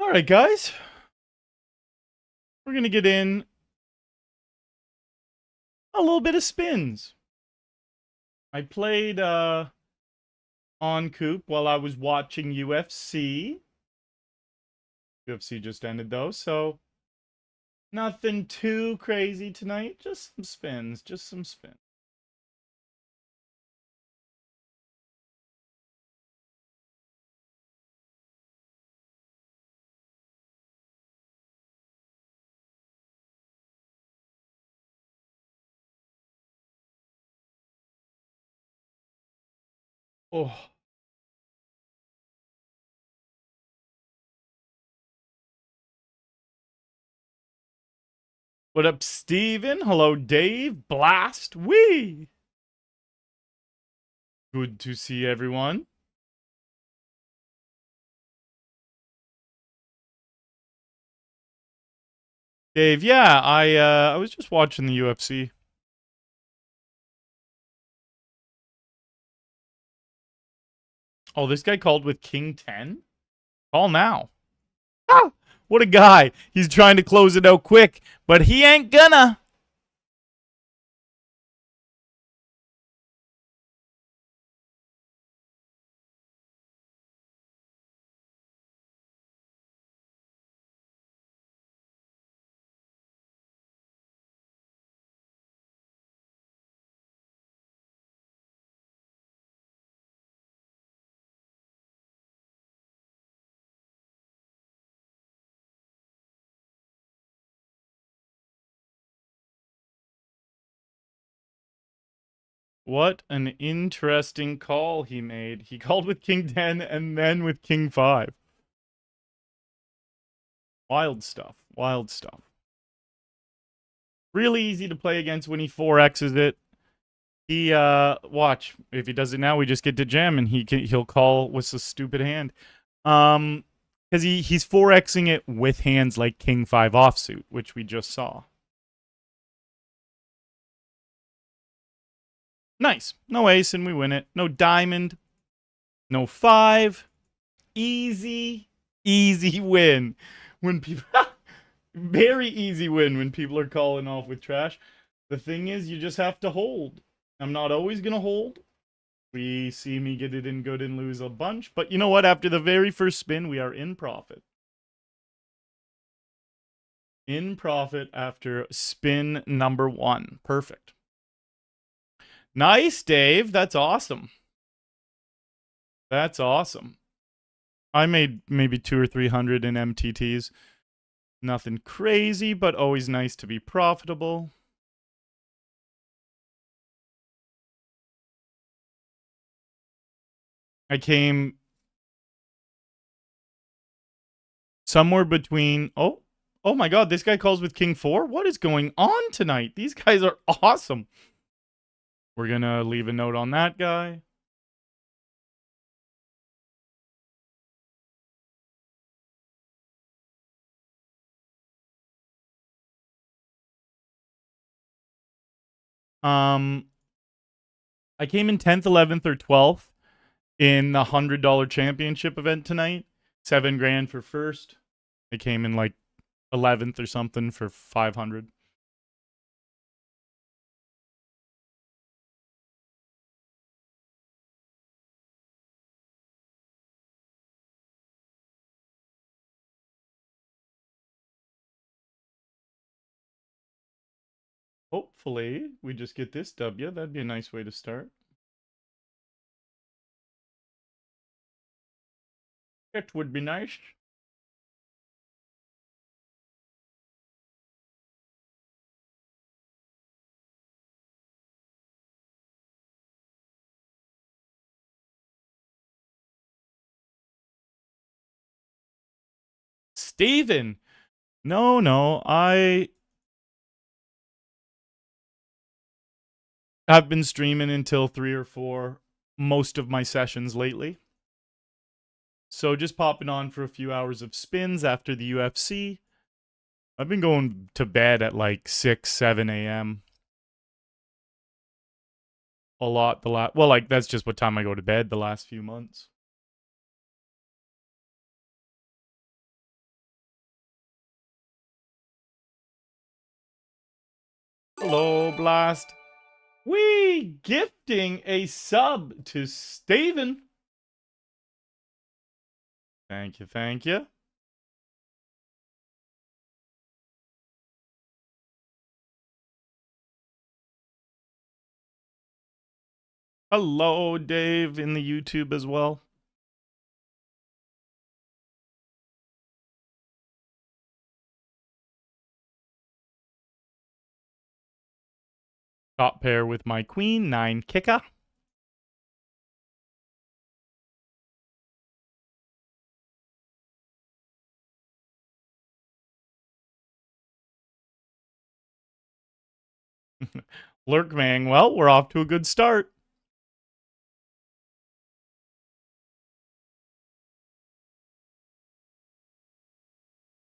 All right, guys. We're going to get in a little bit of spins. I played on Coop while I was watching UFC. UFC just ended, though, so nothing too crazy tonight. Just some spins. Just some spins. Oh. What up, Steven? Hello, Dave. Blast. Wee. Good to see everyone. Dave, yeah, I was just watching the UFC. Oh, this guy called with King 10? Call now. Ah, what a guy. He's trying to close it out quick, but he ain't gonna. What an interesting call he made. He called with King 10 and then with King 5. Wild stuff. Wild stuff. Really easy to play against when he 4X's it. He, watch. If he does it now, we just get to jam and he'll call with a stupid hand. Because he's 4Xing it with hands like King 5 offsuit, which we just saw. Nice. No ace and we win it. No diamond. No 5. Easy. Easy win. When people... Very easy win when people are calling off with trash. The thing is, you just have to hold. I'm not always going to hold. We see me get it in good and lose a bunch. But you know what? After the very first spin, we are in profit. In profit after spin number 1. Perfect. Nice, Dave. That's awesome. That's awesome. I made maybe 200 or 300 in MTTs. Nothing crazy, but always nice to be profitable. I came somewhere between... Oh my god, this guy calls with King 4? What is going on tonight? These guys are awesome. We're going to leave a note on that guy. I came in 10th, 11th, or 12th in the $100 championship event tonight. $7 grand for first. I came in like 11th or something for 500. Hopefully, we just get this W. That'd be a nice way to start. It would be nice. Steven! No, I've been streaming until 3 or 4 most of my sessions lately. So just popping on for a few hours of spins after the UFC. I've been going to bed at like 6, 7 a.m. a lot well, like that's just what time I go to bed the last few months. Hello, Blast. We gifting a sub to Steven. Thank you, thank you. Hello, Dave, in the YouTube as well. Top pair with my queen, 9 kicker. Lurkmang, well, we're off to a good start.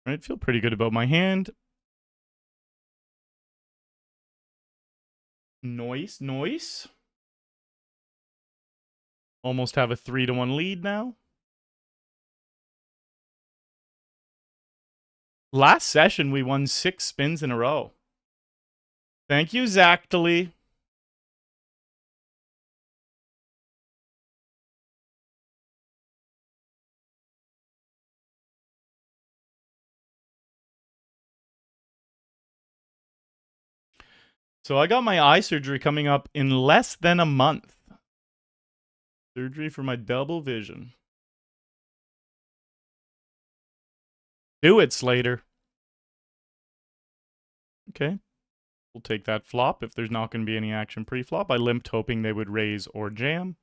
I feel pretty good about my hand. Nice, nice. Almost have a 3-1 lead now. Last session, we won 6 spins in a row. Thank you, Zactally. So I got my eye surgery coming up in less than a month. Surgery for my double vision. Do it, Slater. Okay. We'll take that flop if there's not going to be any action pre-flop. I limped hoping they would raise or jam.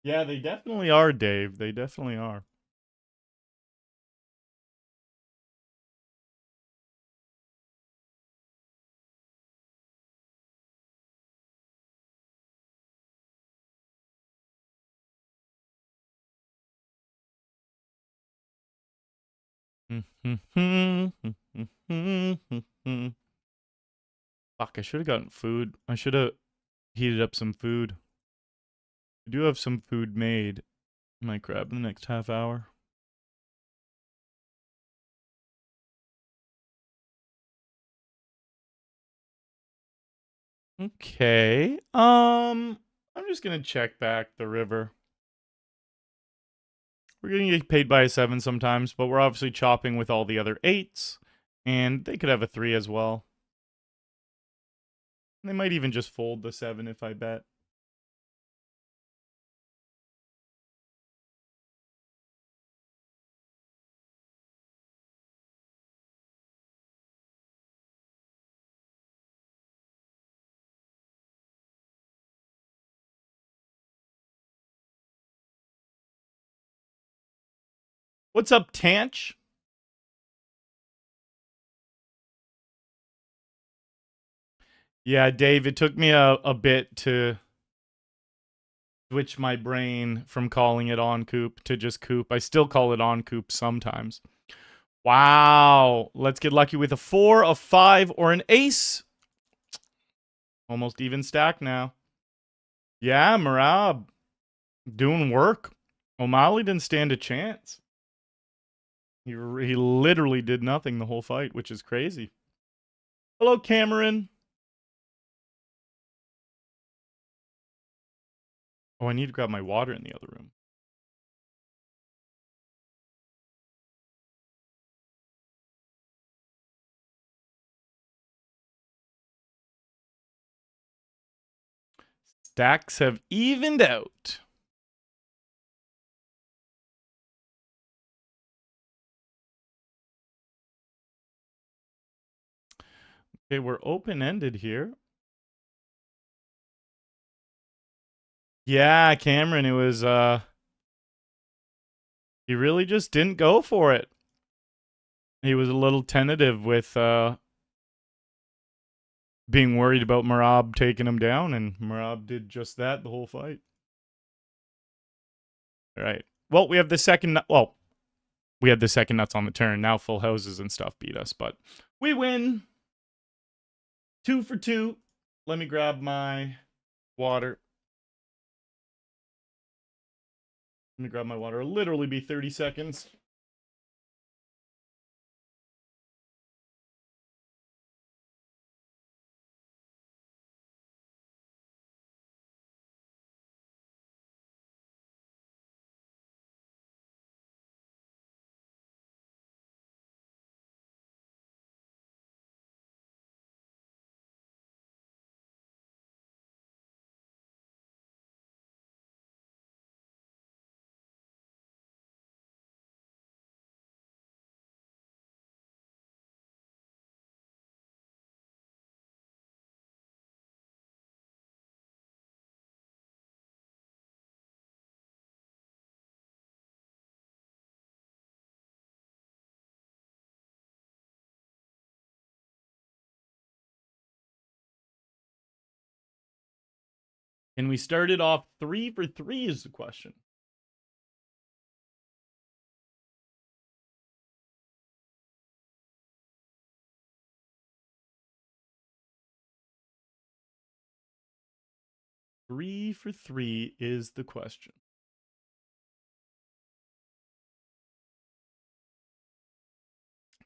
Yeah, they definitely are, Dave. They definitely are. Fuck, I should have gotten food. I should have heated up some food. I do have some food made. Might grab in the next half hour. Okay. I'm just gonna check back the river. We're gonna get paid by a 7 sometimes, but we're obviously chopping with all the other 8s. And they could have a 3 as well. They might even just fold the 7 if I bet. What's up, Tanch? Yeah, Dave, it took me a bit to switch my brain from calling it on coop to just coop. I still call it on coop sometimes. Wow. Let's get lucky with a 4, a 5, or an ace. Almost even stack now. Yeah, Marab. Doing work. O'Malley didn't stand a chance. He literally did nothing the whole fight, which is crazy. Hello, Cameron. Oh, I need to grab my water in the other room. Stacks have evened out. Okay, we're open-ended here. Yeah, Cameron, it was, he really just didn't go for it. He was a little tentative with, being worried about Marab taking him down, and Marab did just that the whole fight. All right. Well, we have the second, well, we had the second nuts on the turn. Now full houses and stuff beat us, but we win. 2 for 2. Let me grab my water. Let me grab my water. It'll literally be 30 seconds. And we started off 3 for 3 is the question. Three for 3 is the question.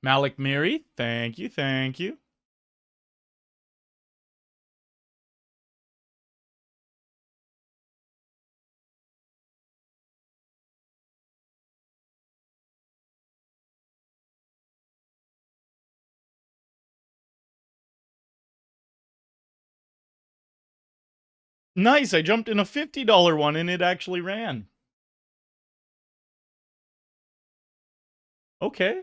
Malik Miri, thank you, thank you. Nice, I jumped in a $50 one and it actually ran. Okay.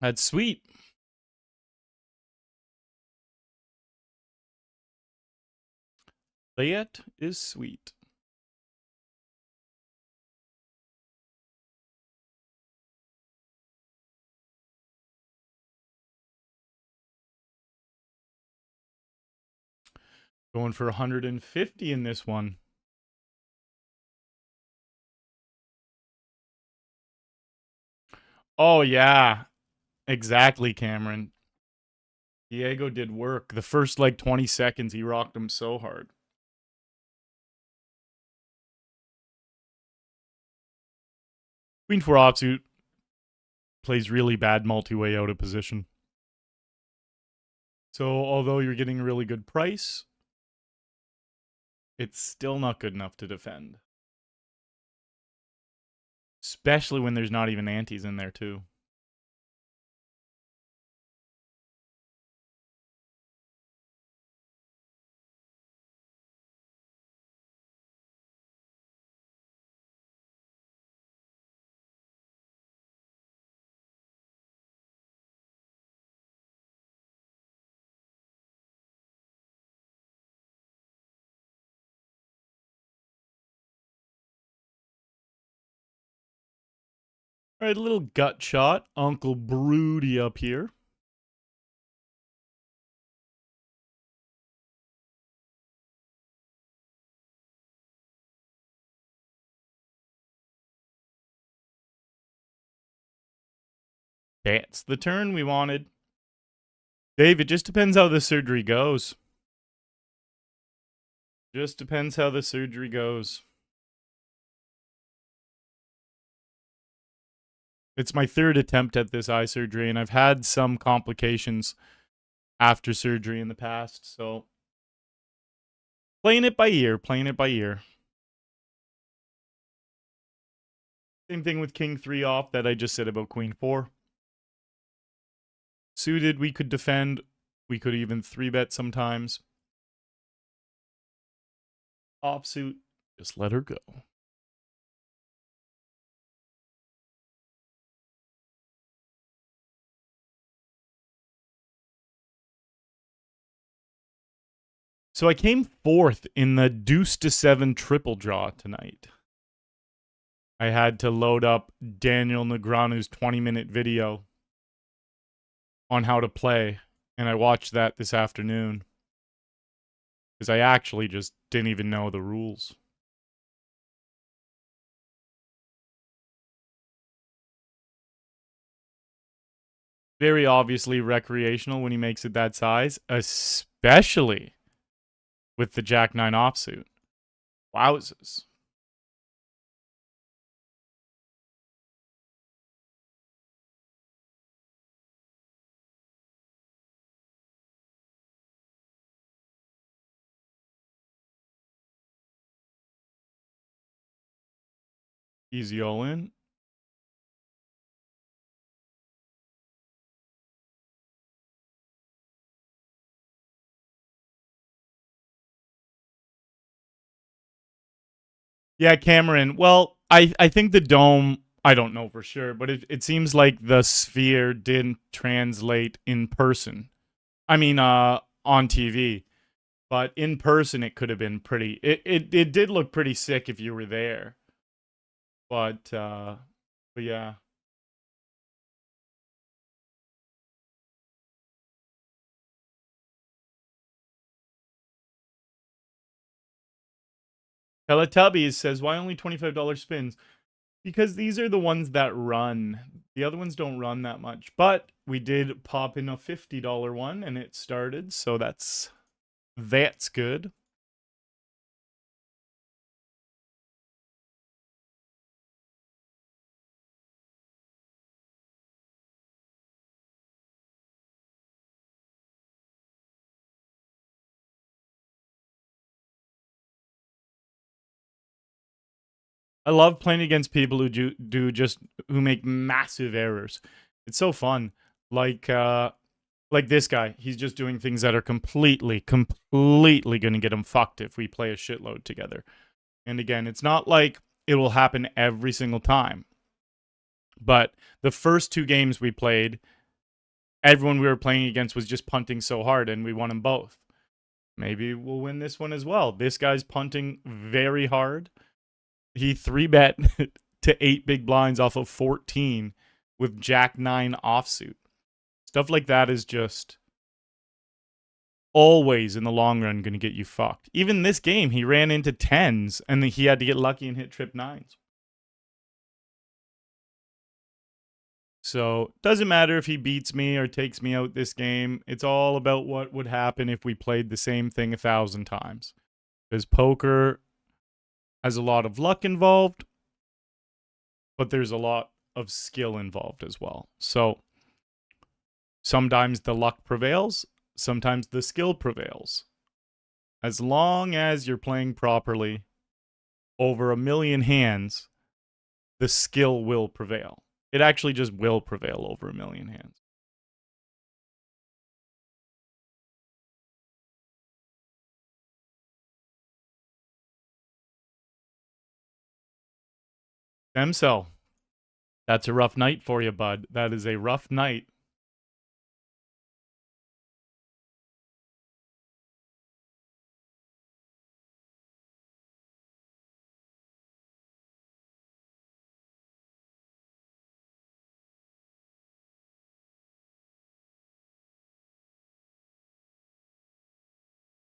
That's sweet. That is sweet. Going for 150 in this one. Oh, yeah. Exactly, Cameron. Diego did work. The first, 20 seconds, he rocked him so hard. Queen 4 offsuit plays really bad multi-way out of position. So, although you're getting a really good price, it's still not good enough to defend. Especially when there's not even antes in there, too. All right, a little gut shot. Uncle Broody up here. That's the turn we wanted. Dave, it just depends how the surgery goes. Just depends how the surgery goes. It's my third attempt at this eye surgery, and I've had some complications after surgery in the past, so playing it by ear, playing it by ear. Same thing with King 3 off that I just said about Queen 4. Suited, we could defend. We could even 3-bet sometimes. Offsuit, just let her go. So I came fourth in the deuce to 7 triple draw tonight. I had to load up Daniel Negreanu's 20-minute video on how to play, and I watched that this afternoon because I actually just didn't even know the rules. Very obviously recreational when he makes it that size, especially with the Jack 9 offsuit. Wowzers. Easy all in. Yeah, Cameron. Well, I think the dome, I don't know for sure, but it seems like the sphere didn't translate in person. I mean, on TV. But in person, it could have been pretty. It did look pretty sick if you were there. But yeah. Teletubbies says, why only $25 spins? Because these are the ones that run. The other ones don't run that much. But we did pop in a $50 one and it started, so that's good. I love playing against people who who make massive errors. It's so fun. Like this guy, he's just doing things that are completely going to get him fucked if we play a shitload together. And again, it's not like it will happen every single time. But the first two games we played, everyone we were playing against was just punting so hard and we won them both. Maybe we'll win this one as well. This guy's punting very hard. He 3-bet to 8 big blinds off of 14 with Jack 9 offsuit. Stuff like that is just always in the long run going to get you fucked. Even this game, he ran into 10s and he had to get lucky and hit trip 9s. So, doesn't matter if he beats me or takes me out this game. It's all about what would happen if we played the same thing 1,000 times. Because poker has a lot of luck involved, but there's a lot of skill involved as well. So, sometimes the luck prevails, sometimes the skill prevails. As long as you're playing properly over 1,000,000 hands, the skill will prevail. It actually just will prevail over 1,000,000 hands. Stem cell. That's a rough night for you, bud. That is a rough night.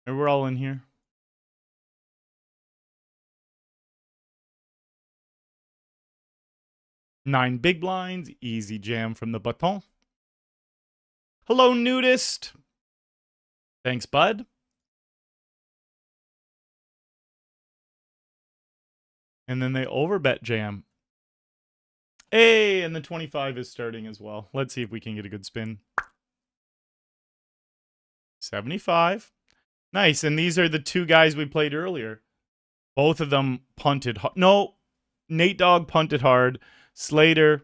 And we're all in here. Nine big blinds. Easy jam from the baton. Hello, nudist. Thanks, bud. And then they overbet jam. Hey, and the 25 is starting as well. Let's see if we can get a good spin. 75. Nice. And these are the two guys we played earlier. Both of them punted hard. No, Nate Dogg punted hard. Slater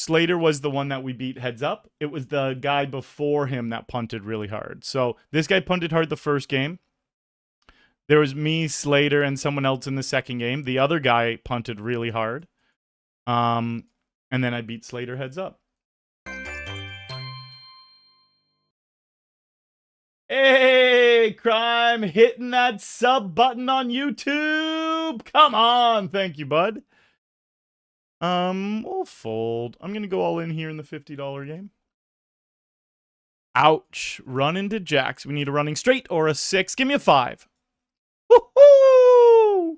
was the one that we beat heads up. It was the guy before him that punted really hard. So this guy punted hard the first game. There was me, Slater, and someone else in the second game. The other guy punted really hard. And then I beat Slater heads up. Hey, Crime, hitting that sub button on YouTube. Come on. Thank you, bud. We'll fold. I'm going to go all in here in the $50 game. Ouch. Run into jacks. We need a running straight or a 6. Give me a 5. Woohoo!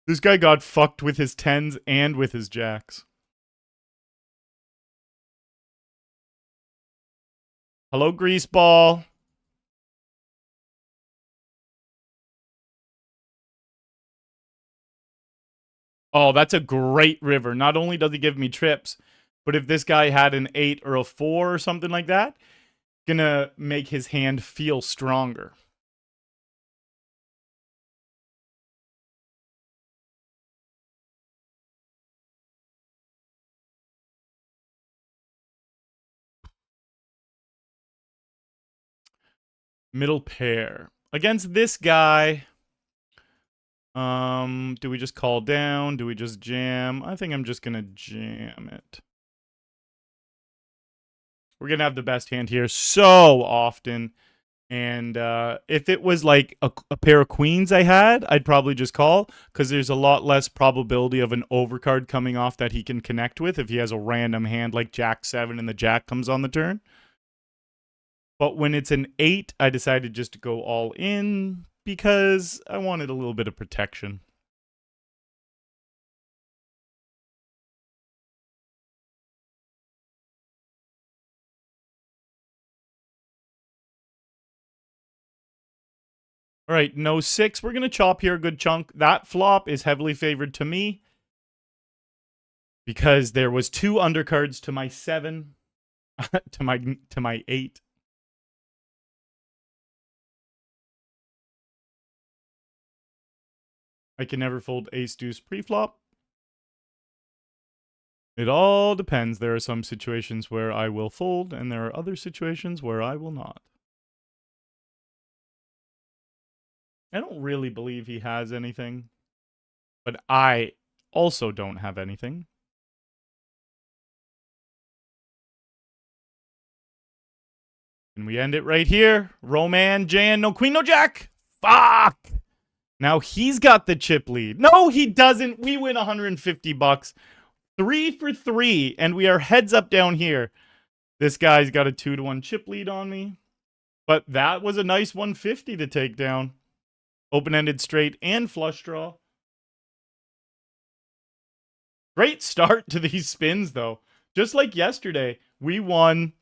This guy got fucked with his 10s and with his jacks. Hello, grease ball. Oh, that's a great river. Not only does he give me trips, but if this guy had an 8 or a 4 or something like that, gonna make his hand feel stronger. Middle pair. Against this guy, do we just call down? Do we just jam? I think I'm just gonna jam it. We're gonna have the best hand here so often. And if it was like a pair of queens I had, I'd probably just call because there's a lot less probability of an overcard coming off that he can connect with if he has a random hand like Jack 7 and the Jack comes on the turn. But when it's an 8, I decided just to go all in because I wanted a little bit of protection. All right, no 6. We're going to chop here a good chunk. That flop is heavily favored to me because there was 2 undercards to my 7, to my 8. I can never fold ace deuce pre-flop. It all depends. There are some situations where I will fold, and there are other situations where I will not. I don't really believe he has anything, but I also don't have anything. And we end it right here. Roman, Jan, no queen, no jack. Fuck! Now he's got the chip lead. No, he doesn't. We win 150 bucks. 3 for 3, and we are heads up down here. This guy's got a 2-1 chip lead on me. But that was a nice 150 to take down. Open-ended straight and flush draw. Great start to these spins, though. Just like yesterday, we won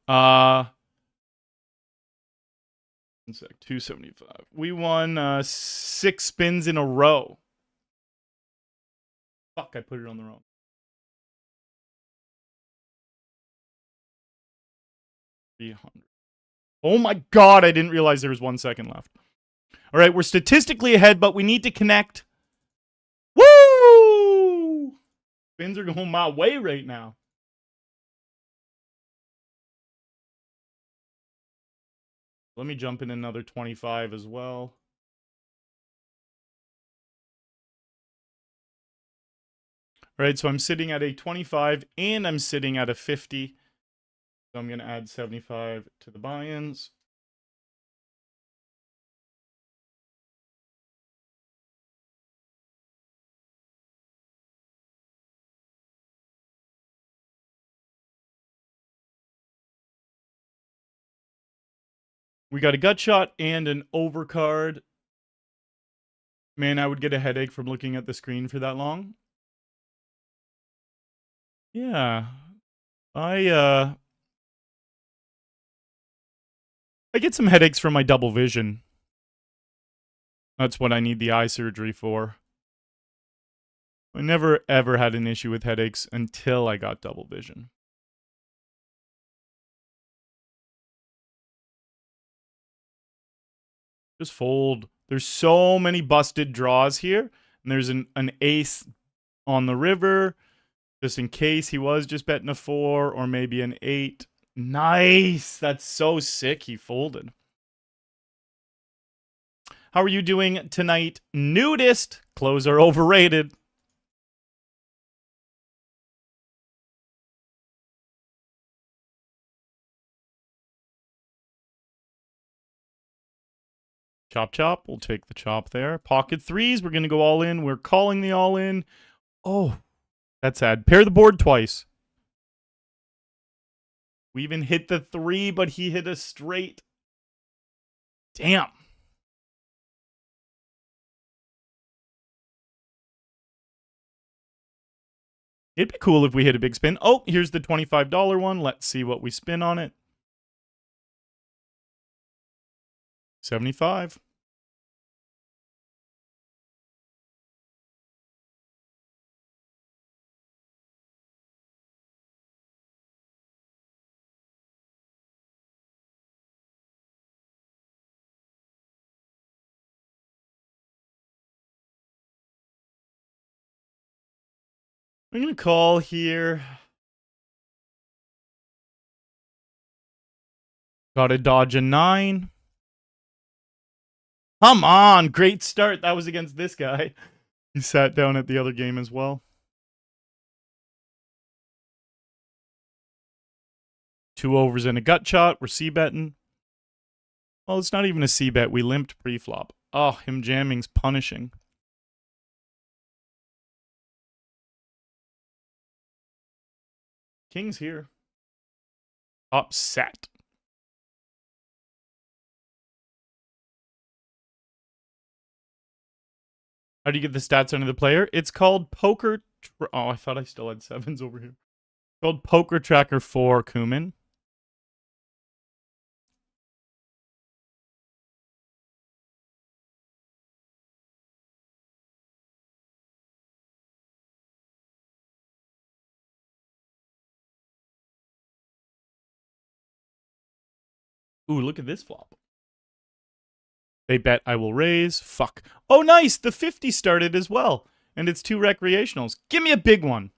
275. We won 6 spins in a row. Fuck, I put it on the wrong. $300. Oh my god, I didn't realize there was 1 second left. All right, we're statistically ahead, but we need to connect. Woo! Spins are going my way right now. Let me jump in another 25 as well. All right, so I'm sitting at a 25 and I'm sitting at a 50. So I'm going to add 75 to the buy-ins. We got a gut shot and an overcard. Man, I would get a headache from looking at the screen for that long. Yeah. I get some headaches from my double vision. That's what I need the eye surgery for. I never ever had an issue with headaches until I got double vision. Just fold. There's so many busted draws here. And there's an ace on the river. Just in case he was just betting a 4 or maybe an 8. Nice. That's so sick he folded. How are you doing tonight? Nudist. Clothes are overrated. Chop, chop. We'll take the chop there. Pocket threes. We're going to go all in. We're calling the all in. Oh, that's sad. Pair the board twice. We even hit the 3, but he hit a straight. Damn. It'd be cool if we hit a big spin. Oh, here's the $25 one. Let's see what we spin on it. 75. I'm going to call here. Got to dodge a 9. Come on. Great start. That was against this guy. He sat down at the other game as well. 2 overs and a gut shot. We're c-betting. Well, it's not even a c-bet. We limped pre-flop. Oh, him jamming's punishing. King's here. Upset. How do you get the stats under the player? It's called Poker... Oh, I thought I still had 7s over here. It's called Poker Tracker 4, Kuman. Ooh, look at this flop. They bet I will raise. Fuck. Oh, nice. The 50 started as well. And it's 2 recreationals. Give me a big one.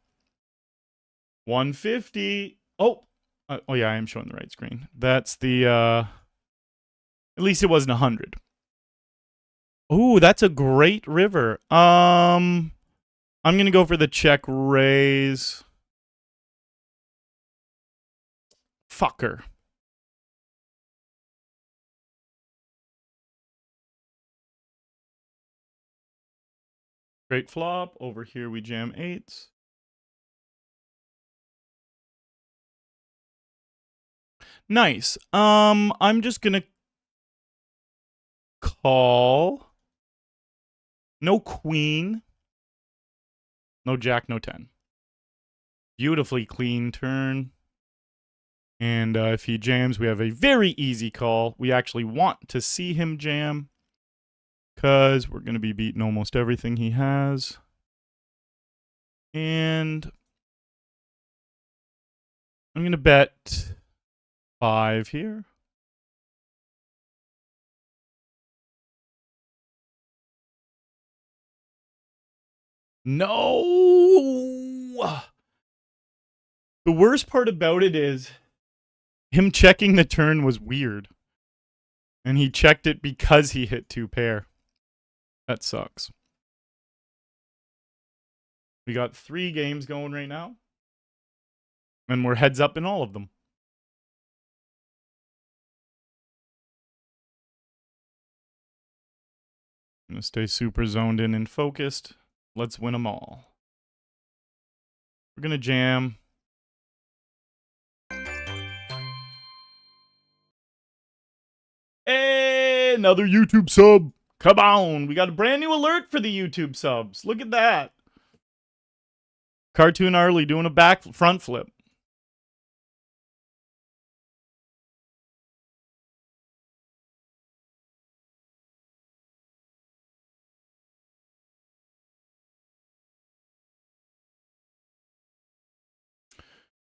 150. Oh. Oh, yeah, I am showing the right screen. That's the, At least it wasn't 100. Ooh, that's a great river. I'm going to go for the check raise. Fucker. Great flop. Over here we jam 8s. Nice. I'm just gonna call. No queen. No jack, no 10. Beautifully clean turn. And if he jams, we have a very easy call. We actually want to see him jam, because we're going to be beating almost everything he has. And I'm going to bet 5 here. No! The worst part about it is him checking the turn was weird. And he checked it because he hit 2 pair. That sucks. We got 3 games going right now. And we're heads up in all of them. I'm going to stay super zoned in and focused. Let's win them all. We're going to jam. Hey, another YouTube sub. Come on. We got a brand new alert for the YouTube subs. Look at that. Cartoon Arlie doing a front flip.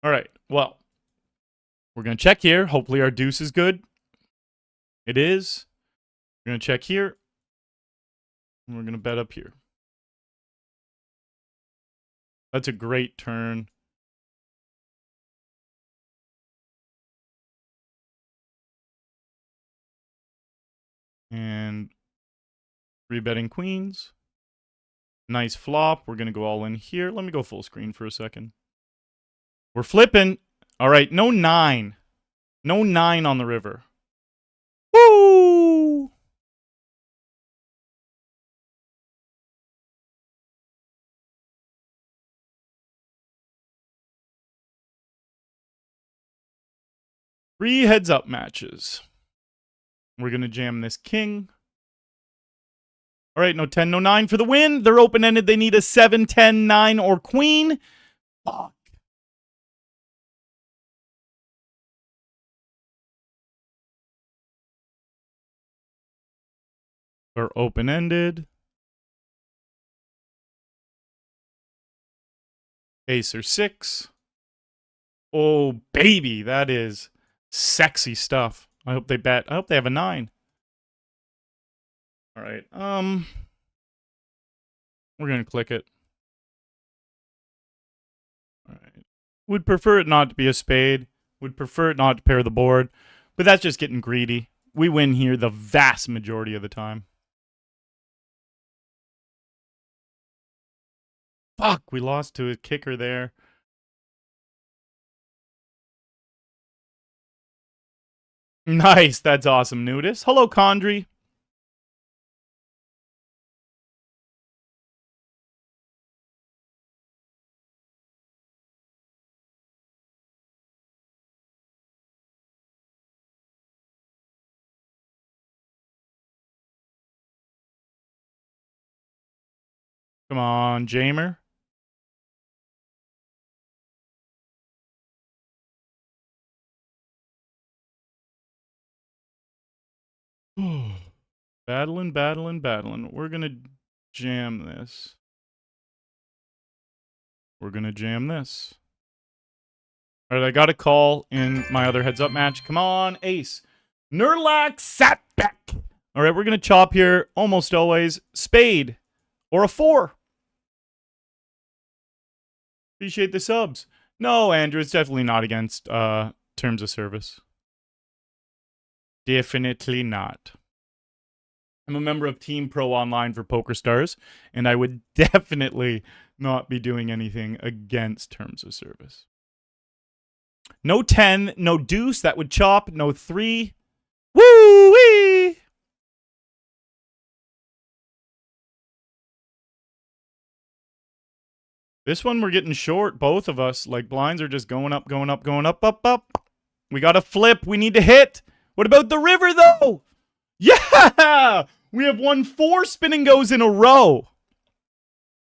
All right. Well, we're going to check here. Hopefully our deuce is good. It is. We're going to check here. And we're going to bet up here. That's a great turn. And 3-betting queens. Nice flop. We're going to go all in here. Let me go full screen for a second. We're flipping. All right. No 9. No 9 on the river. Woo! Three heads-up matches. We're going to jam this king. All right, no 10, no 9 for the win. They're open-ended. They need a 7, 10, 9, or queen. Fuck. Or open-ended. Ace or 6. Oh, baby, that is sexy stuff. I hope they bet. I hope they have a 9. All right. We're going to click it. All right. Would prefer it not to be a spade. Would prefer it not to pair the board. But that's just getting greedy. We win here the vast majority of the time. Fuck, we lost to a kicker there. Nice, that's awesome, Nudis. Hello, Condry. Come on, Jamer. Battling. We're going to jam this. We're going to jam this. All right, I got a call in my other heads-up match. Come on, ace. Nurlak sat back. All right, we're going to chop here almost always. Spade or a 4. Appreciate the subs. No, Andrew, it's definitely not against terms of service. Definitely not. I'm a member of Team Pro Online for PokerStars, and I would definitely not be doing anything against terms of service. No 10, no deuce, that would chop, no 3. Woo-wee! This one we're getting short, both of us. Like, blinds are just going up. We got to flip. We need to hit. What about the river, though? Yeah! We have won 4 spin and goes in a row.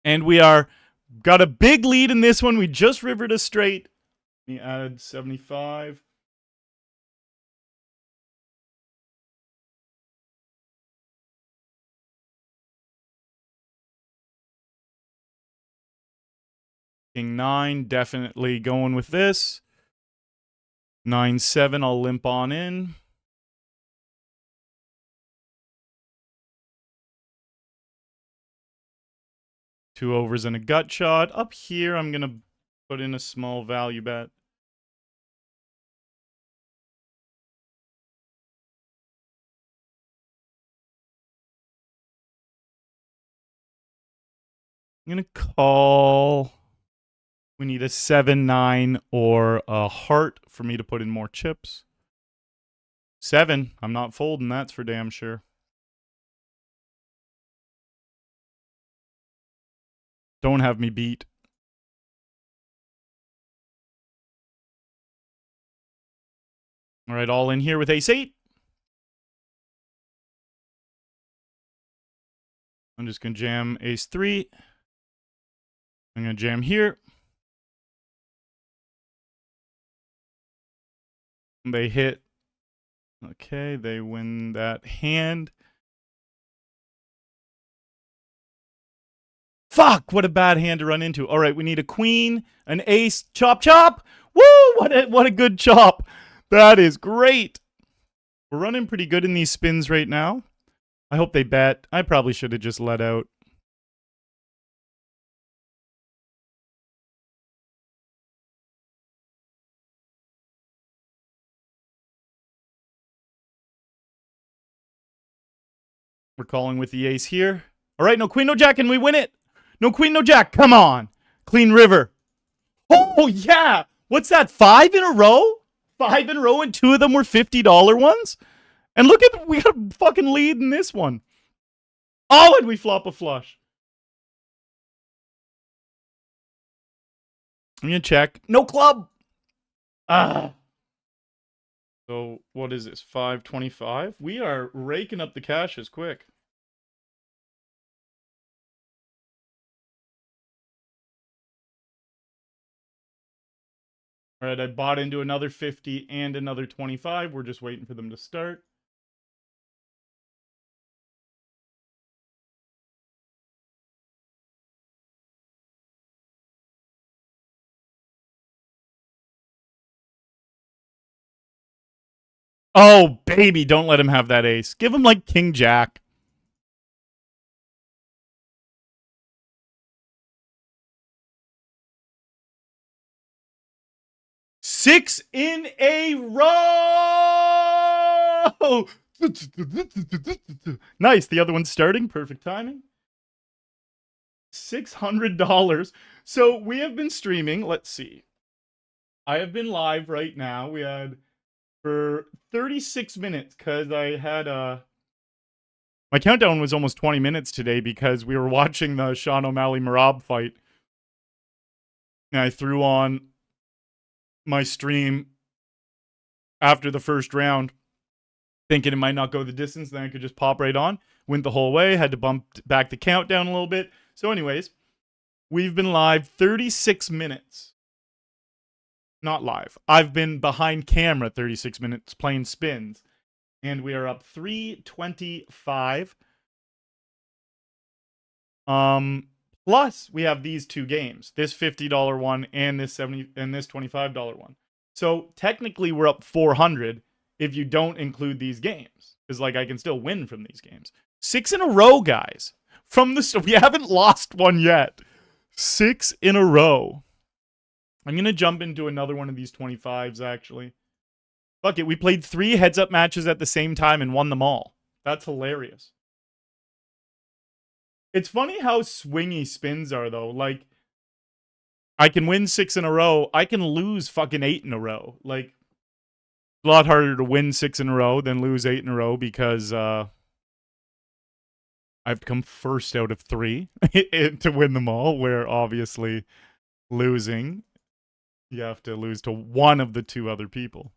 And we are got a big lead in this one. We just rivered a straight. We added 75. King 9, definitely going with this. 9-7, I'll limp on in. Two overs and a gut shot. Up here, I'm going to put in a small value bet. I'm going to call. We need a 7-9 or a heart for me to put in more chips. 7. I'm not folding, that's for damn sure. Don't have me beat. All right, all in here with ace-8. I'm just going to jam ace-3. I'm going to jam here. They hit. Okay, they win that hand. Fuck, what a bad hand to run into. All right, we need a queen, an ace, chop, chop. Woo, what a good chop. That is great. We're running pretty good in these spins right now. I hope they bet. I probably should have just let out. We're calling with the ace here. All right, no queen, no jack, and we win it. No queen, no jack. Come on. Clean river. Oh, yeah. What's that? 5 in a row? 5 in a row, and 2 of them were $50 ones? And look at, we got a fucking lead in this one. Oh, and we flop a flush. I'm going to check. No club. Ah. So what is this? 525? We are raking up the cashes quick. All right, I bought into another 50 and another 25. We're just waiting for them to start. Oh, baby, don't let him have that ace. Give him like king jack. Six in a row. Nice. The other one's starting. Perfect timing. $600. So we have been streaming. Let's see. I have been live right now. We had for 36 minutes because I had my countdown was almost 20 minutes today because we were watching the Sean O'Malley Marab fight. And I threw on my stream after the first round, thinking it might not go the distance. Then I could just pop right on. Went the whole way. Had to bump back the countdown a little bit. So anyways, we've been live 36 minutes. Not live. I've been behind camera 36 minutes playing spins. And we are up 325. Plus we have these two games. This $50 one and this $25 one. So technically we're up 400 if you don't include these games. Because like I can still win from these games. 6 in a row, guys. We haven't lost one yet. 6 in a row. I'm going to jump into another one of these 25s, actually. Fuck it, we played 3 heads-up matches at the same time and won them all. That's hilarious. It's funny how swingy spins are, though. Like, I can win 6 in a row. I can lose fucking 8 in a row. Like, a lot harder to win 6 in a row than lose 8 in a row because I've come first out of 3 to win them all, where obviously losing, you have to lose to one of the 2 other people.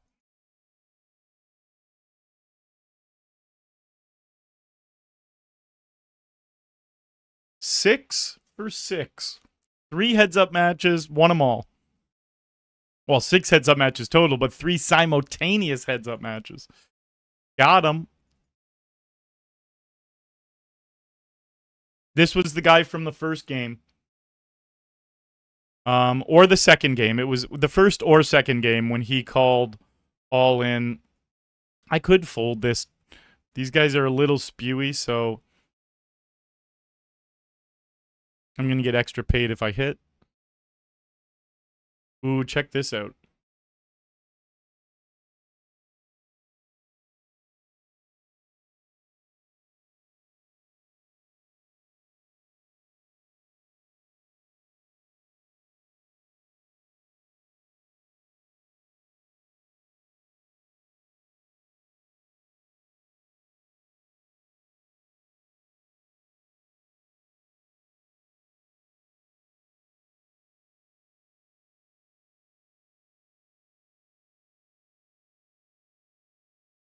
Six for 6. 3 heads-up matches, won them all. Well, 6 heads-up matches total, but 3 simultaneous heads-up matches. Got him. This was the guy from the first game. Or the second game. It was the first or second game when he called all in. I could fold this. These guys are a little spewy, so I'm going to get extra paid if I hit. Ooh, check this out.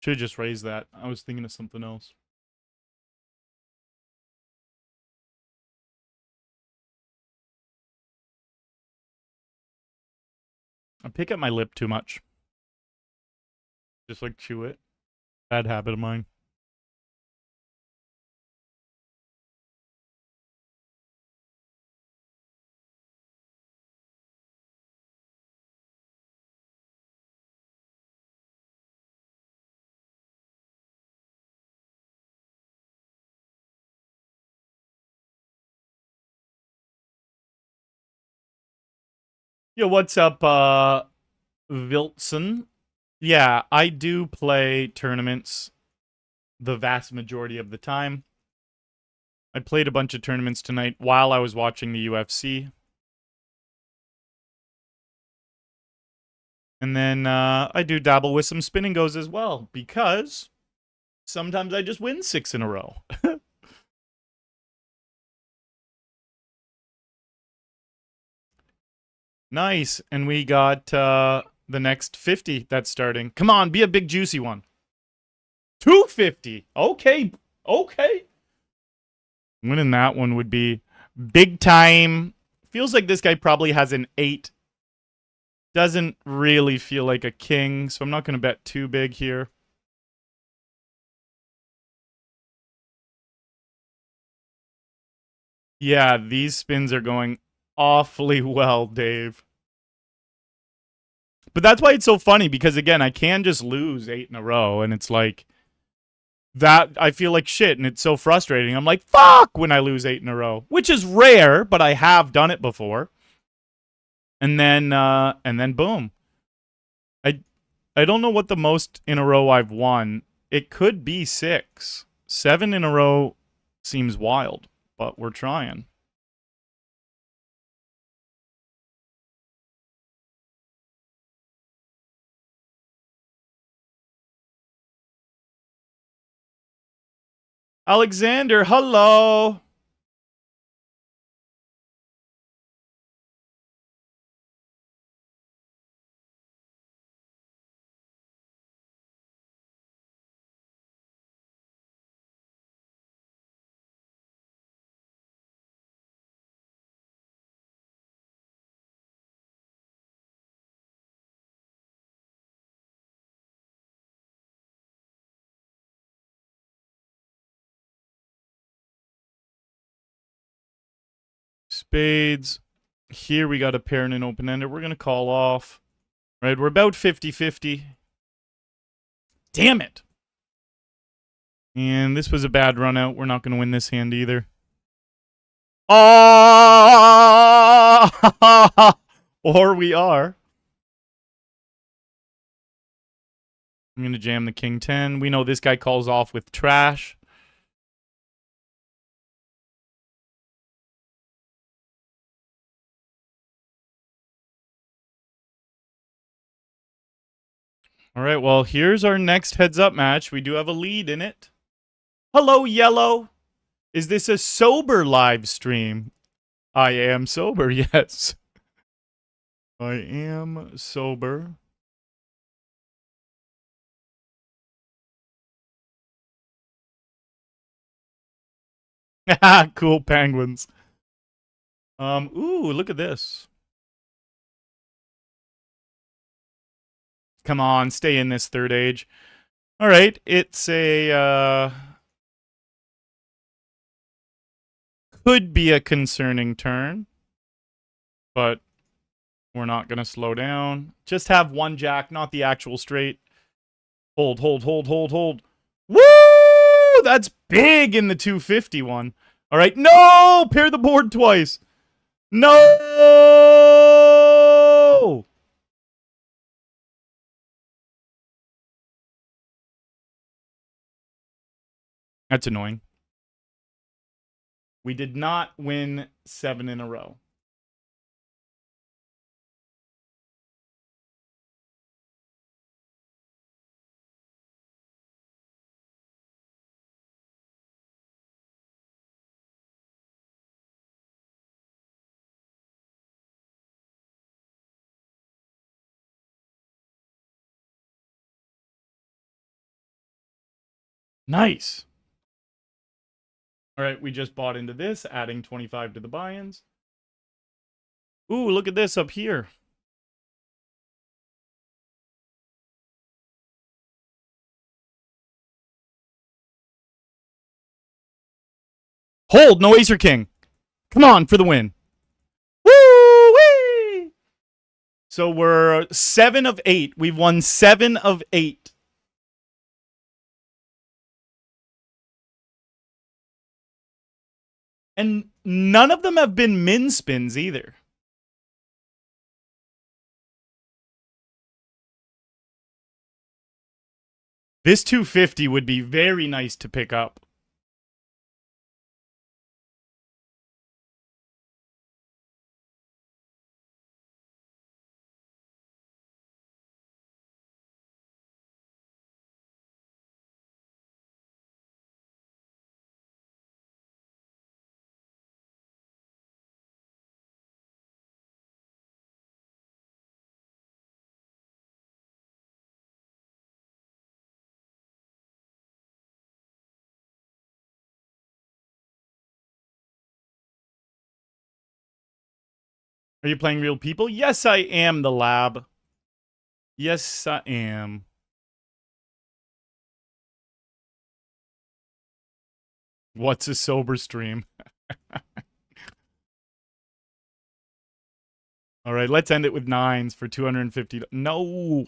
Should have just raised that. I was thinking of something else. I pick up my lip too much. Just like chew it. Bad habit of mine. Yo, what's up, Viltson? Yeah, I do play tournaments the vast majority of the time. I played a bunch of tournaments tonight while I was watching the UFC. And then I do dabble with some spin and goes as well, because sometimes I just win 6 in a row. Nice. And we got the next 50 that's starting. Come on, be a big juicy one. 250. Okay. Okay. Winning that one would be big time. Feels like this guy probably has an 8. Doesn't really feel like a king, so I'm not going to bet too big here. Yeah, these spins are going awfully well, Dave. But that's why it's so funny, because again, I can just lose 8 in a row, and it's like that. I feel like shit, and it's so frustrating. I'm like, fuck, when I lose 8 in a row, which is rare, but I have done it before. And then boom. I don't know what the most in a row I've won. It could be 6. 7 in a row seems wild, but we're trying. Alexander, hello. Spades. Here we got a pair and an open-ender. We're going to call off. Right, we're about 50-50. Damn it. And this was a bad run out. We're not going to win this hand either. Oh! Or we are. I'm going to jam the king 10. We know this guy calls off with trash. All right, well, here's our next heads-up match. We do have a lead in it. Hello, Yellow. Is this a sober live stream? I am sober, yes. I am sober. Cool penguins. Ooh, look at this. Come on, stay in this third age. All right, it's a could be a concerning turn, but we're not going to slow down. Just have one jack, not the actual straight. Hold, hold, hold, hold, hold. Woo! That's big in the 250 one. All right, no! Pair the board twice. No! That's annoying. We did not win 7 in a row. Nice. All right, we just bought into this, adding 25 to the buy-ins. Ooh, look at this up here. Hold, no ace or king. Come on for the win. Woo-wee! So we're 7 of 8. We've won 7 of 8. And none of them have been min spins either. This 250 would be very nice to pick up. Are you playing real people? Yes, I am, the lab. Yes, I am. What's a sober stream? All right, let's end it with 9s for 250. No.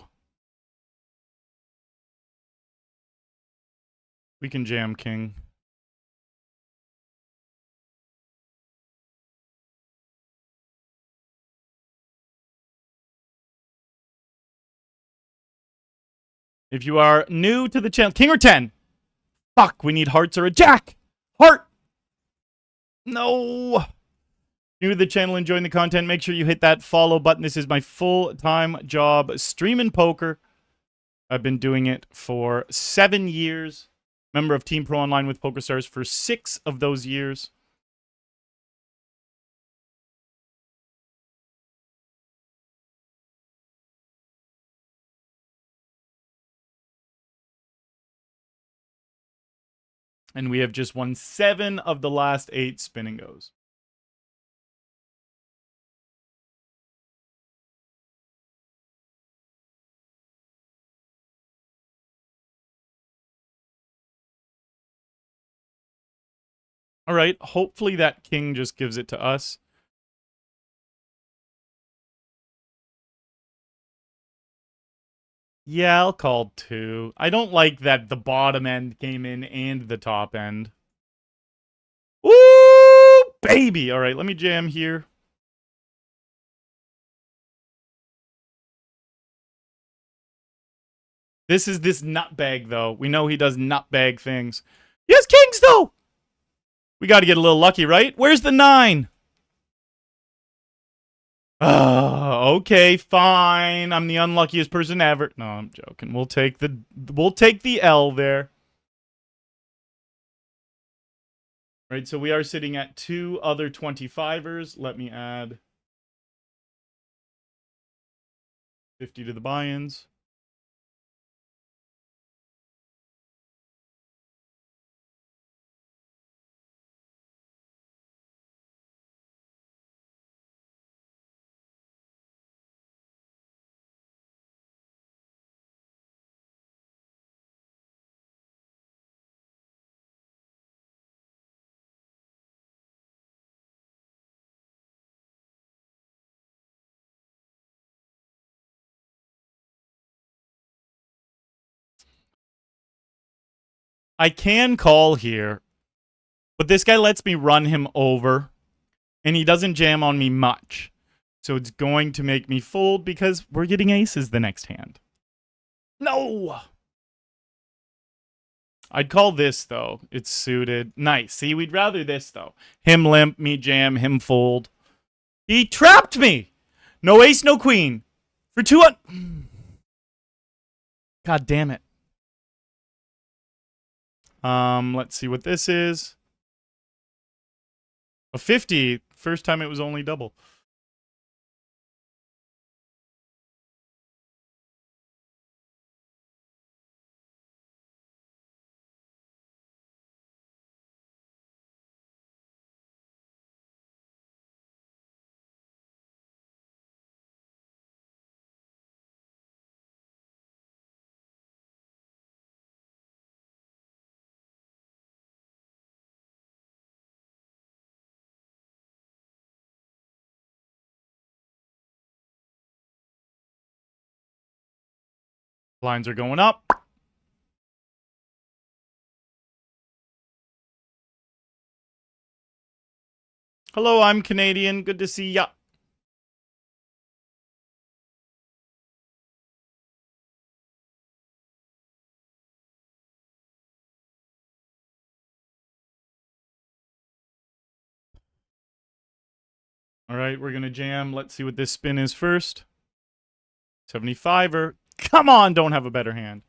We can jam king. If you are new to the channel, king or 10? Fuck, we need hearts or a jack. Heart. No. New to the channel, enjoying the content, make sure you hit that follow button. This is my full-time job streaming poker. I've been doing it for 7 years. Member of Team Pro Online with PokerStars for 6 of those years. And we have just won 7 of the last 8 spin and goes. All right, hopefully that king just gives it to us. Yeah, I'll call 2. I don't like that the bottom end came in and the top end. Ooh, baby. All right, let me jam here. This is this nutbag, though. We know he does nutbag things. He has kings, though. We got to get a little lucky, right? Where's the 9? Okay, fine. I'm the unluckiest person ever. No, I'm joking. We'll take the L there. Right, so we are sitting at 2 other 25ers. Let me add 50 to the buy-ins. I can call here, but this guy lets me run him over, and he doesn't jam on me much. So it's going to make me fold because we're getting aces the next hand. No! I'd call this, though. It's suited. Nice. See, we'd rather this, though. Him limp, me jam, him fold. He trapped me! No ace, no queen. For 200... God damn it. Let's see what this is. A 50. First time it was only double. Lines are going up. Hello, I'm Canadian. Good to see ya. All right, we're going to jam. Let's see what this spin is first. 75er. Come on, don't have a better hand.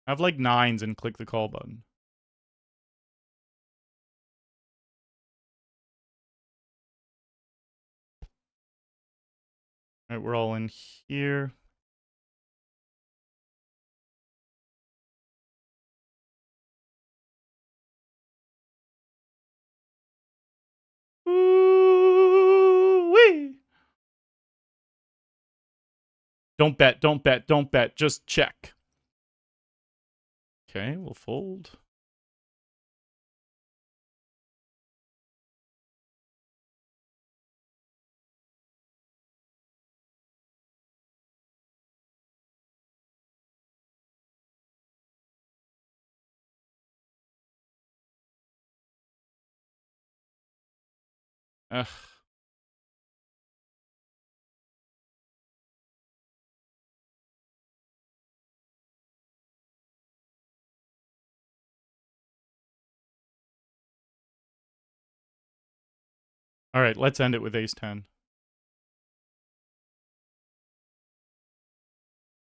Have like 9s and click the call button. All right, we're all in here. Ooh-wee. Don't bet, don't bet, don't bet. Just check. Okay, we'll fold. Ugh. All right, let's end it with ace-10.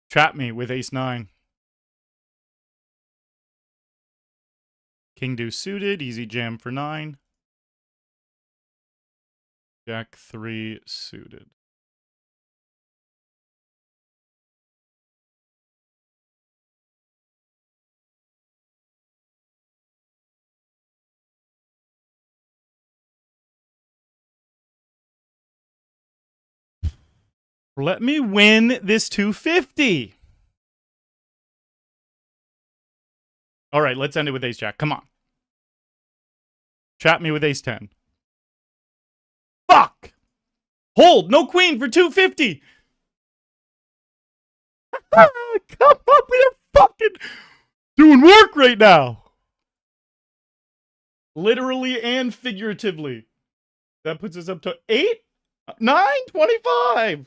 Trap me with ace-9. King deuce suited, easy jam for 9. Jack 3 suited. Let me win this 250. All right, let's end it with ace-jack. Come on. Trap me with ace-10. Fuck! Hold, no queen for 250. Come on, we are fucking doing work right now. Literally and figuratively. That puts us up to 8, 9, 25.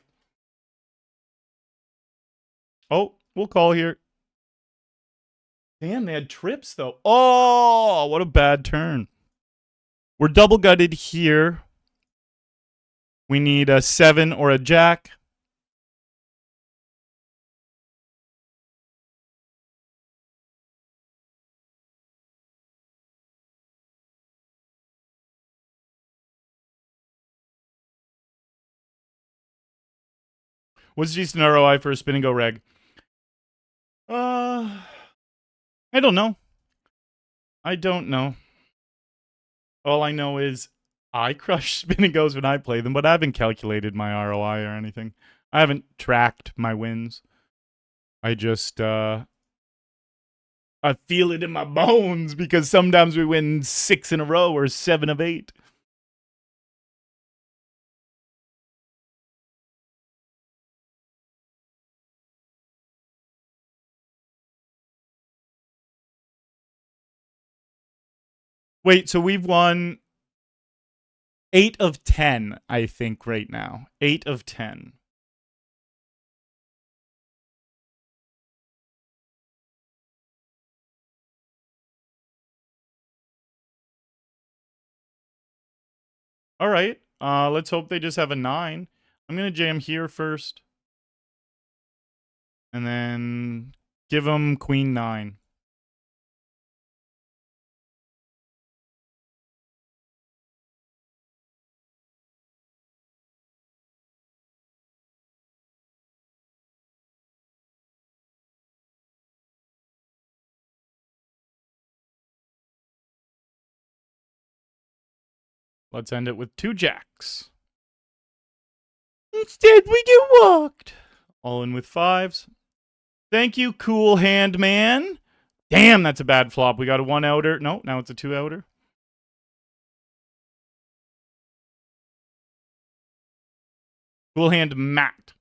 Oh, we'll call here. Damn, they had trips though. Oh, what a bad turn. We're double gutted here. We need a 7 or a jack. What's decent ROI for a spin and go reg? I don't know. I don't know. All I know is I crush spin and goes when I play them, but I haven't calculated my ROI or anything. I haven't tracked my wins. I just I feel it in my bones because sometimes we win 6 in a row or 7 of 8. Wait, so we've won 8 of 10, I think, right now. 8 of 10. All right. Let's hope they just have a 9. I'm going to jam here first. And then give them queen 9. Let's end it with 2 jacks. Instead, we get walked. All in with 5s. Thank you, cool hand man. Damn, that's a bad flop. We got a 1-outer. No, now it's a 2-outer. Cool hand Matt.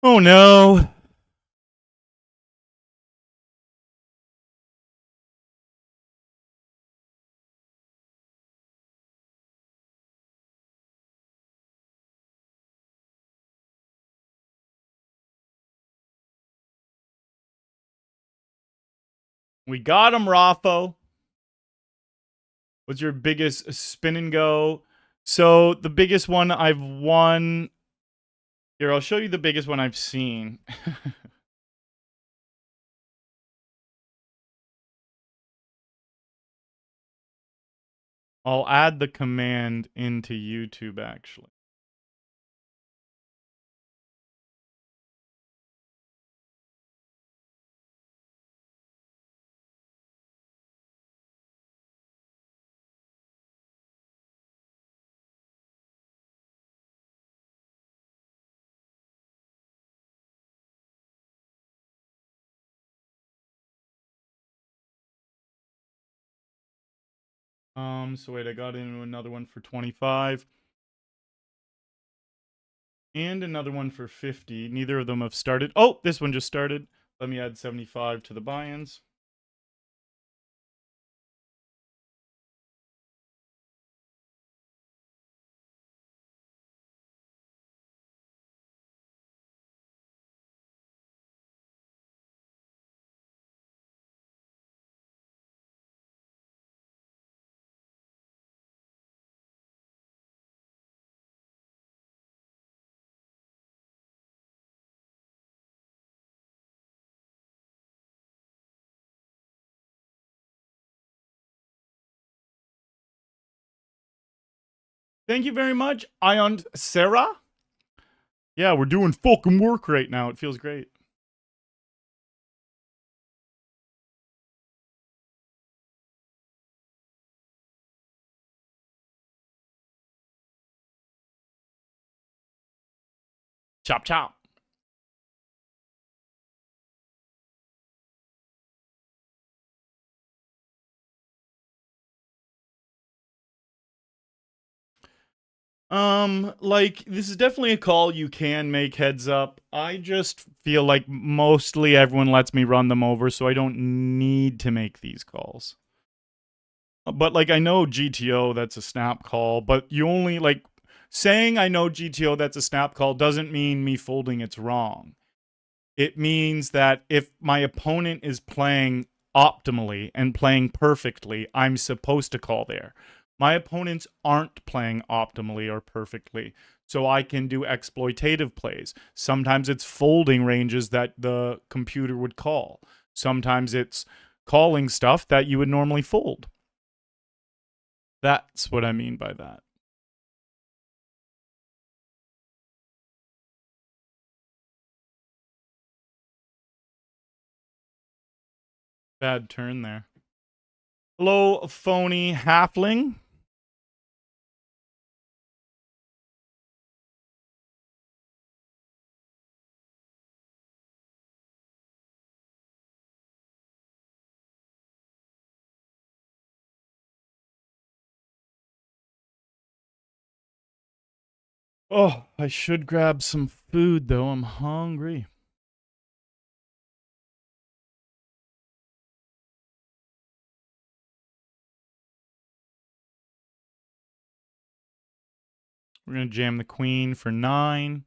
Oh no. We got him, Raffo. What's your biggest spin and go? So the biggest one I've won. Here, I'll show you the biggest one I've seen. I'll add the command into YouTube, actually. So wait, I got into another one for 25. And another one for 50. Neither of them have started. Oh, this one just started. Let me add 75 to the buy-ins. Thank you very much, Ion Sarah. Yeah, we're doing fucking work right now. It feels great. Chop chop. Like, this is definitely a call you can make heads up. I just feel like mostly everyone lets me run them over, so I don't need to make these calls. But, like, I know GTO, that's a snap call, but you only, like, saying I know GTO, that's a snap call, doesn't mean me folding it's wrong. It means that if my opponent is playing optimally and playing perfectly, I'm supposed to call there. My opponents aren't playing optimally or perfectly, so I can do exploitative plays. Sometimes it's folding ranges that the computer would call. Sometimes it's calling stuff that you would normally fold. That's what I mean by that. Bad turn there. Hello, phony halfling. Oh, I should grab some food, though. I'm hungry. We're going to jam the queen for 9.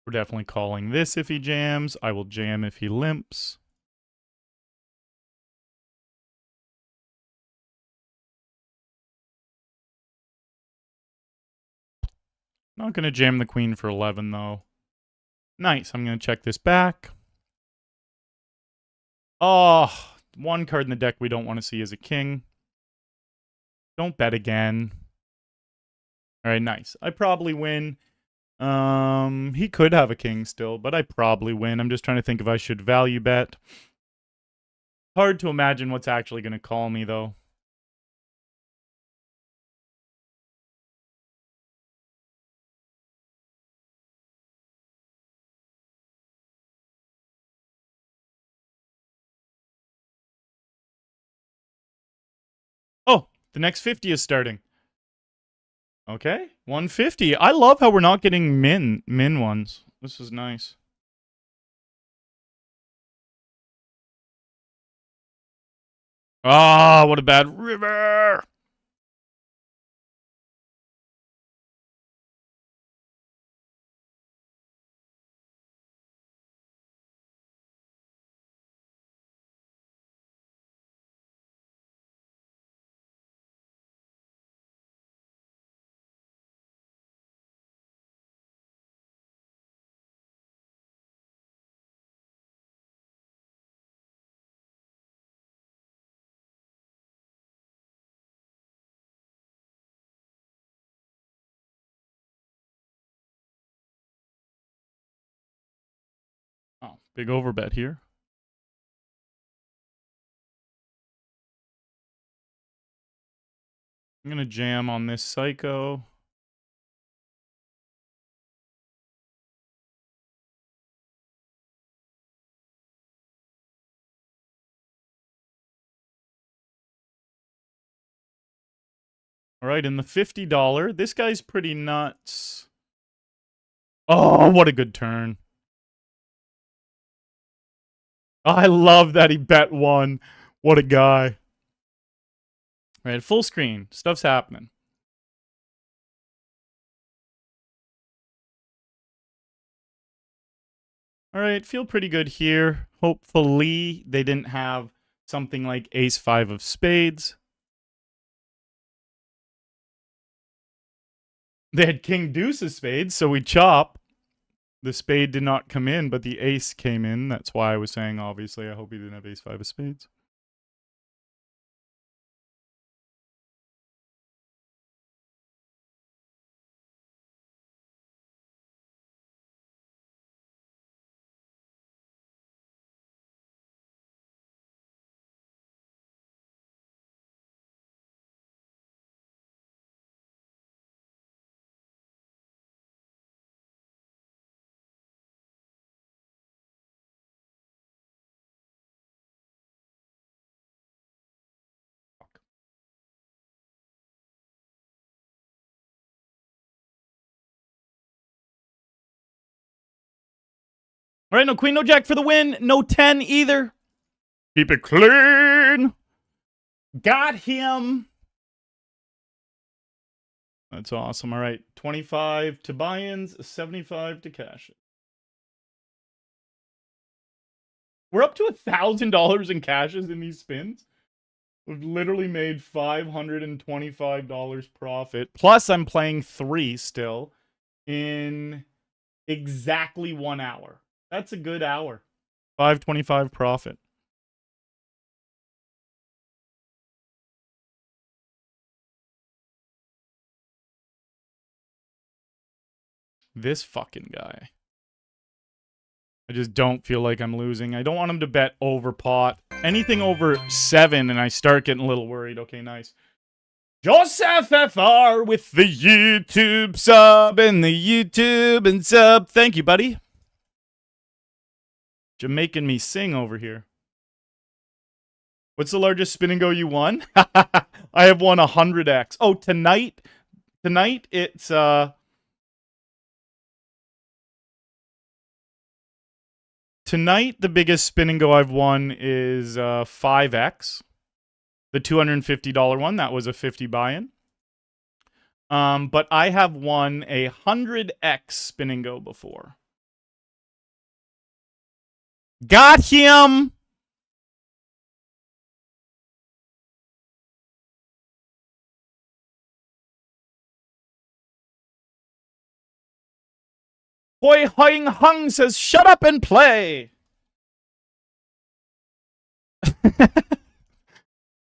We're definitely calling this if he jams. I will jam if he limps. Not going to jam the queen for 11, though. Nice. I'm going to check this back. Oh, one card in the deck we don't want to see is a king. Don't bet again. All right, nice. I probably win. He could have a king still, but I probably win. I'm just trying to think if I should value bet. Hard to imagine what's actually going to call me, though. Oh, the next 50 is starting. Okay, 150. I love how we're not getting min ones. This is nice. Ah, what a bad river. Oh, big overbet here. I'm going to jam on this psycho. All right, in the $50, this guy's pretty nuts. Oh, what a good turn. I love that he bet one. What a guy. All right, full screen. Stuff's happening. All right, feel pretty good here. Hopefully they didn't have something like ace-5 of spades. They had king-deuce of spades, so we chop. The spade did not come in, but the ace came in. That's why I was saying, obviously, I hope he didn't have ace-5 of spades. All right, no queen, no jack for the win. No 10 either. Keep it clean. Got him. That's awesome. All right, 25 to buy-ins, 75 to cash it. We're up to $1,000 in cashes in these spins. We've literally made $525 profit. Plus, I'm playing 3 still in exactly 1 hour. That's a good hour. 525 profit. This fucking guy. I just don't feel like I'm losing. I don't want him to bet over pot. Anything over 7 and I start getting a little worried. Okay, nice. Joseph FR with the YouTube sub and the YouTube and sub. Thank you, buddy. Jamaican me sing over here. What's the largest spin and go you won? I have won 100x. Oh, tonight it's tonight the biggest spin and go I've won is 5x. The $250 one, that was a 50 buy-in. But I have won a 100x spin and go before. Got him! Hoi Hoing Hung says, shut up and play!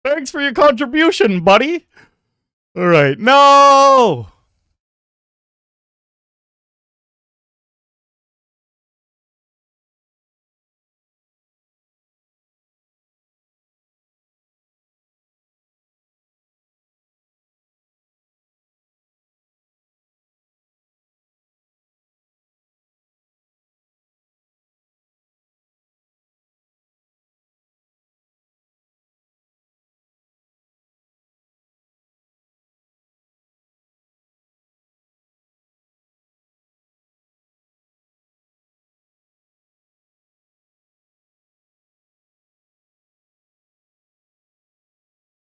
Thanks for your contribution, buddy! Alright, no!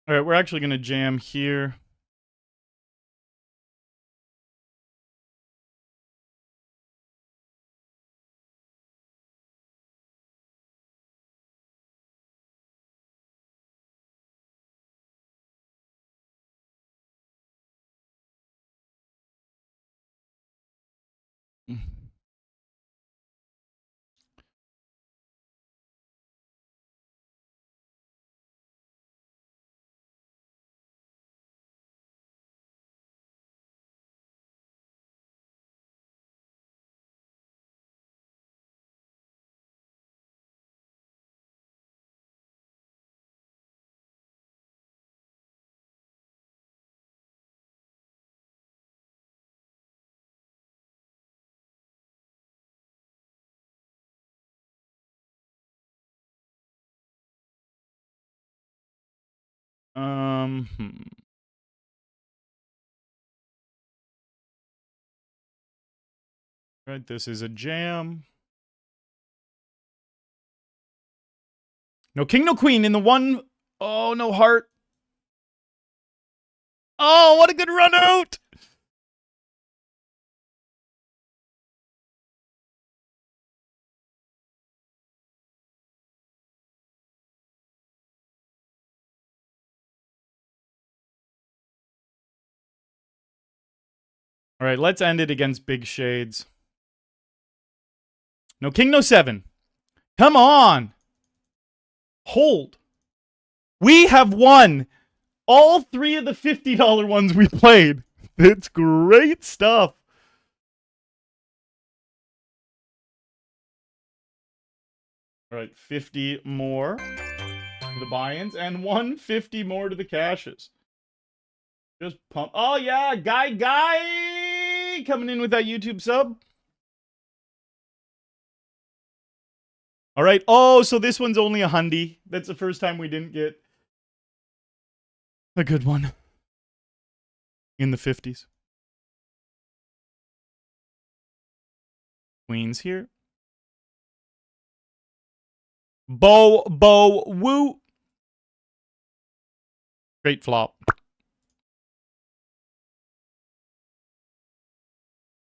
Alright, we're actually gonna jam here. Right, this is a jam. No king, no queen in the one. Oh, no heart. Oh, what a good run out. All right, let's end it against big shades. No king, no 7. Come on. Hold. We have won all 3 of the $50 ones we played. It's great stuff. All right, 50 more to the buy-ins and 150 more to the cashes. Just pump. Oh, yeah. Guy coming in with that YouTube sub. All right. Oh, so this one's only a hundy. That's the first time we didn't get a good one in the 50s. Queens here. Bo, woo. Great flop.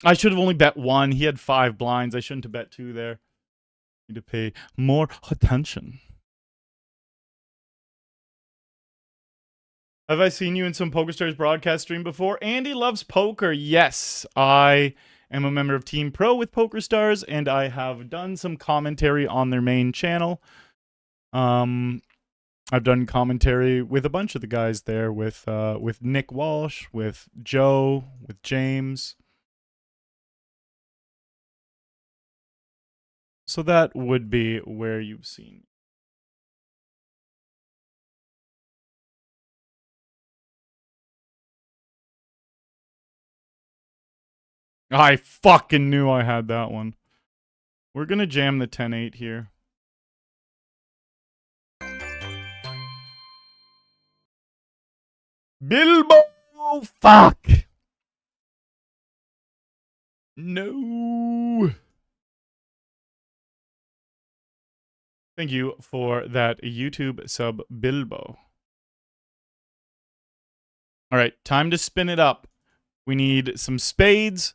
I should have only bet 1. He had 5 blinds. I shouldn't have bet 2 there. Need to pay more attention. Have I seen you in some PokerStars broadcast stream before? Andy loves poker. Yes, I am a member of Team Pro with PokerStars, and I have done some commentary on their main channel. I've done commentary with a bunch of the guys there, with Nick Walsh, with Joe, with James. So that would be where you've seen. I fucking knew I had that one. We're going to jam the 10-8 here. Bilbo! Fuck! No! Thank you for that YouTube sub, Bilbo. All right, time to spin it up. We need some spades.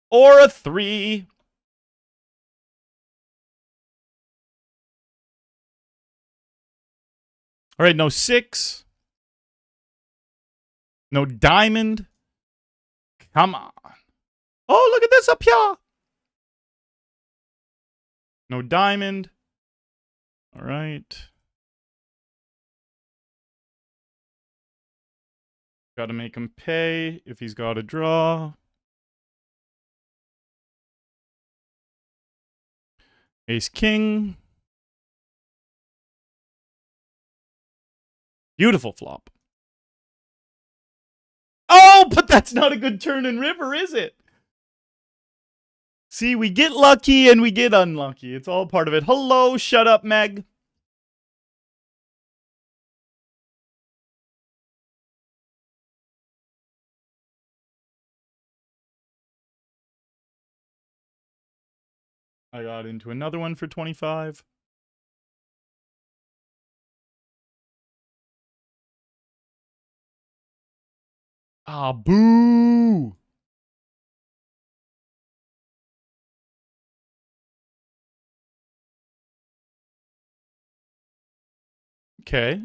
Or a 3. All right, no 6. No diamond. Come on. Oh, look at this up here. No diamond. All right. Got to make him pay if he's got a draw. Ace king. Beautiful flop. Oh, but that's not a good turn and river, is it? See, we get lucky and we get unlucky. It's all part of it. Hello, shut up, Meg. I got into another one for 25. Ah, boo. Okay.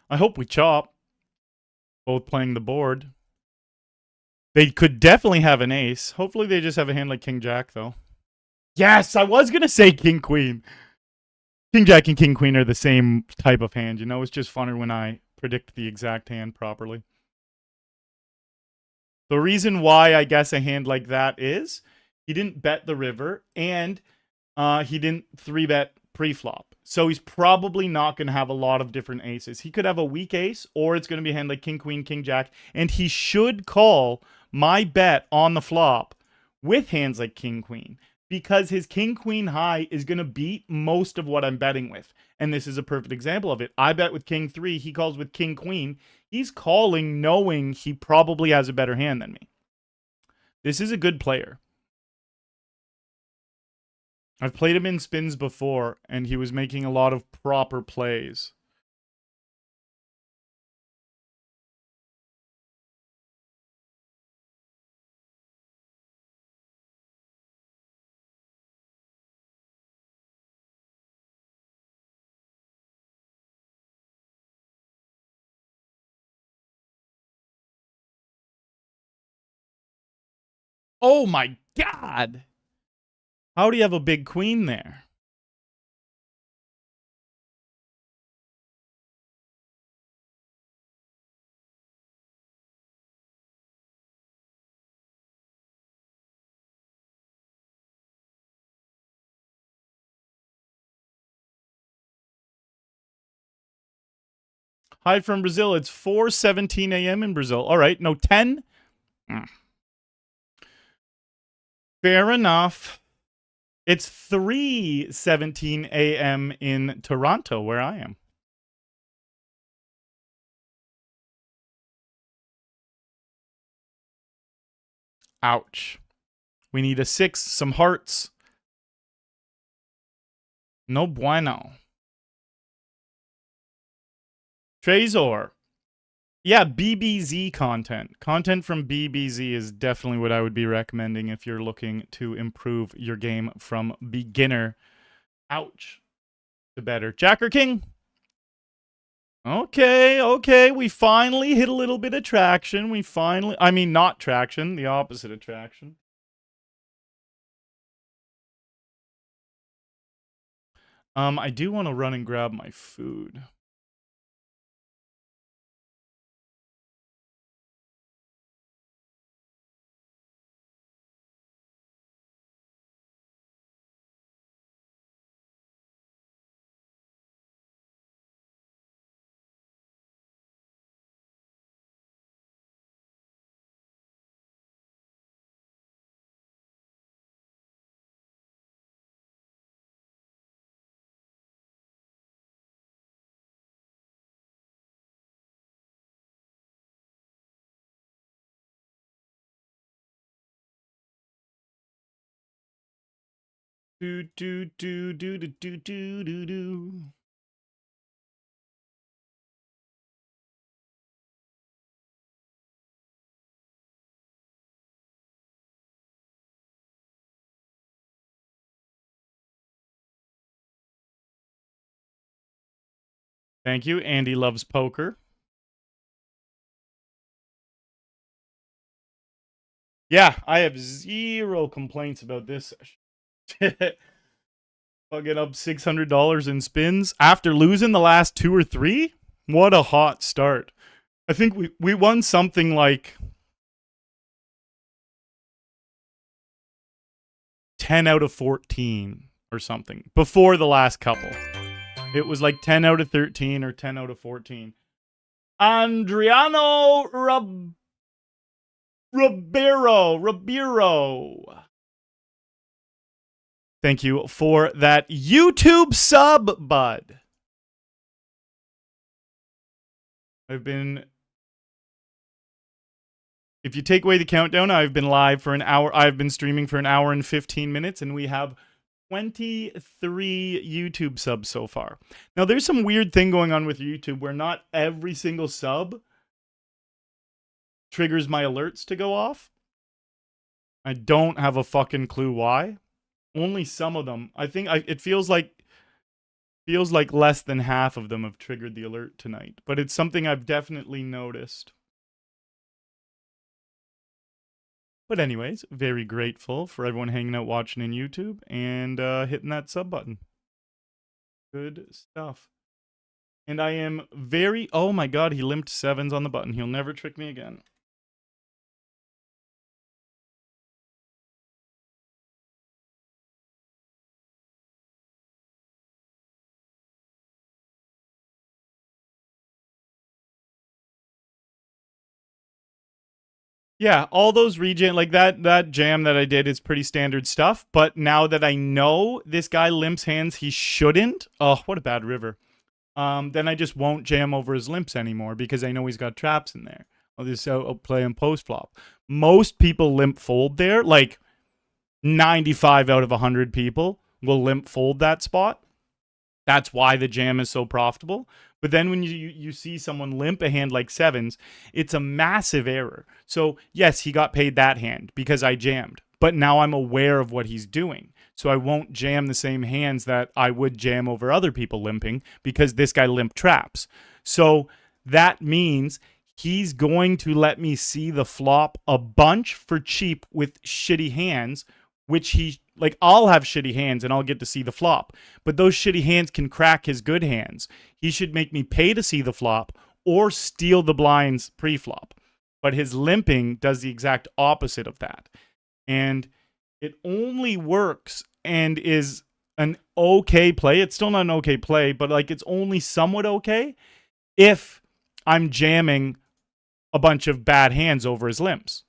I hope we chop. Both playing the board. They could definitely have an ace. Hopefully they just have a hand like King Jack, though. Yes, I was going to say King Queen. King Jack and King Queen are the same type of hand. You know, it's just funner when I predict the exact hand properly. The reason why I guess a hand like that is he didn't bet the river and he didn't 3-bet pre-flop. So he's probably not going to have a lot of different aces. He could have a weak ace, or it's going to be a hand like King Queen, King Jack, and he should call my bet on the flop with hands like King Queen. because his king queen high is going to beat most of what I'm betting with. And this is a perfect example of it. I bet with king 3, he calls with king queen. He's calling knowing he probably has a better hand than me. This is a good player. I've played him in spins before, and he was making a lot of proper plays. Oh my God! How do you have a big queen there? Hi from Brazil. It's 4:17 a.m. in Brazil. All right, no 10. Fair enough. It's 3:17 a.m. in Toronto, where I am. Ouch. We need a 6, some hearts. No bueno. Trezor. Yeah, BBZ content. Content from BBZ is definitely what I would be recommending if you're looking to improve your game from beginner. Ouch. To better. Jack or King? Okay. We finally hit a little bit of traction. I mean, not traction, the opposite of traction. I do want to run and grab my food. Do. Thank you. Andy loves poker. Yeah, I have zero complaints about this session. Fucking up $600 in spins after losing the last 2 or 3. What a hot start! I think we won something like 10 out of 14 or something before the last couple. It was like 10 out of 13 or 10 out of 14. Adriano Ribeiro. Thank you for that YouTube sub, bud. If you take away the countdown, I've been live for an hour. I've been streaming for an hour and 15 minutes, and we have 23 YouTube subs so far. Now, there's some weird thing going on with YouTube where not every single sub triggers my alerts to go off. I don't have a fucking clue why. Only some of them. I think it feels like less than half of them have triggered the alert tonight, but it's something I've definitely noticed. But anyways, very grateful for everyone hanging out watching in YouTube and hitting that sub button. Good stuff. And I am very... Oh my god, he limped 7s on the button. He'll never trick me again. Yeah, all those regen, like that jam that I did is pretty standard stuff. But now that I know this guy limps hands he shouldn't, oh, what a bad river. Then I just won't jam over his limps anymore because I know he's got traps in there. I'll just play him post flop. Most people limp fold there, like 95 out of 100 people will limp fold that spot. That's why the jam is so profitable. But then when you see someone limp a hand like sevens, it's a massive error. So yes, he got paid that hand because I jammed. But now I'm aware of what he's doing. So I won't jam the same hands that I would jam over other people limping because this guy limp traps. So that means he's going to let me see the flop a bunch for cheap with shitty hands, which he, like, I'll have shitty hands and I'll get to see the flop. But those shitty hands can crack his good hands. He should make me pay to see the flop or steal the blinds pre-flop. But his limping does the exact opposite of that. And it only works and is an okay play. It's still not an okay play, but like it's only somewhat okay if I'm jamming a bunch of bad hands over his limps.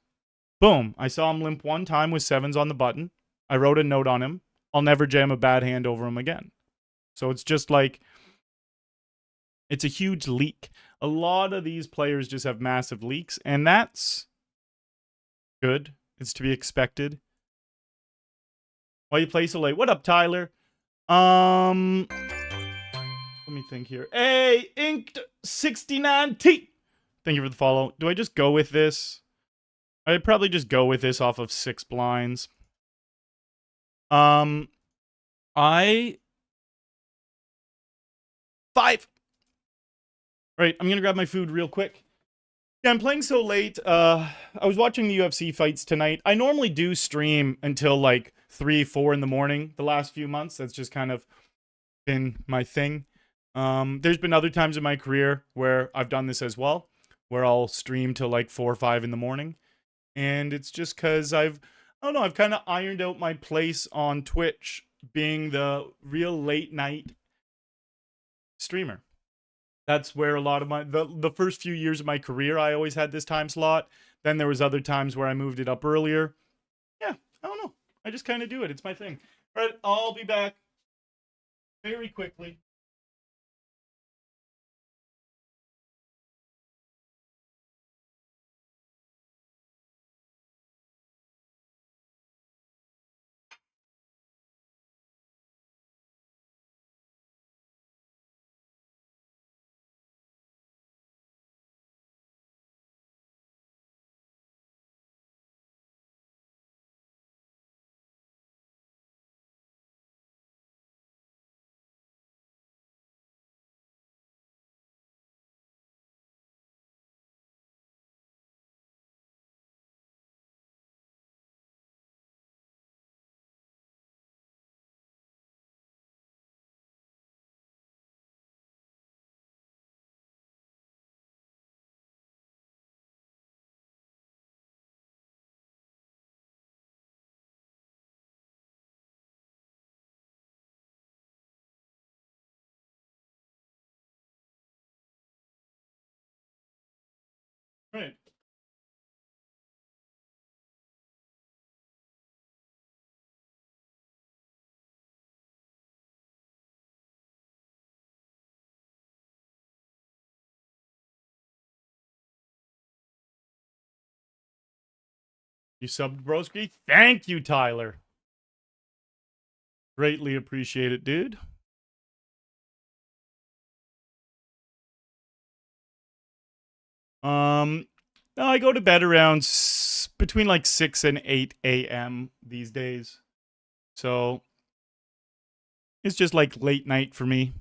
Boom. I saw him limp one time with sevens on the button. I wrote a note on him. I'll never jam a bad hand over him again. So it's just like, it's a huge leak. A lot of these players just have massive leaks, and that's good. It's to be expected. Why you play so late? What up, Tyler? Let me think here. Hey, Inked 69T. Thank you for the follow. Do I just go with this? I'd probably just go with this off of 6 blinds. I 5. Right, I'm gonna grab my food real quick. Yeah, I'm playing so late. I was watching the UFC fights tonight. I normally do stream until like 3, 4 in the morning the last few months. That's just kind of been my thing. There's been other times in my career where I've done this as well, where I'll stream till like 4 or 5 in the morning. And it's just because I don't know, I've kind of ironed out my place on Twitch being the real late night streamer. That's where a lot of the first few years of my career, I always had this time slot. Then there was other times where I moved it up earlier. Yeah, I don't know. I just kind of do it. It's my thing. All right, I'll be back very quickly. All right. You subbed, broski? Thank you, Tyler. Greatly appreciate it, dude. I go to bed around between like 6 and 8 a.m. these days. So it's just like late night for me.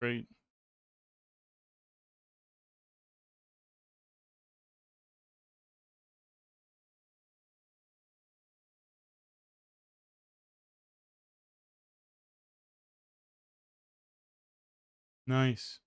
Great. Nice.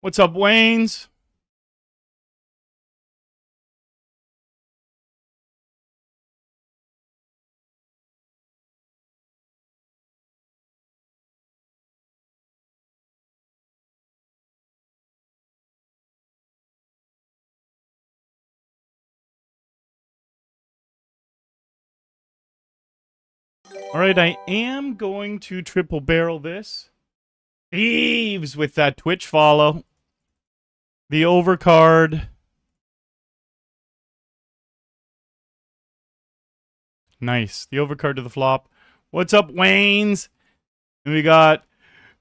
What's up, Waynes? All right, I am going to triple barrel this. Eves with that Twitch follow. The overcard. Nice. The overcard to the flop. What's up, Waynes? And we got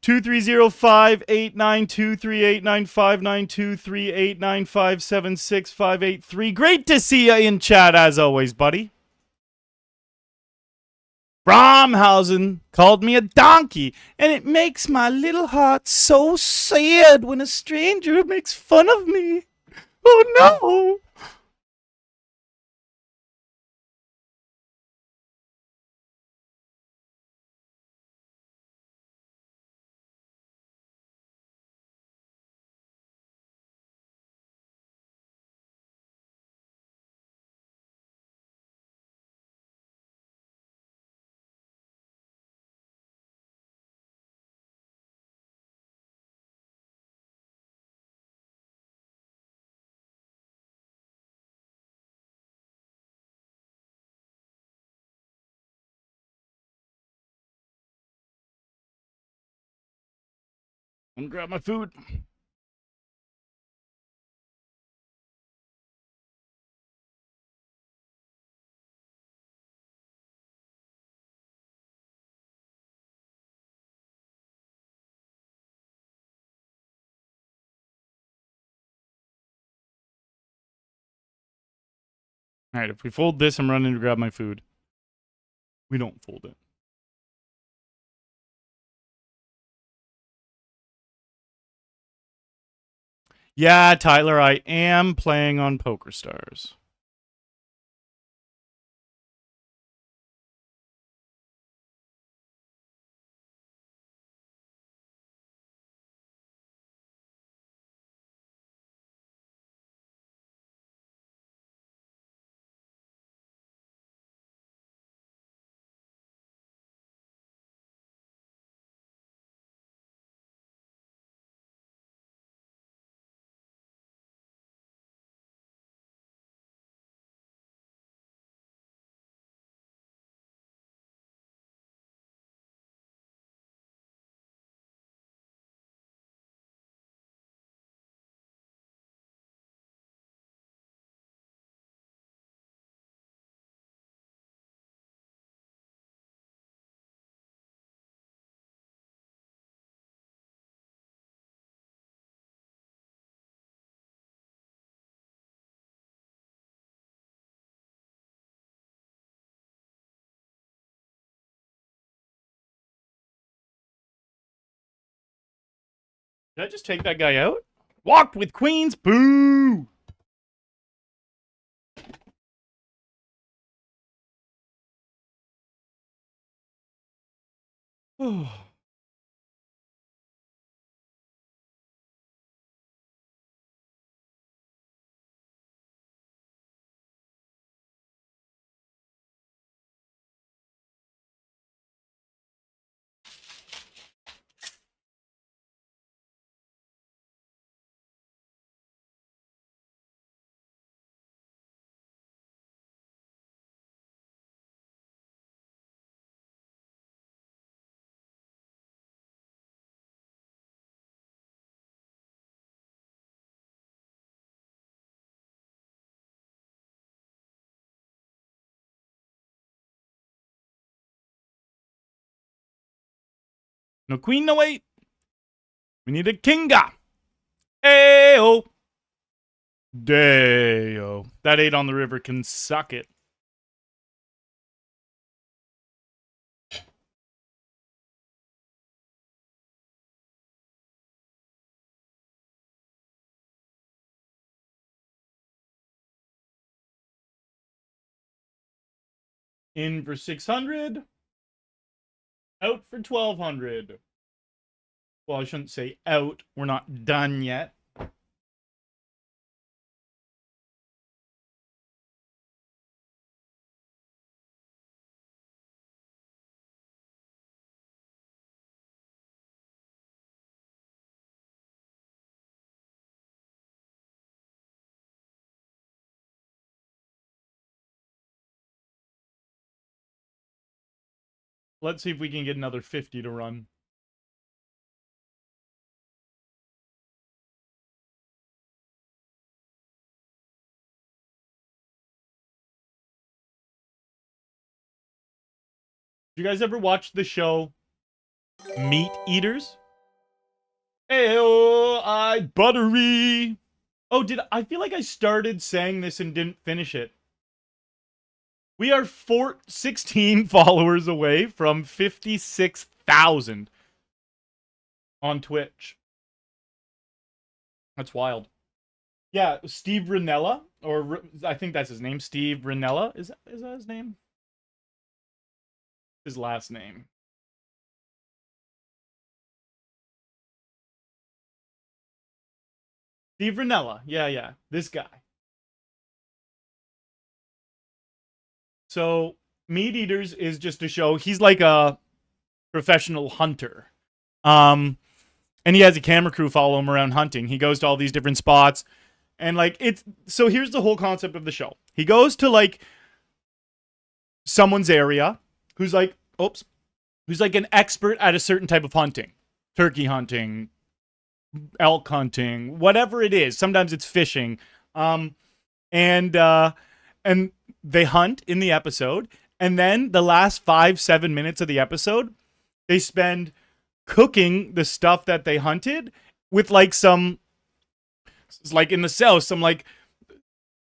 23058923895923895765853. Great to see you in chat as always, buddy. Bromhausen called me a donkey, and it makes my little heart so sad when a stranger makes fun of me. Oh no! I'm gonna grab my food. All right, if we fold this, I'm running to grab my food. We don't fold it. Yeah, Tyler, I am playing on PokerStars. Did I just take that guy out? Walked with queens. Boo! No queen, no 8. We need a kinga. Ayo. Dayo. That 8 on the river can suck it. In for 600. Out for 1200. Well, I shouldn't say out. We're not done yet. Let's see if we can get another 50 to run. You guys ever watch the show Meat Eaters? Ayo, I buttery. Oh, I feel like I started saying this and didn't finish it. We are 16 followers away from 56,000 on Twitch. That's wild. Yeah, Steve Ranella, or I think that's his name, Steve Ranella. Is that his name? His last name. Steve Ranella. Yeah. This guy. So, Meat Eaters is just a show. He's like a professional hunter. And he has a camera crew follow him around hunting. He goes to all these different spots. And like so here's the whole concept of the show. He goes to like someone's area who's like an expert at a certain type of hunting. Turkey hunting, elk hunting, whatever it is. Sometimes it's fishing. And they hunt in the episode, and then the last 5-7 minutes of the episode, they spend cooking the stuff that they hunted with like some, like in the South, some like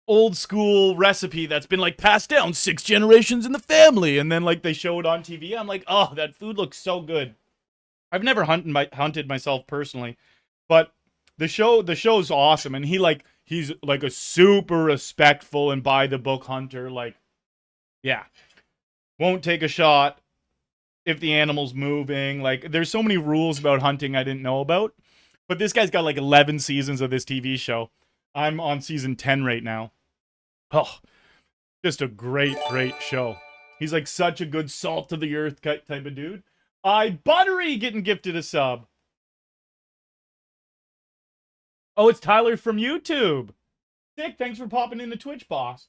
old school recipe that's been like passed down 6 generations in the family, and then like they show it on TV. I'm like, oh, that food looks so good. I've never hunted myself personally, but the show's awesome, and he's like a super respectful and by the book hunter. Like, yeah, won't take a shot if the animal's moving. Like, there's so many rules about hunting I didn't know about. But this guy's got like 11 seasons of this TV show. I'm on season 10 right now. Oh, just a great show. He's like such a good salt to the earth type of dude. Buttery getting gifted a sub. Oh, it's Tyler from YouTube. Sick, thanks for popping in the Twitch, boss.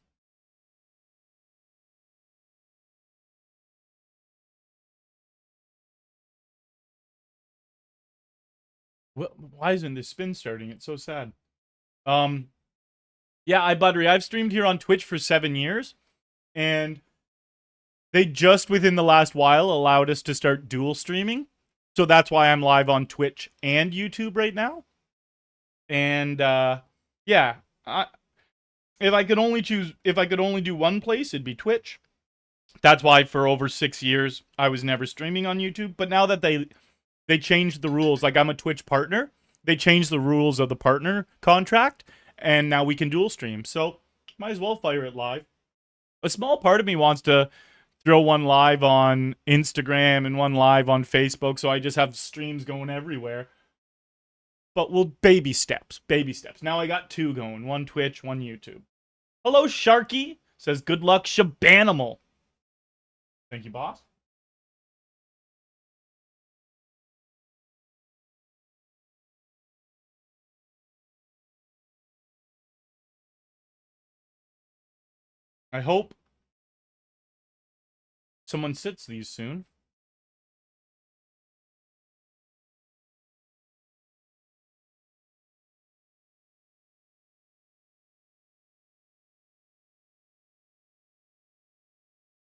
Why isn't this spin starting? It's so sad. Yeah, Buttery. I've streamed here on Twitch for 7 years, and they just within the last while allowed us to start dual streaming. So that's why I'm live on Twitch and YouTube right now. And yeah, if I could only do one place, it'd be Twitch. That's why for over 6 years I was never streaming on YouTube. But now that they changed the rules, like I'm a Twitch partner, they changed the rules of the partner contract, and now we can dual stream. So might as well fire it live. A small part of me wants to throw one live on Instagram and one live on Facebook, so I just have streams going everywhere. But we'll baby steps. Now I got 2 going. 1 Twitch, 1 YouTube. Hello, Sharky. Says, good luck, Shabanimal. Thank you, boss. I hope someone sits these soon.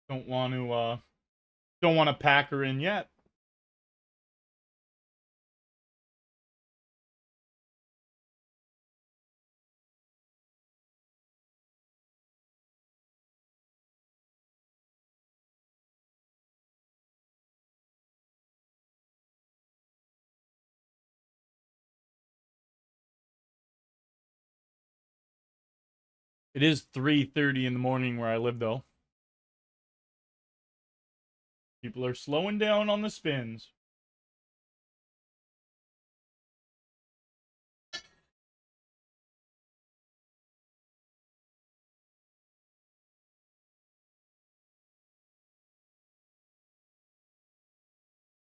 Don't want to pack her in yet. It is 3:30 in the morning where I live, though. People are slowing down on the spins.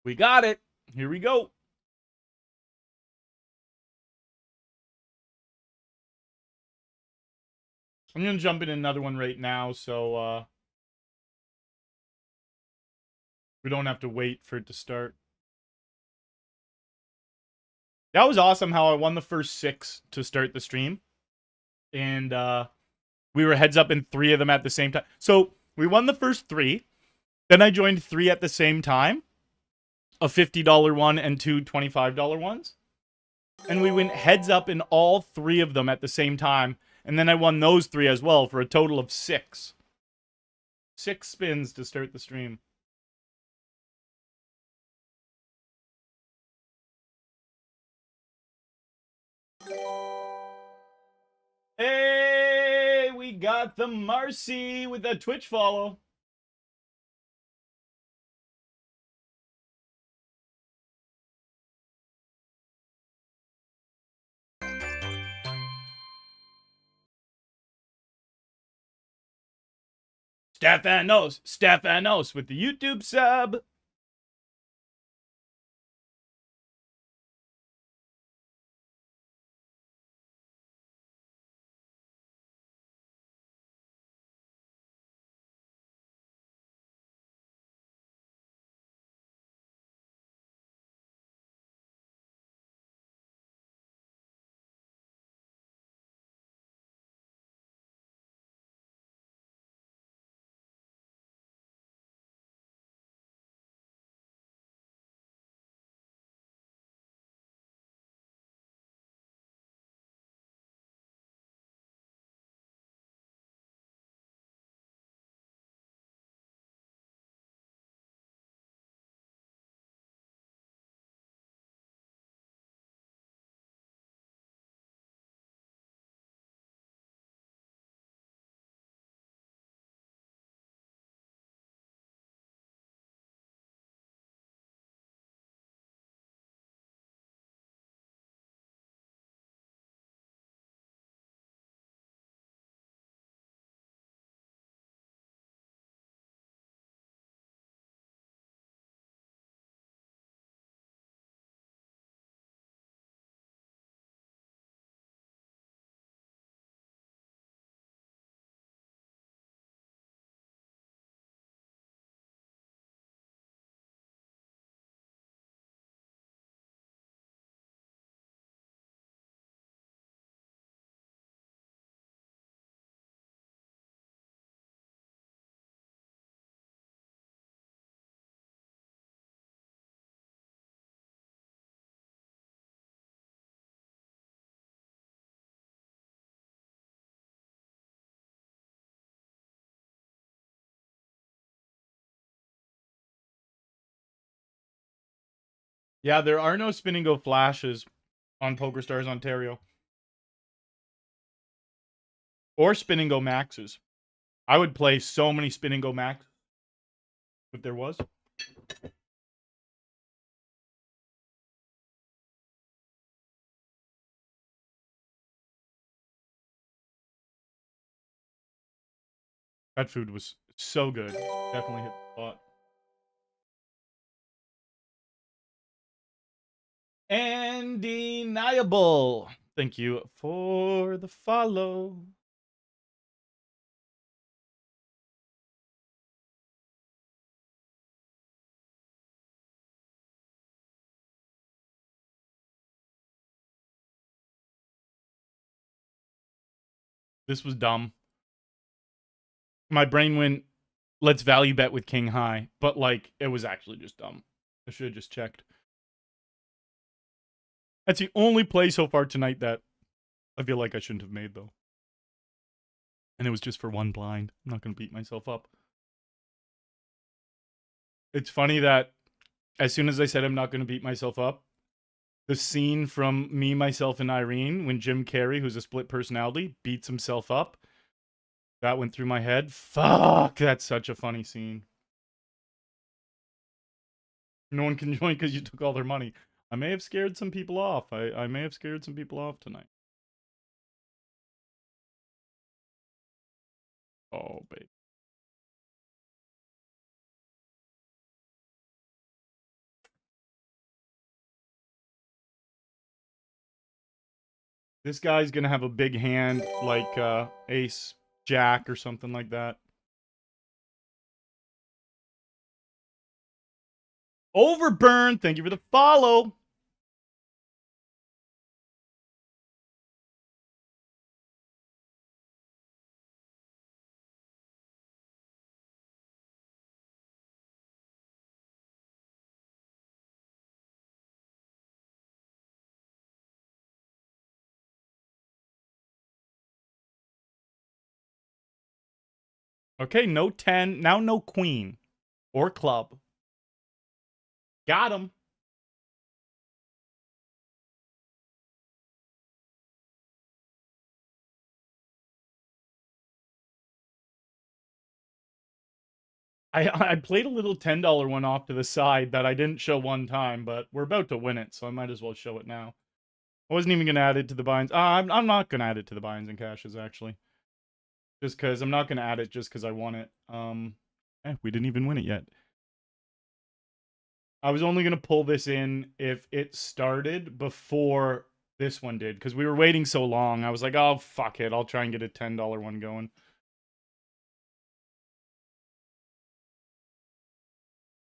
We got it. Here we go. I'm going to jump in another one right now, so we don't have to wait for it to start. That was awesome how I won the first 6 to start the stream. And we were heads up in 3 of them at the same time. So we won the first 3. Then I joined 3 at the same time. A $50 one and 2 $25 ones. And we went heads up in all 3 of them at the same time. And then I won those 3 as well for a total of 6. 6 spins to start the stream. Hey, we got the Marcy with that Twitch follow. Stephanos with the YouTube sub. Yeah, there are no Spin N Go flashes on PokerStars Ontario. Or Spin N Go maxes. I would play so many Spin N Go max if there was. That food was so good. Definitely hit the spot. Undeniable. Thank you for the follow. This was dumb. My brain went, let's value bet with king high. But, like, it was actually just dumb. I should have just checked. That's the only play so far tonight that I feel like I shouldn't have made, though. And it was just for one blind. I'm not going to beat myself up. It's funny that as soon as I said I'm not going to beat myself up, the scene from Me, Myself, and Irene when Jim Carrey, who's a split personality, beats himself up, That went through my head. Fuck, that's such a funny scene. No one can join because you took all their money. I may have scared some people off. I may have scared some people off tonight. Oh, babe. This guy's gonna have a big hand like ace jack or something like that. Overburn, thank you for the follow. Okay, no 10. Now no queen or club. Got him. I played a little $10 one off to the side that I didn't show one time, but we're about to win it, so I might as well show it now. I wasn't even going to add it to the binds. I'm not going to add it to the binds and cashes, actually. Just because I'm not going to add it just because I won it. We didn't even win it yet. I was only going to pull this in if it started before this one did, because we were waiting so long. I was like, oh, fuck it. I'll try and get a $10 one going.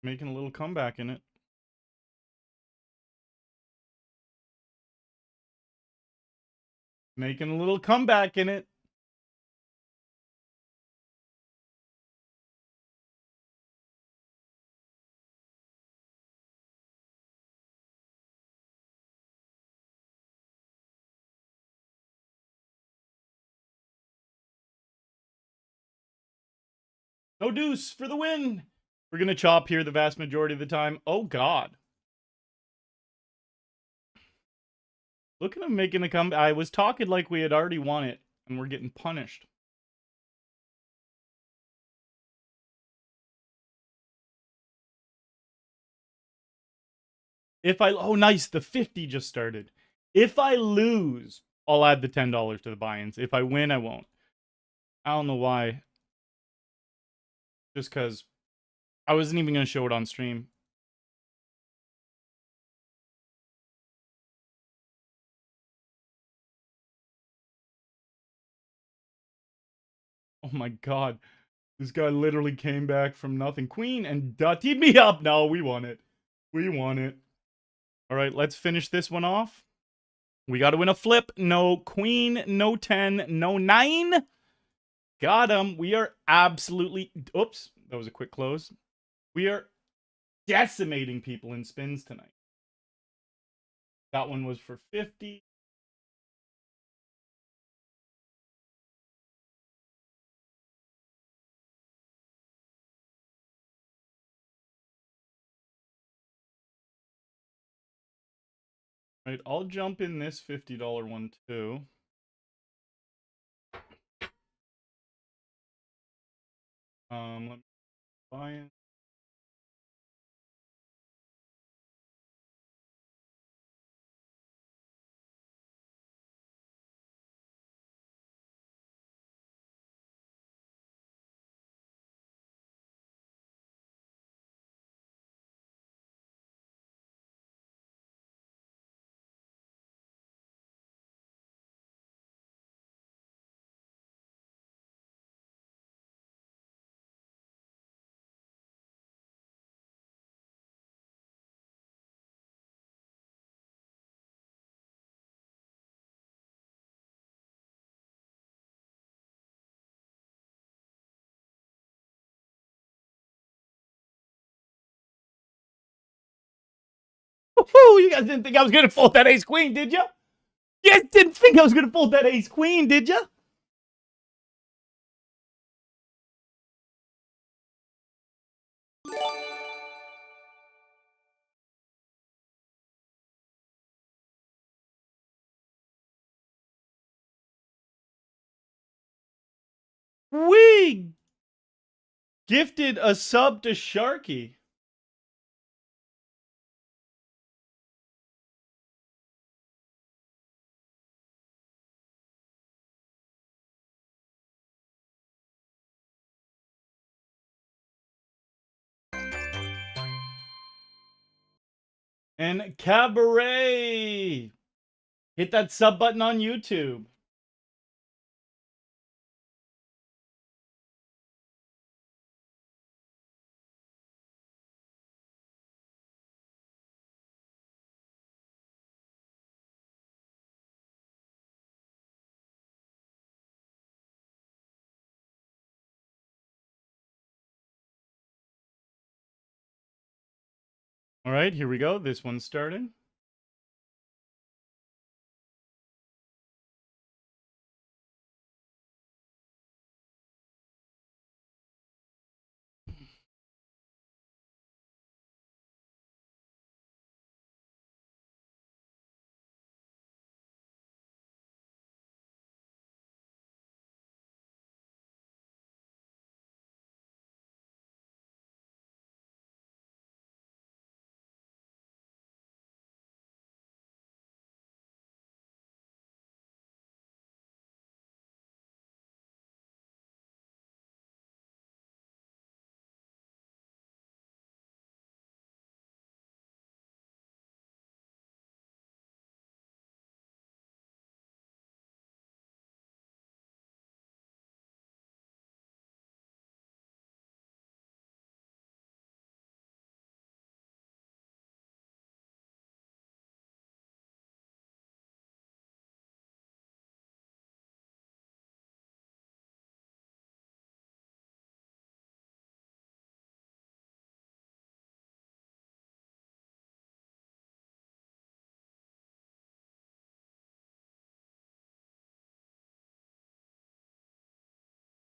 Making a little comeback in it. Making a little comeback in it. No deuce for the win. We're going to chop here the vast majority of the time. Oh, God. Look at him making a comeback. I was talking like we had already won it, and we're getting punished. Oh, nice. The 50 just started. If I lose, I'll add the $10 to the buy-ins. If I win, I won't. I don't know why. Just because I wasn't even going to show it on stream. Oh my God. This guy literally came back from nothing. Queen and teed me up. No, we won it. We won it. All right, let's finish this one off. We got to win a flip. No queen, no 10, no 9. Got him. We are absolutely... Oops, that was a quick close. We are decimating people in spins tonight. That one was for 50. Right, I'll jump in this $50 one too. Let me buy it. Woo-hoo, you guys didn't think I was going to fold that ace queen, did you? You guys didn't think I was going to fold that ace queen, did you? We gifted a sub to Sharky. And Cabaret. Hit that sub button on YouTube. All right, here we go. This one's starting.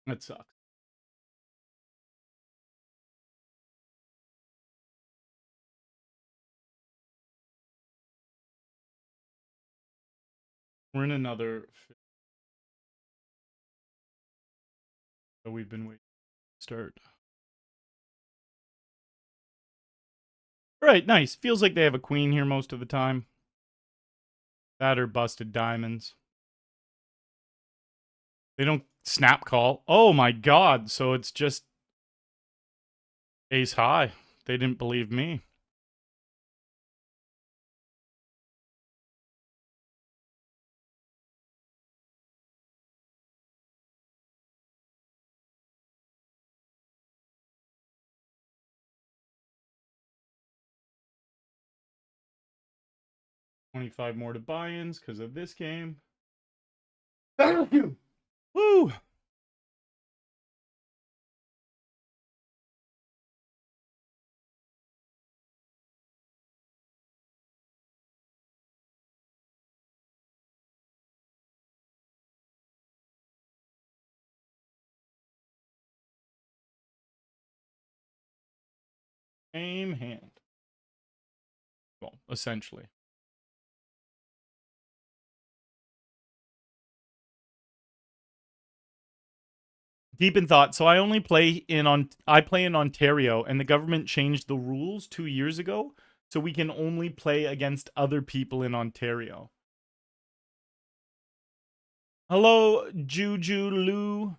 That sucks. We're in another that we've been waiting to start. All right, nice. Feels like they have a queen here most of the time. That or busted diamonds. They don't snap call. Oh my god, so it's just ace high. They didn't believe me. $25 more to buy-ins because of this game. Woo! Same hand. Well, essentially. Deep in thought. So I only play in Ontario, and the government changed the rules 2 years ago, so we can only play against other people in Ontario. Hello, Juju Lou.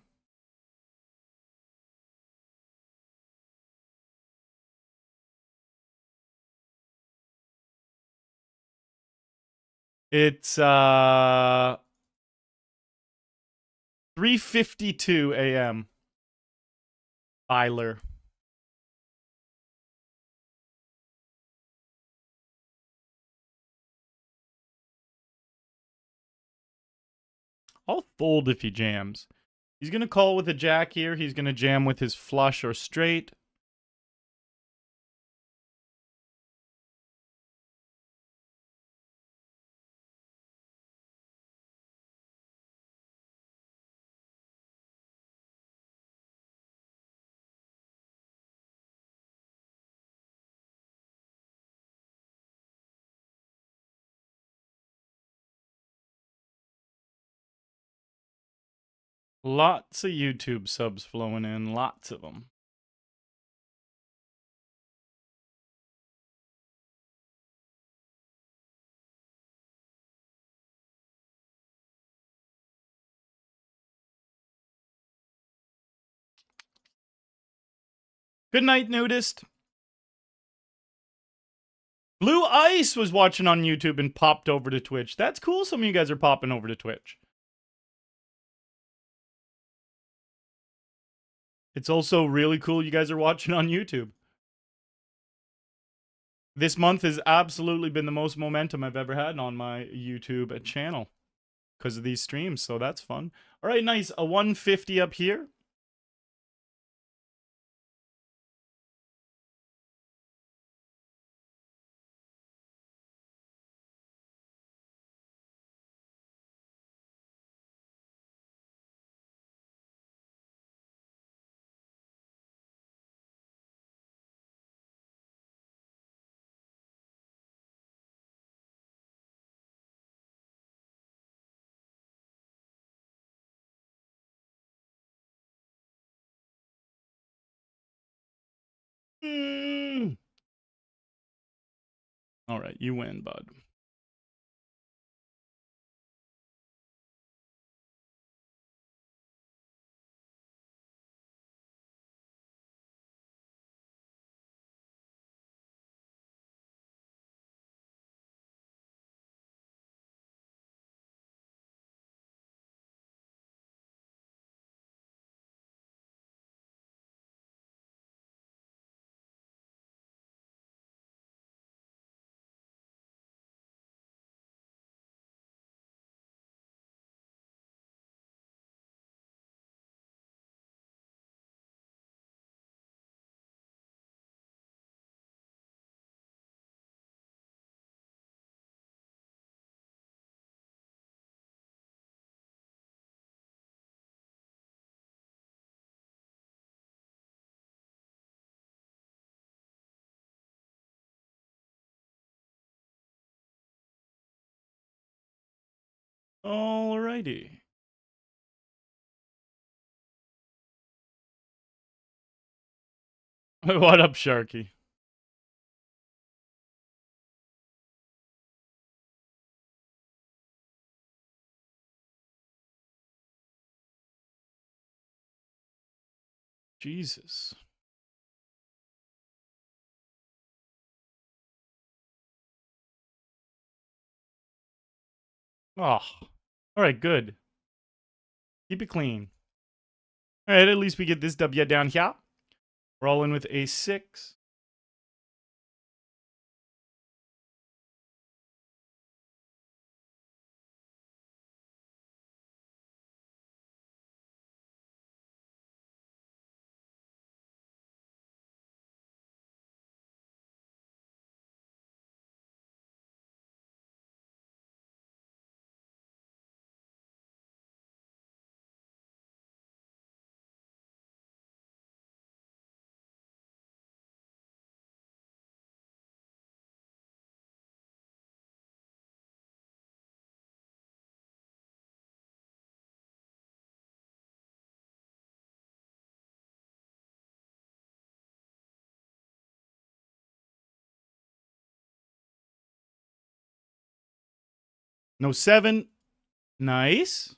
It's 3:52 a.m. Tyler. I'll fold if he jams. He's going to call with a jack here. He's going to jam with his flush or straight. Lots of YouTube subs flowing in. Lots of them. Good night, nudist. Blue Ice was watching on YouTube and popped over to Twitch. That's cool. Some of you guys are popping over to Twitch. It's also really cool you guys are watching on YouTube. This month has absolutely been the most momentum I've ever had on my YouTube channel because of these streams, so that's fun. All right, nice. A 150 up here. All right, you win, bud. All righty. What up, Sharky? Jesus. Oh. All right, good. Keep it clean. All right, at least we get this W down here. We're all in with a 6. No 7. Nice.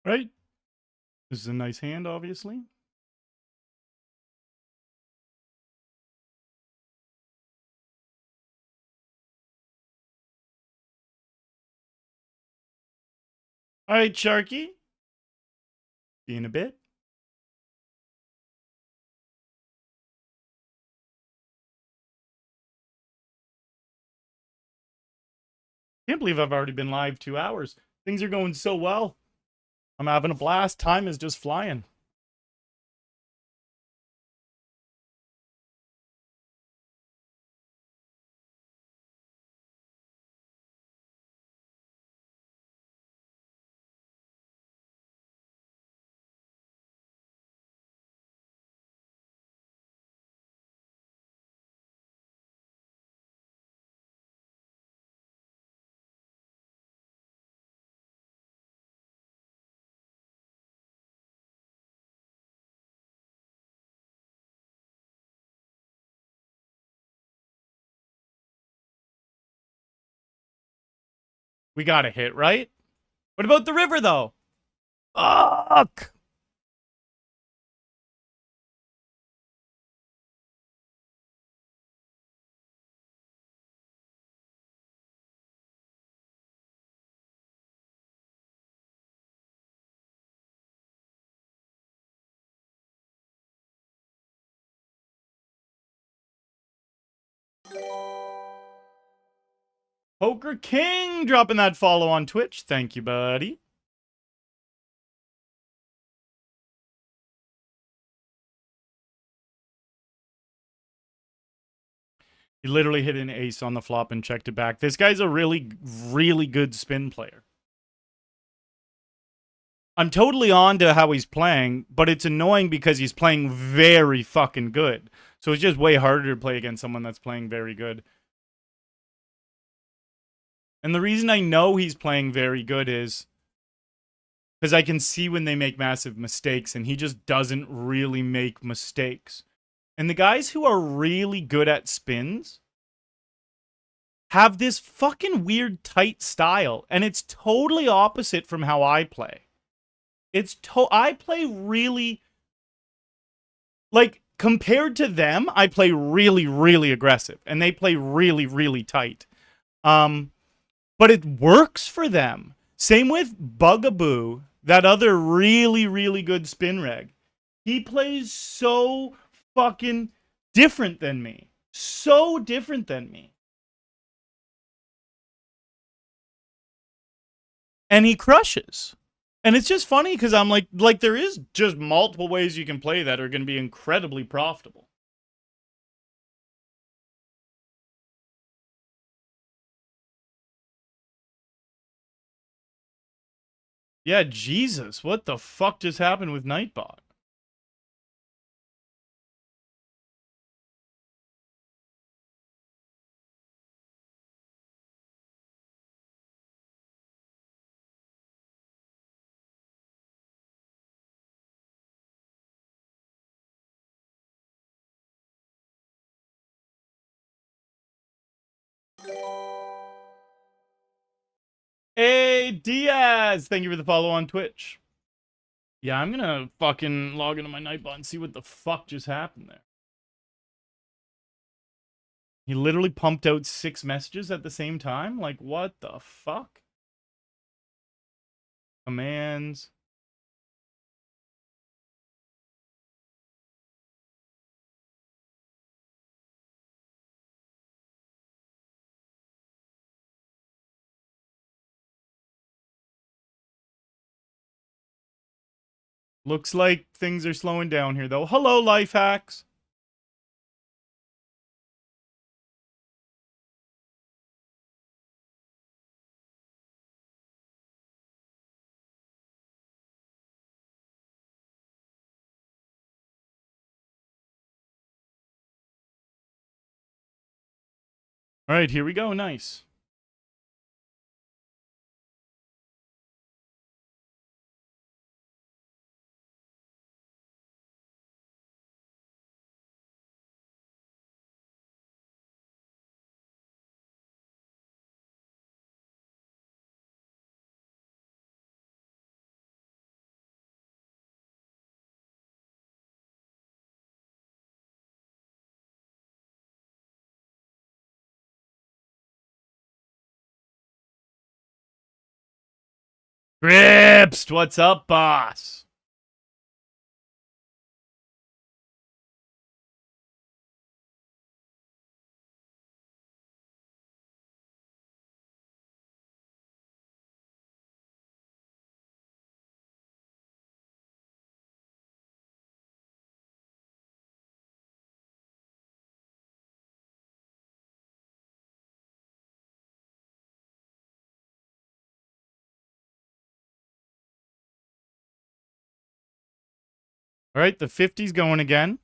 Right? This is a nice hand, obviously. All right, Sharky. See you in a bit. Can't believe I've already been live 2 hours. Things are going so well. I'm having a blast. Time is just flying. We got a hit, right? What about the river, though? Fuck! Poker King dropping that follow on Twitch. Thank you, buddy. He literally hit an ace on the flop and checked it back. This guy's a really, really good spin player. I'm totally on to how he's playing, but it's annoying because he's playing very fucking good. So it's just way harder to play against someone that's playing very good. And the reason I know he's playing very good is because I can see when they make massive mistakes, and he just doesn't really make mistakes. And the guys who are really good at spins have this fucking weird tight style, and it's totally opposite from how I play. I play really, like, compared to them, I play really, really aggressive, and they play really, really tight. But it works for them. Same with Bugaboo, that other really, really good spin reg. He plays so fucking different than me. So different than me. And he crushes. And it's just funny because I'm like there is just multiple ways you can play that are going to be incredibly profitable. Yeah, Jesus, what the fuck just happened with Nightbot? Hey, Diaz! Thank you for the follow on Twitch. Yeah, I'm gonna fucking log into my Nightbot and see what the fuck just happened there. He literally pumped out 6 messages at the same time? Like, what the fuck? Commands. Looks like things are slowing down here, though. Hello, life hacks. All right, here we go. Nice. Grips, what's up, boss? All right, the 50's going again.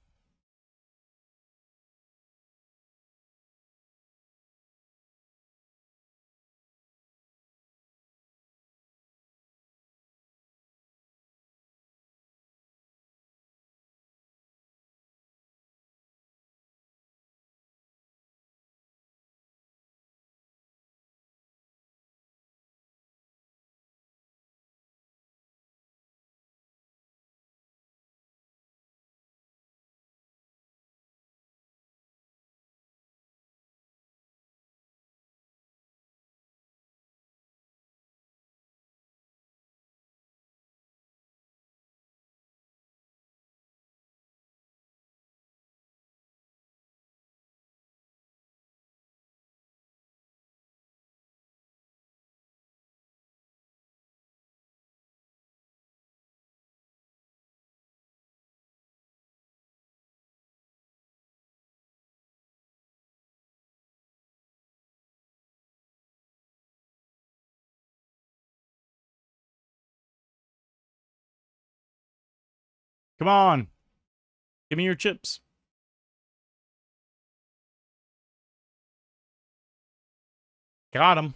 Come on. Give me your chips. Got him.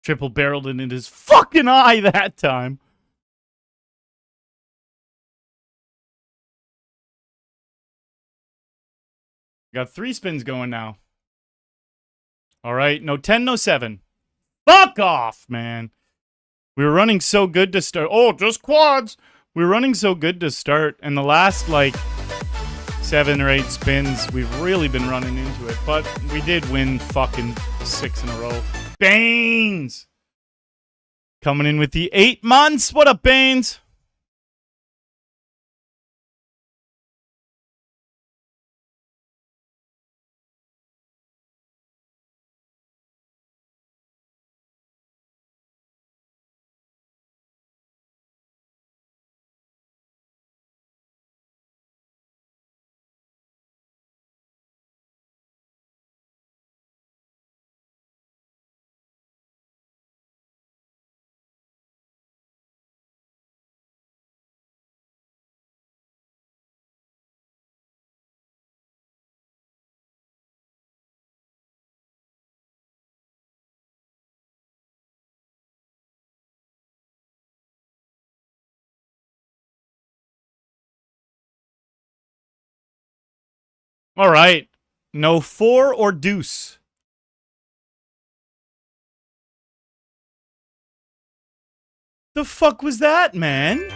Triple barreled it in his fucking eye that time. Got 3 spins going now. All right, no 10, no 7. Fuck off, man. We were running so good to start. Oh, just quads. We were running so good to start, and the last, like, 7 or 8 spins, we've really been running into it. But we did win fucking 6 in a row. Baines! Coming in with the 8 months. What up, Baines? All right. No 4 or deuce. The fuck was that, man?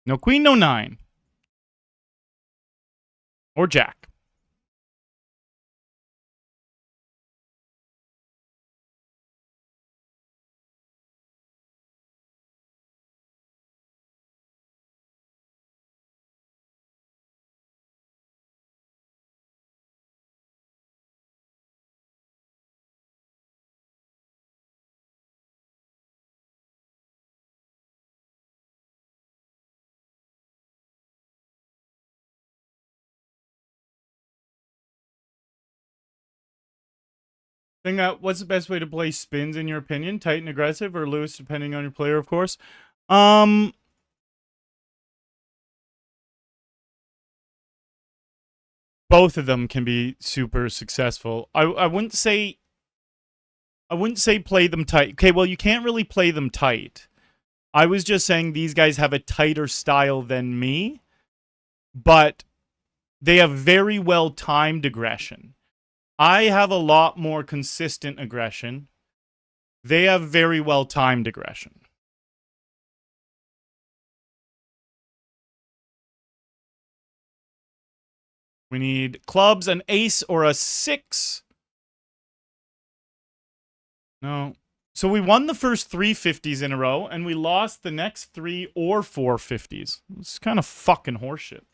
No queen, no nine. Or jack. What's the best way to play spins in your opinion? Tight and aggressive or loose, depending on your player, of course. Both of them can be super successful. I wouldn't say play them tight. Okay, well you can't really play them tight. I was just saying these guys have a tighter style than me, but they have very well timed aggression. I have a lot more consistent aggression. They have very well timed aggression. We need clubs, an ace, or a six. No. So we won the first 350s in a row, and we lost the next 3 or 450s. It's kind of fucking horseshit.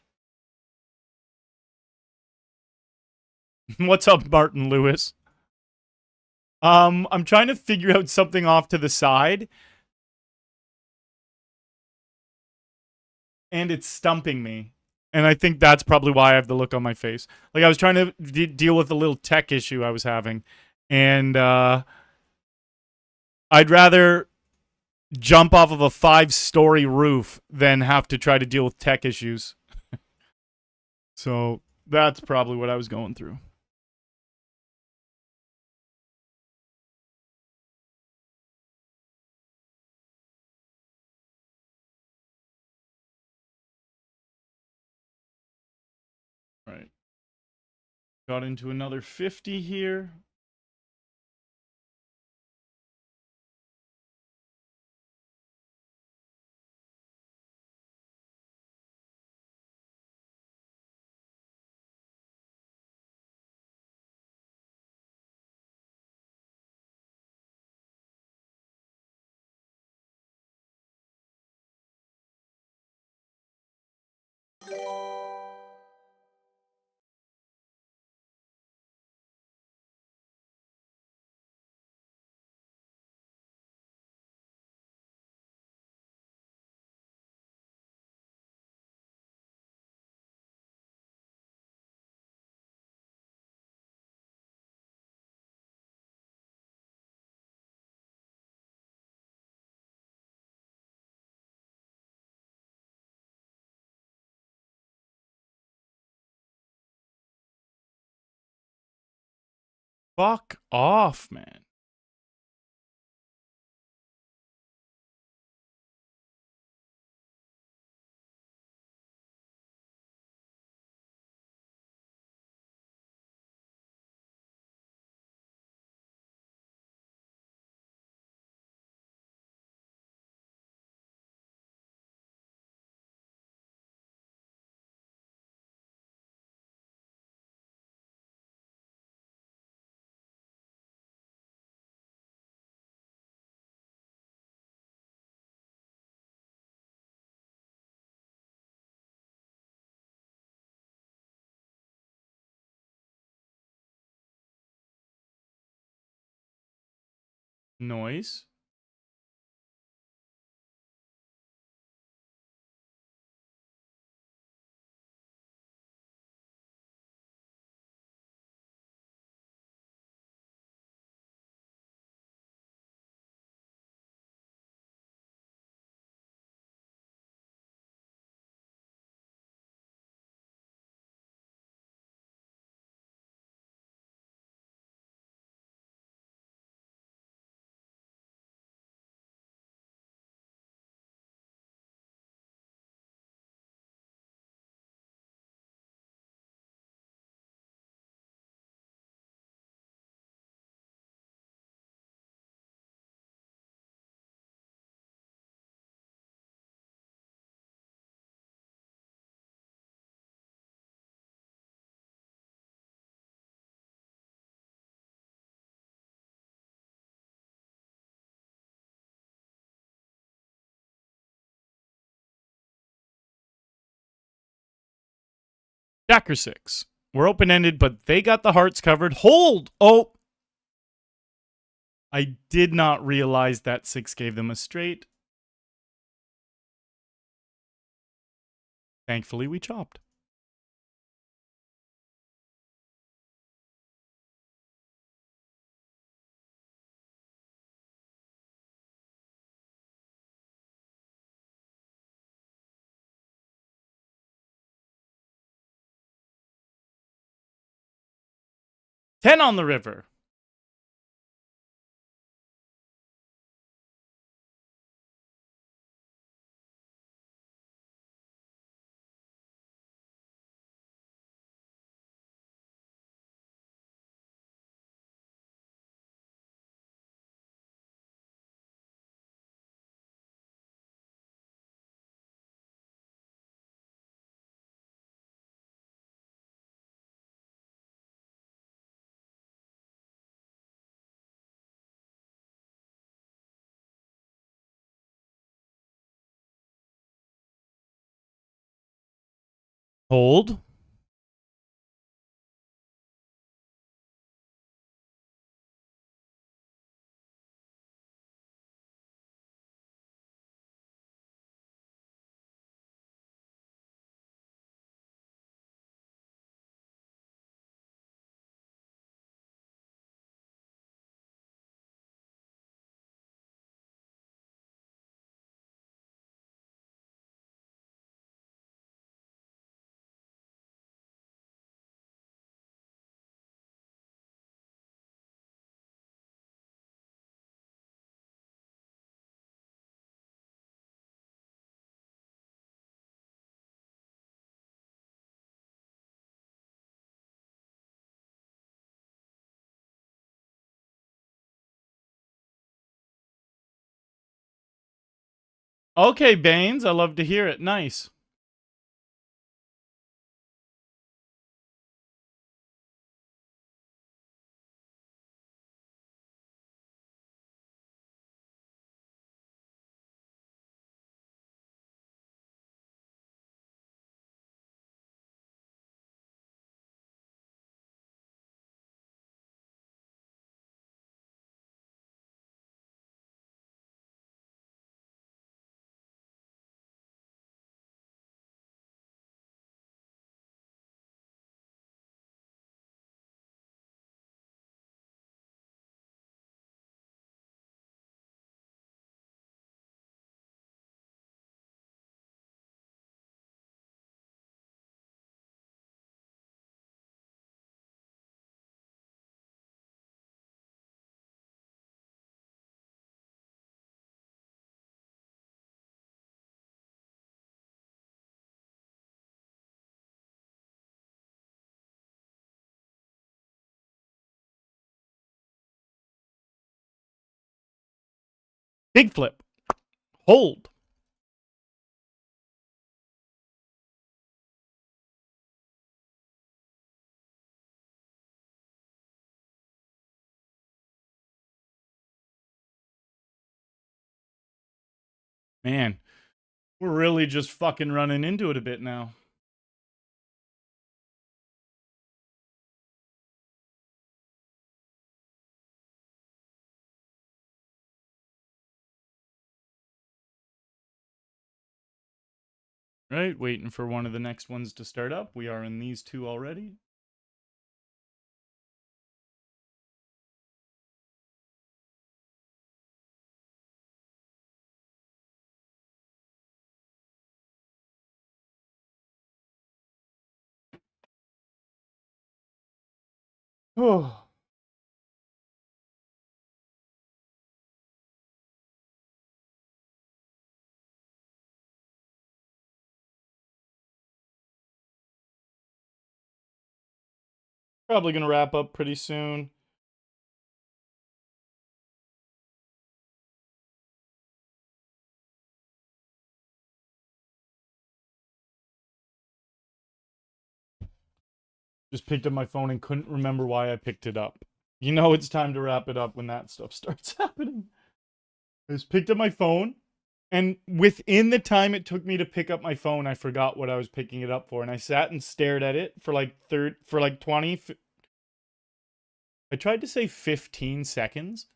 What's up, Martin Lewis? I'm trying to figure out something off to the side, and it's stumping me. And I think that's probably why I have the look on my face. Like I was trying to deal with a little tech issue I was having, and I'd rather jump off of a 5-story roof than have to try to deal with tech issues. So that's probably what I was going through. Right. Got into another 50 here. Fuck off, man. Noise. Jack or six. We're open-ended, but they got the hearts covered. Hold! Oh! I did not realize that six gave them a straight. Thankfully, we chopped. Ten on the river. Hold. Okay, Baines. I love to hear it. Nice. Big flip. Hold. Man, we're really just fucking running into it a bit now. Right, waiting for one of the next ones to start up. We are in these two already. Oh. Probably going to wrap up pretty soon. Just picked up my phone and couldn't remember why I picked it up. You know it's time to wrap it up when that stuff starts happening. I just picked up my phone, and within the time it took me to pick up my phone, I forgot what I was picking it up for, and I sat and stared at it for like 20. I tried to say 15 seconds,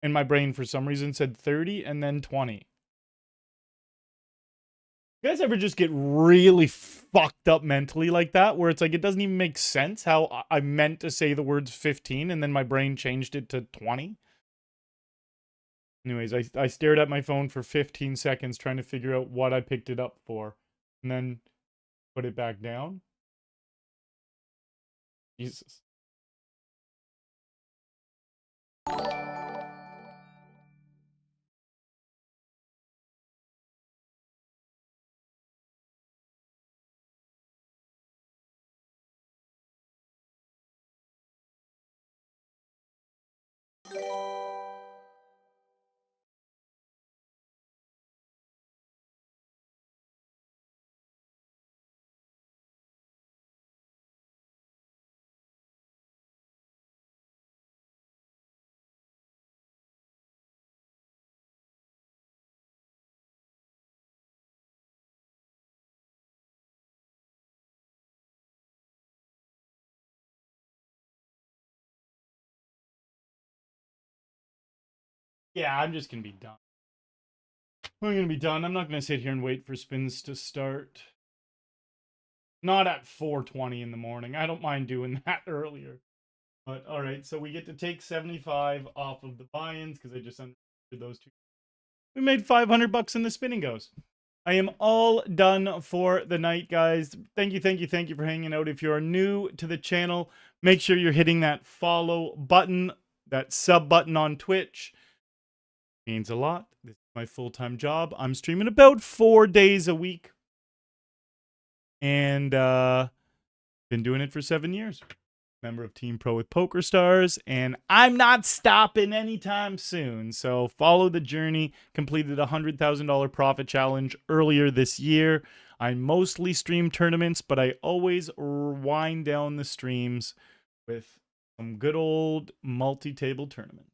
and my brain for some reason said 30 and then 20. You guys ever just get really fucked up mentally like that, where it's like it doesn't even make sense how I meant to say the words 15 and then my brain changed it to 20? Anyways, I stared at my phone for 15 seconds trying to figure out what I picked it up for, and then put it back down. Jesus. Yeah, I'm just gonna be done. I'm gonna be done. I'm not gonna sit here and wait for spins to start. Not at 4:20 in the morning. I don't mind doing that earlier. But all right, so we get to take 75 off of the buy-ins because I just understood those two. We made 500 bucks in the Spin N Gos. I am all done for the night, guys. Thank you for hanging out. If you are new to the channel, make sure you're hitting that follow button, that sub button on Twitch. It means a lot. This is my full-time job. I'm streaming about 4 days a week. And been doing it for 7 years. Member of Team Pro with PokerStars, and I'm not stopping anytime soon. So follow the journey. Completed a $100,000 profit challenge earlier this year. I mostly stream tournaments, but I always wind down the streams with some good old multi-table tournaments.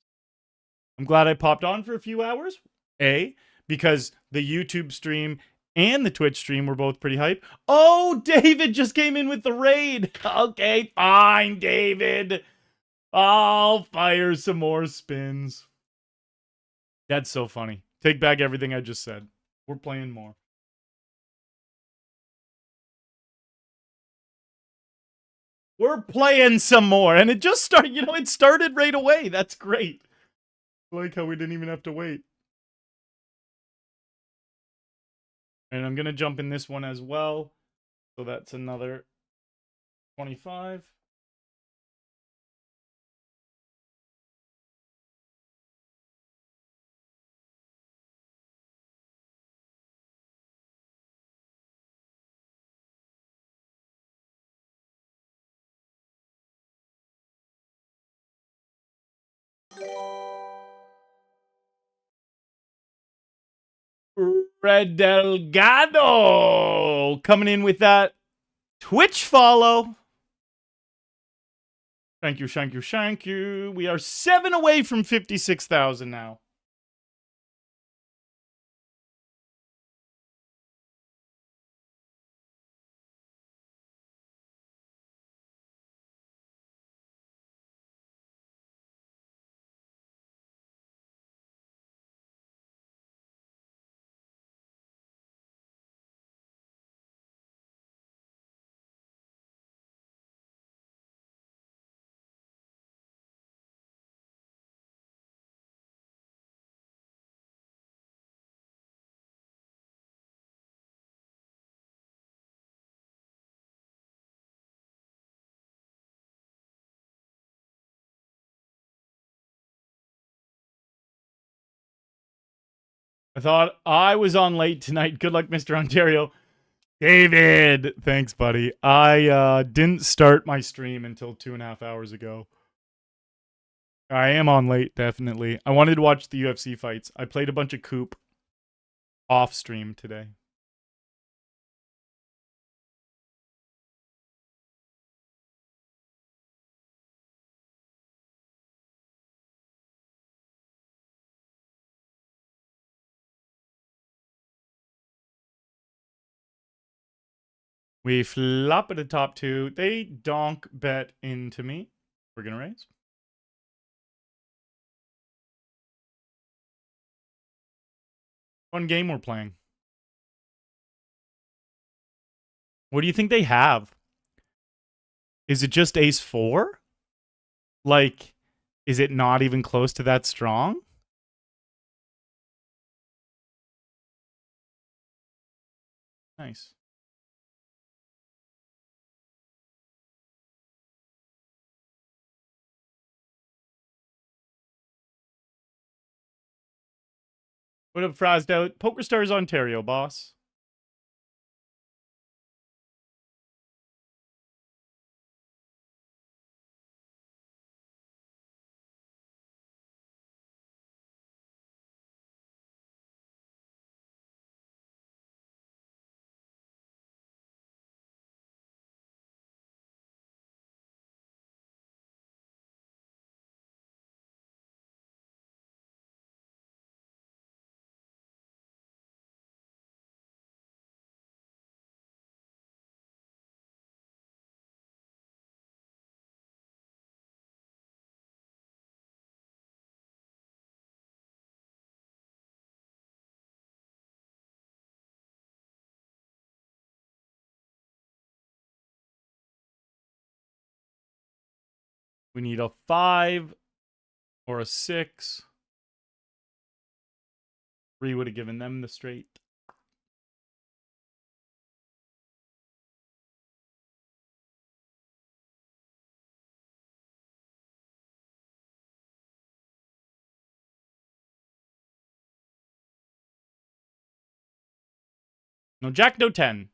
I'm glad I popped on for a few hours. Because the YouTube stream and the Twitch stream were both pretty hype. Oh, David just came in with the raid. Okay, fine, David. I'll fire some more spins. That's so funny. Take back everything I just said. We're playing more. We're playing some more. And it just started, it started right away. That's great. I like how we didn't even have to wait. And I'm going to jump in this one as well. So that's another 25. Red Delgado coming in with that Twitch follow. Thank you, thank you, thank you. We are 7 away from 56,000 now. I thought I was on late tonight. Good luck, Mr. Ontario. David! Thanks, buddy. I didn't start my stream until 2.5 hours ago. I am on late, definitely. I wanted to watch the UFC fights. I played a bunch of Coop off stream today. We flop at the top two. They donk bet into me. We're going to raise. Fun game we're playing. What do you think they have? Is it just ace 4? Like, is it not even close to that strong? Nice. What up, Frazzed Out? PokerStars Ontario, boss. We need a 5 or a 6. 3 would have given them the straight. No jack, no 10.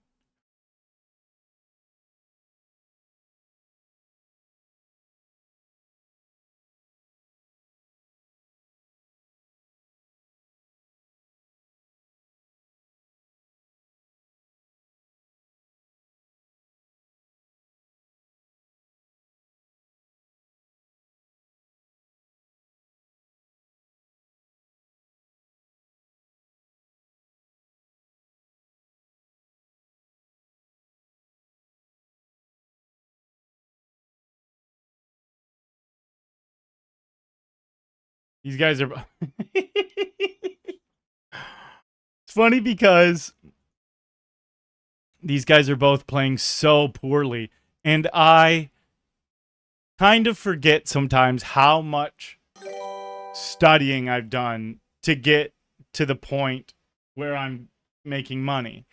These guys are... It's funny because these guys are both playing so poorly. And I kind of forget sometimes how much studying I've done to get to the point where I'm making money.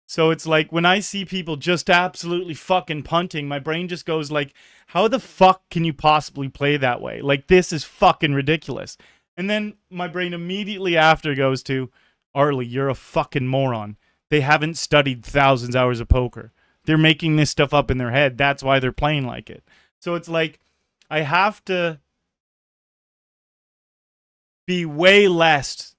So it's like when I see people just absolutely fucking punting, my brain just goes like, how the fuck can you possibly play that way? Like, this is fucking ridiculous. And then my brain immediately after goes to, Arlie, you're a fucking moron. They haven't studied thousands of hours of poker. They're making this stuff up in their head. That's why they're playing like it. So it's like, I have to be way less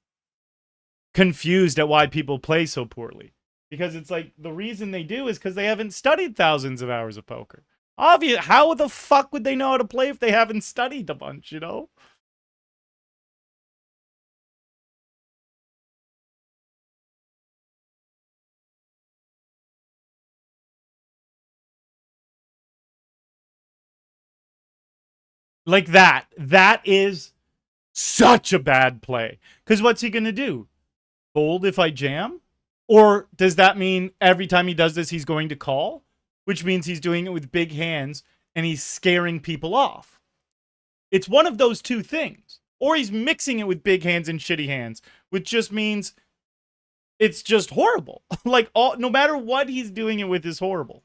confused at why people play so poorly. Because it's like the reason they do is because they haven't studied thousands of hours of poker. Obvious. How the fuck would they know how to play if they haven't studied a bunch, you know? Like that. That is such a bad play. Because what's he going to do? Fold if I jam? Or does that mean every time he does this, he's going to call? Which means he's doing it with big hands and he's scaring people off. It's one of those two things. Or he's mixing it with big hands and shitty hands, which just means it's just horrible. Like, no matter what he's doing it with is horrible.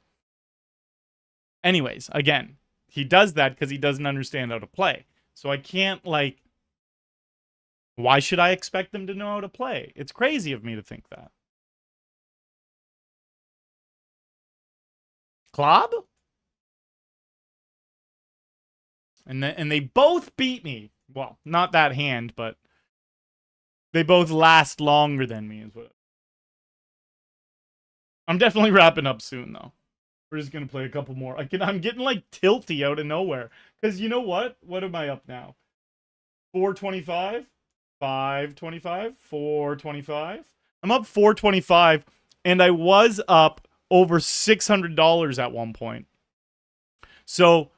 Anyways, again, he does that because he doesn't understand how to play. So I can't, like, why should I expect them to know how to play? It's crazy of me to think that. Klob? And they both beat me. Well, not that hand, but they both last longer than me. I'm definitely wrapping up soon, though. We're just going to play a couple more. I'm getting, like, tilty out of nowhere. Because you know what? What am I up now? 425? 525? 425? I'm up 425. And I was up over $600 at one point. So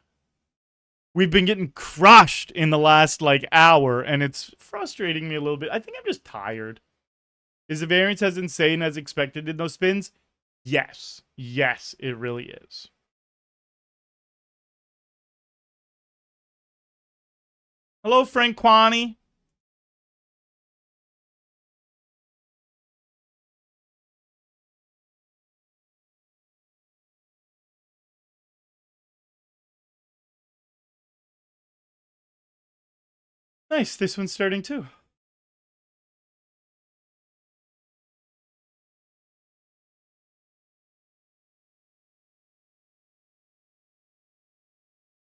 we've been getting crushed in the last, like, hour. And it's frustrating me a little bit. I think I'm just tired. Is the variance as insane as expected in those spins? Yes. Yes, it really is. Hello, Frank Quani. Nice, this one's starting too.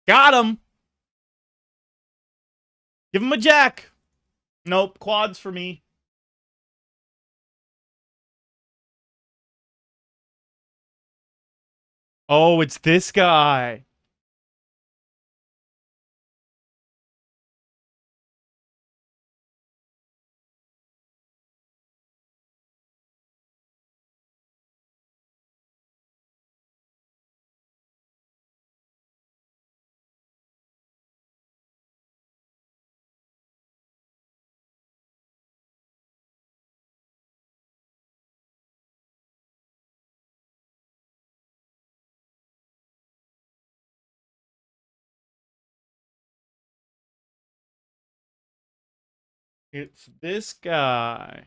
Got him. Give him a jack. Nope, quads for me. Oh, it's this guy. It's this guy.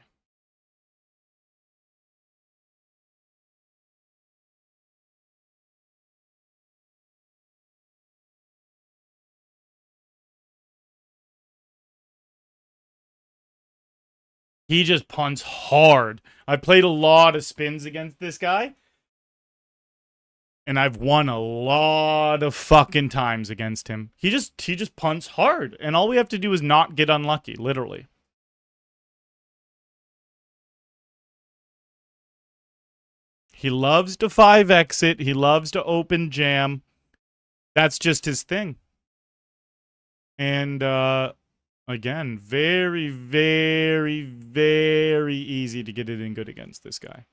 He just punts hard. I played a lot of spins against this guy. And I've won a lot of fucking times against him. He just punts hard. And all we have to do is not get unlucky, literally. He loves to 5-exit. He loves to open jam. That's just his thing. And, again, very, very, very easy to get it in good against this guy.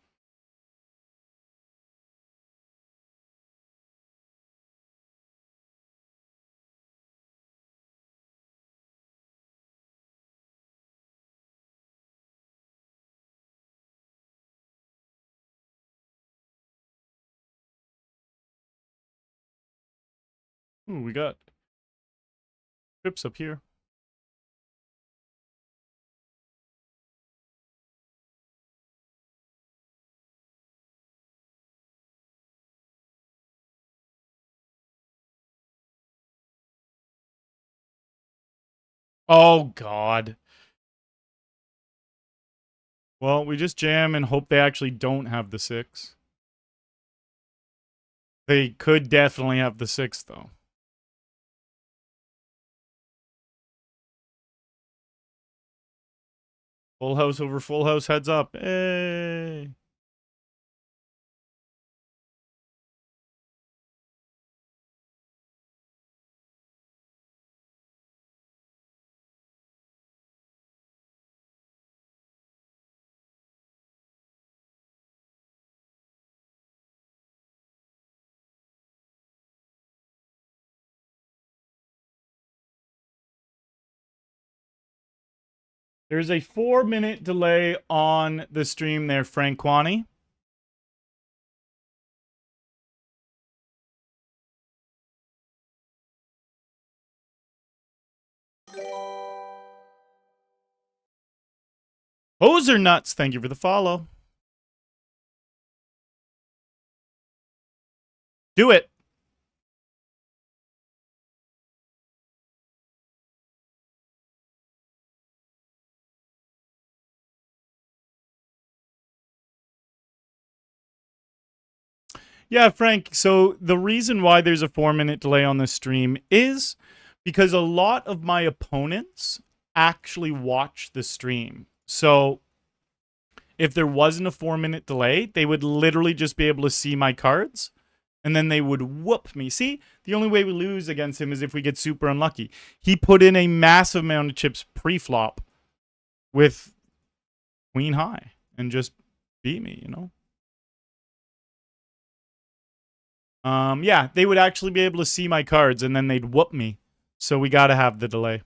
Ooh, we got trips up here. Oh, God. Well, we just jam and hope they actually don't have the 6. They could definitely have the 6, though. Full house over full house, heads up. Hey. There's a 4-minute delay on the stream there, Franquani. Hoser Nuts, thank you for the follow. Do it. Yeah, Frank. So the reason why there's a 4-minute delay on this stream is because a lot of my opponents actually watch the stream. So if there wasn't a 4-minute delay, they would literally just be able to see my cards and then they would whoop me. See, the only way we lose against him is if we get super unlucky. He put in a massive amount of chips pre-flop with queen high and just beat me, you know? Yeah, they would actually be able to see my cards and then they'd whoop me. So we got to have the delay.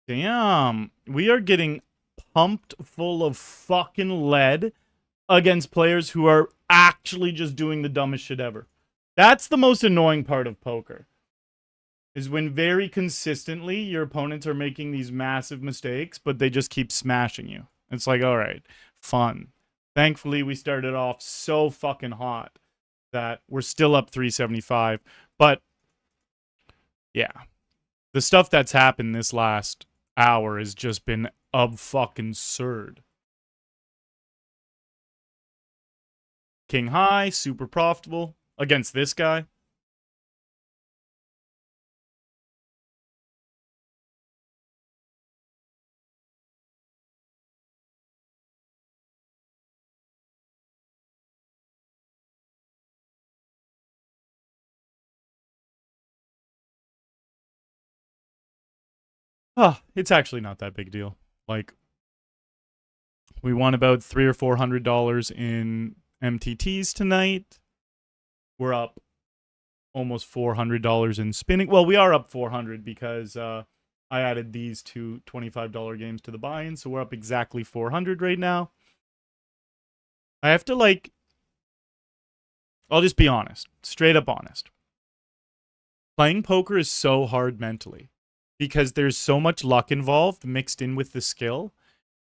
Damn, we are getting pumped full of fucking lead against players who are actually just doing the dumbest shit ever. That's the most annoying part of poker. Is when very consistently your opponents are making these massive mistakes, but they just keep smashing you. It's like, all right, fun. Thankfully, we started off so fucking hot that we're still up 375. But yeah, the stuff that's happened this last hour has just been fucking absurd. King high, super profitable against this guy. Oh, it's actually not that big a deal. Like, we won about $300 or $400 in MTTs tonight. We're up almost $400 in spinning. Well, we are up 400 because I added these two $25 games to the buy-in, so we're up exactly 400 right now. I have to, like, I'll just be honest, straight up honest. Playing poker is so hard mentally because there's so much luck involved mixed in with the skill.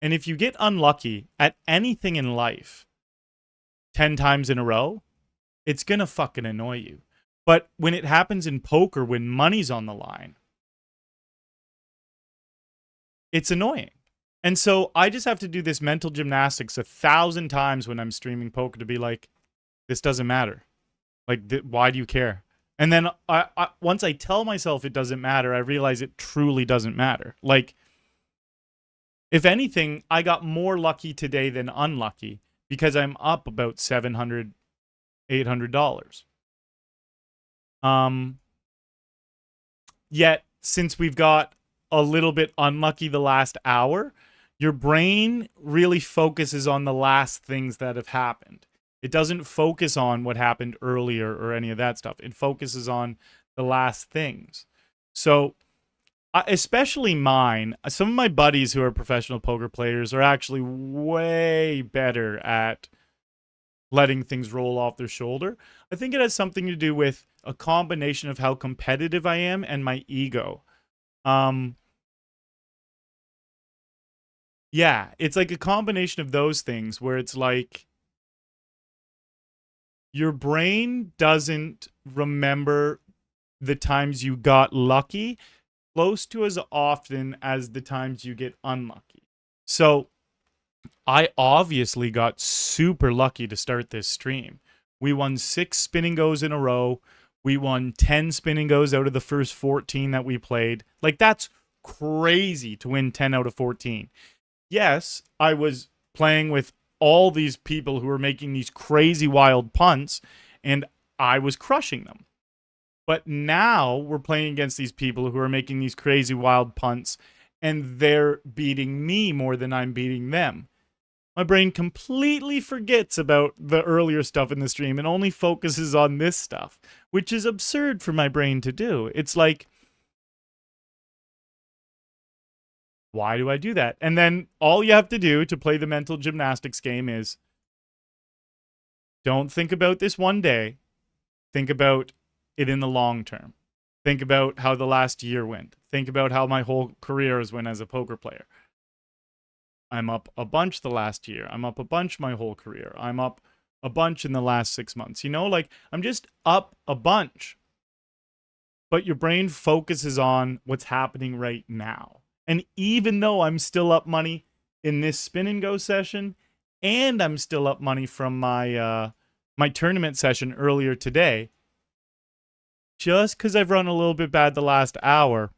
And if you get unlucky at anything in life 10 times in a row, it's going to fucking annoy you. But when it happens in poker, when money's on the line, it's annoying. And so I just have to do this mental gymnastics 1,000 times when I'm streaming poker to be like, this doesn't matter. Like, why do you care? And then once I tell myself it doesn't matter, I realize it truly doesn't matter. Like, if anything, I got more lucky today than unlucky because I'm up about $700, $800. Yet, since we've got a little bit unlucky the last hour, your brain really focuses on the last things that have happened. It doesn't focus on what happened earlier or any of that stuff. It focuses on the last things. So, especially mine, some of my buddies who are professional poker players are actually way better at letting things roll off their shoulder. I think it has something to do with a combination of how competitive I am and my ego. Yeah, it's like a combination of those things where it's like your brain doesn't remember the times you got lucky close to as often as the times you get unlucky. So I obviously got super lucky to start this stream. We won 6 spin and goes in a row. We won 10 spin and goes out of the first 14 that we played. Like, that's crazy to win 10 out of 14. Yes, I was playing with all these people who were making these crazy wild punts, and I was crushing them. But now we're playing against these people who are making these crazy wild punts, and they're beating me more than I'm beating them. My brain completely forgets about the earlier stuff in the stream and only focuses on this stuff, which is absurd for my brain to do. It's like, why do I do that? And then all you have to do to play the mental gymnastics game is don't think about this one day. Think about it in the long term. Think about how the last year went. Think about how my whole career has went as a poker player. I'm up a bunch the last year. I'm up a bunch my whole career. I'm up a bunch in the last 6 months. You know, like, I'm just up a bunch. But your brain focuses on what's happening right now. And even though I'm still up money in this spin and go session, and I'm still up money from my my tournament session earlier today, just because I've run a little bit bad the last hour,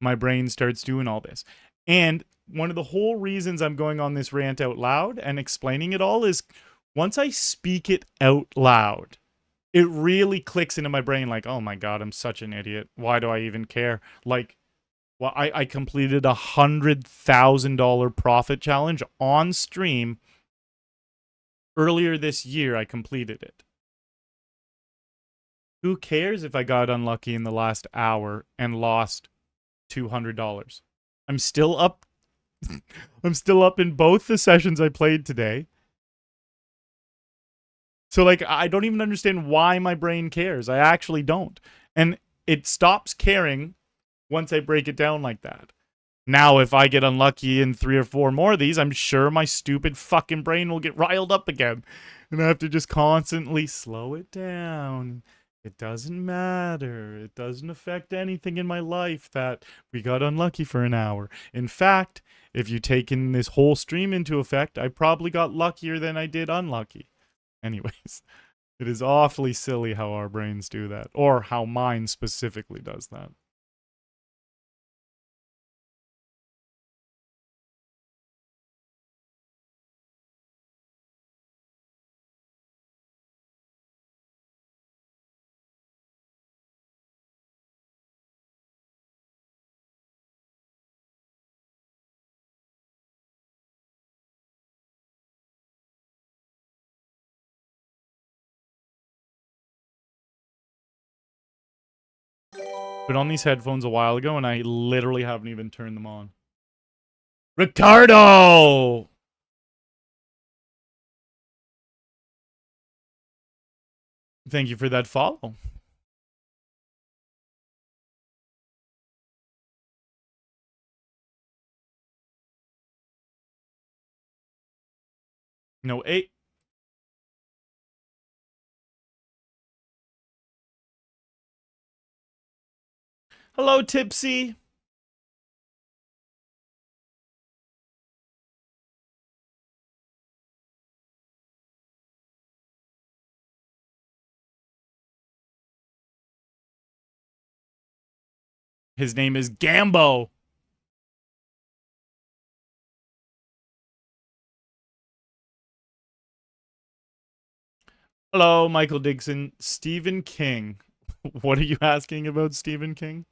my brain starts doing all this. And one of the whole reasons I'm going on this rant out loud and explaining it all is once I speak it out loud, it really clicks into my brain like, oh my God, I'm such an idiot. Why do I even care? Like, well, I completed a $100,000 profit challenge on stream earlier this year. I completed it. Who cares if I got unlucky in the last hour and lost $200? I'm still up. I'm still up in both the sessions I played today. So, like, I don't even understand why my brain cares. I actually don't. And it stops caring once I break it down like that. Now, if I get unlucky in 3 or 4 more of these, I'm sure my stupid fucking brain will get riled up again. And I have to just constantly slow it down. It doesn't matter. It doesn't affect anything in my life that we got unlucky for an hour. In fact, if you take in this whole stream into effect, I probably got luckier than I did unlucky. Anyways, it is awfully silly how our brains do that, or how mine specifically does that. Put on these headphones a while ago, and I literally haven't even turned them on. Ricardo! Thank you for that follow. No, 8. Hello, Tipsy. His name is Gambo. Hello, Michael Dixon. Stephen King. What are you asking about Stephen King?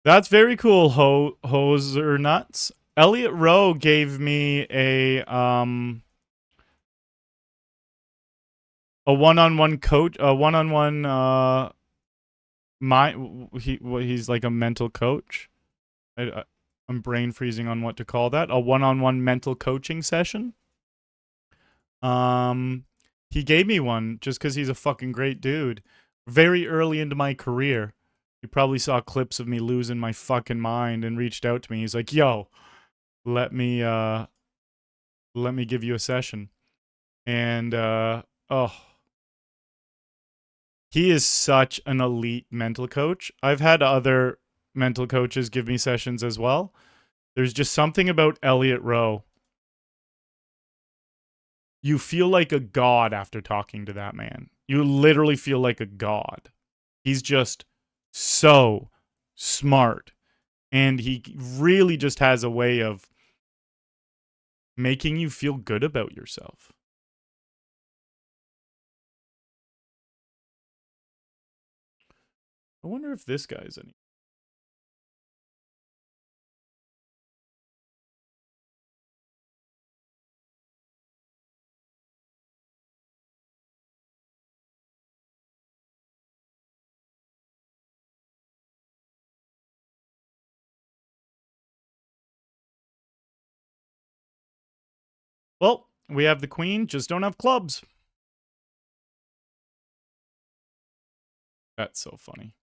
That's very cool, Hose or Nuts. Elliot Rowe gave me a A one-on-one coach, a one-on-one he's like a mental coach. I'm brain freezing on what to call that. A one-on-one mental coaching session. He gave me one just because he's a fucking great dude. Very early into my career. He probably saw clips of me losing my fucking mind and reached out to me. He's like, yo, let me give you a session. And oh, he is such an elite mental coach. I've had other mental coaches give me sessions as well. There's just something about Elliot Rowe. You feel like a god after talking to that man. You literally feel like a god. He's just so smart. And he really just has a way of making you feel good about yourself. I wonder if this guy's any. Well, we have the queen, just don't have clubs. That's so funny.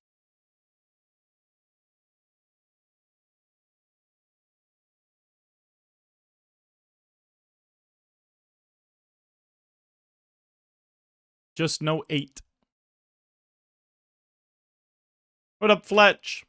Just no 8. What up, Fletch?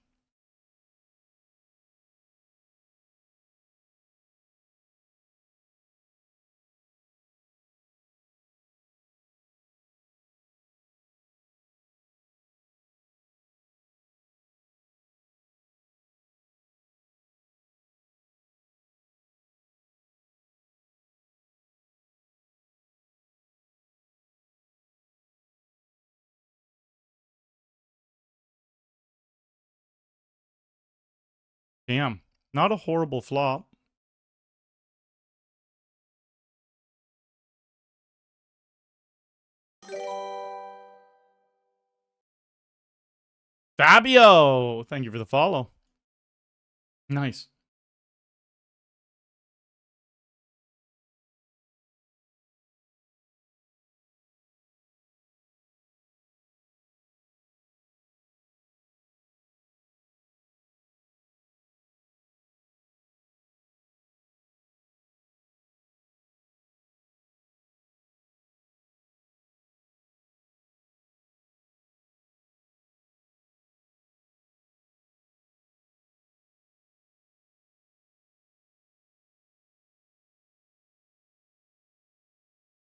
Damn. Not a horrible flop. Fabio! Thank you for the follow. Nice.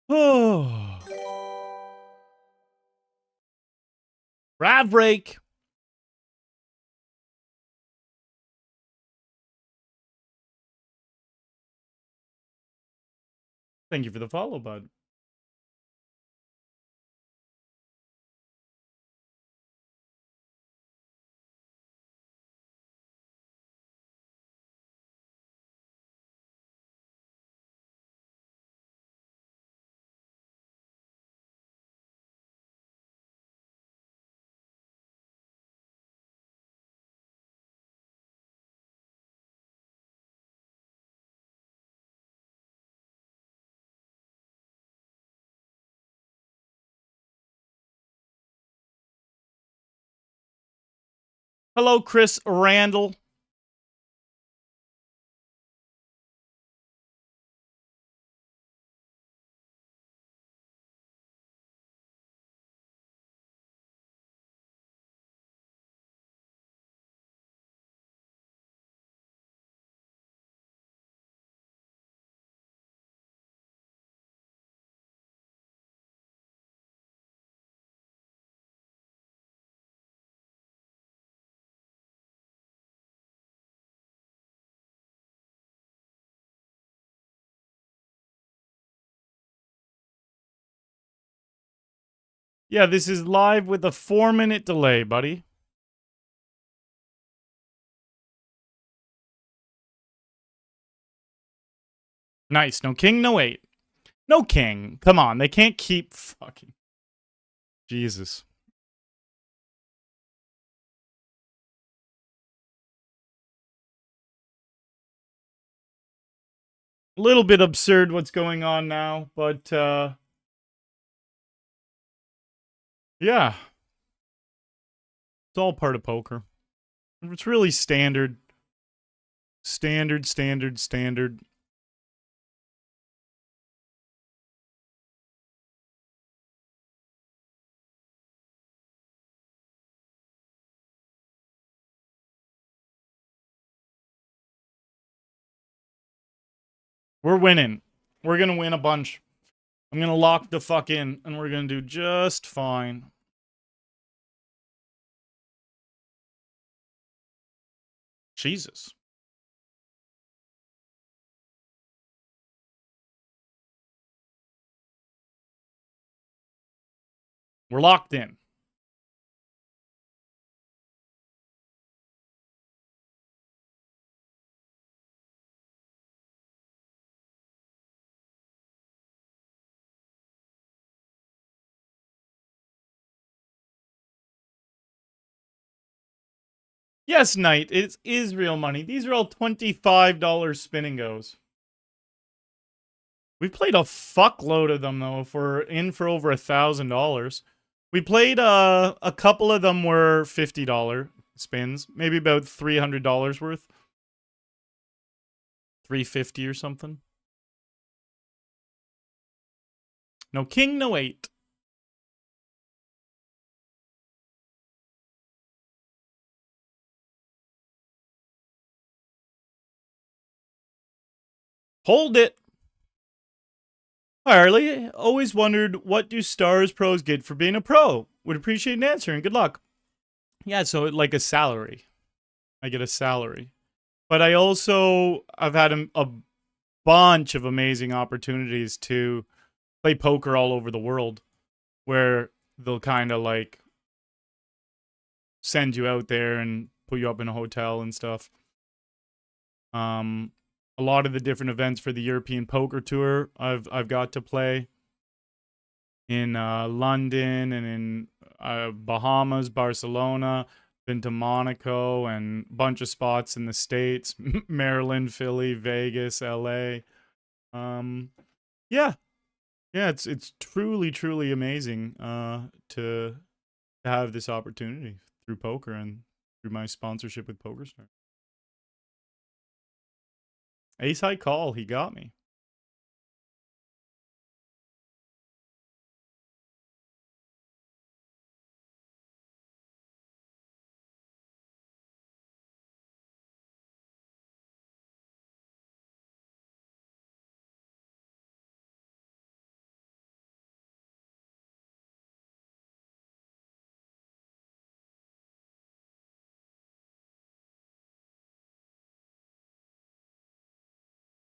Oh. Rav break. Thank you for the follow, bud. Hello, Chris Randall. Yeah, this is live with a 4-minute delay, buddy. Nice. No king, no 8. No king. Come on. They can't keep fucking. Jesus. A little bit absurd what's going on now, but yeah. It's all part of poker. It's really standard. Standard. We're winning. We're gonna win a bunch. I'm gonna lock the fuck in, and we're gonna do just fine. Jesus. We're locked in. Yes, Knight, it is real money. These are all $25 spin and goes. We played a fuckload of them though. If we're in for over $1,000, we played a couple of them were $50 spins, maybe about $300 worth, 350 or something. No king, no eight. Hold it. Hi, Arlie. Always wondered, what do stars pros get for being a pro? Would appreciate an answer and good luck. Yeah, so like a salary. I get a salary. But I've had a bunch of amazing opportunities to play poker all over the world where they'll kind of like send you out there and put you up in a hotel and stuff. A lot of the different events for the European Poker Tour I've got to play in London and in Bahamas, Barcelona, been to Monaco and a bunch of spots in the States, Maryland, Philly, Vegas, LA. Yeah. Yeah, it's truly amazing to have this opportunity through poker and through my sponsorship with PokerStars. Ace high call, he got me.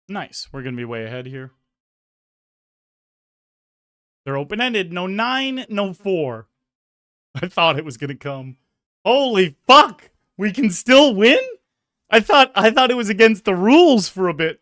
Nice. We're gonna be way ahead here. They're open-ended. No 9, no 4. I thought it was gonna come. Holy fuck! We can still win? I thought it was against the rules for a bit.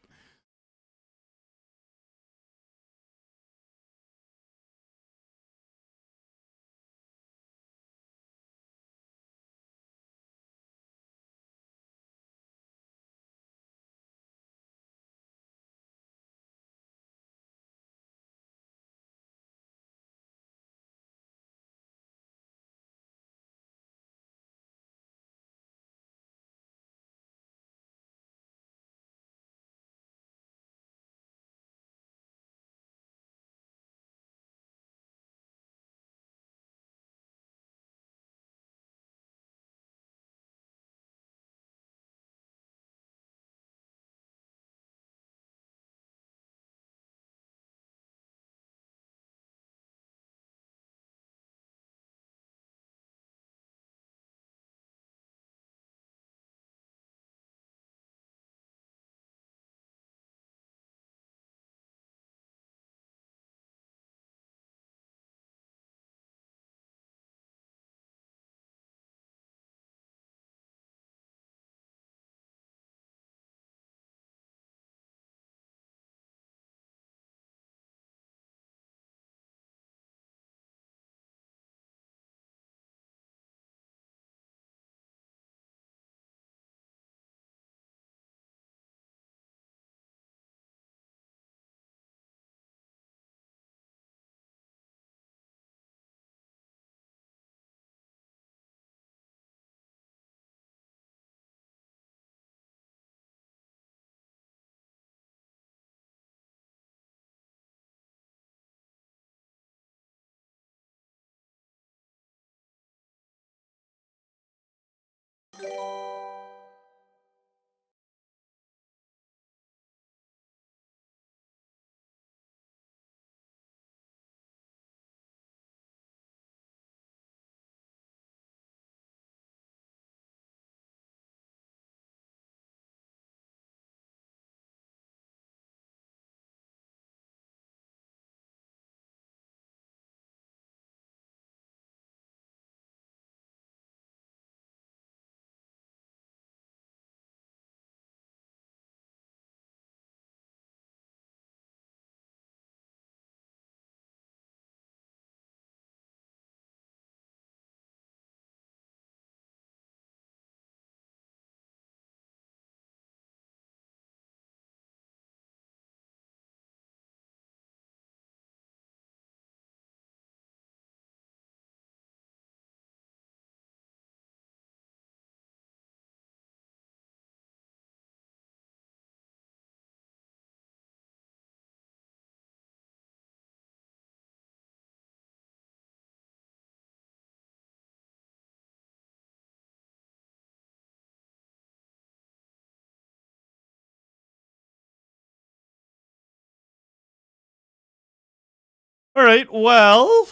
All right, well,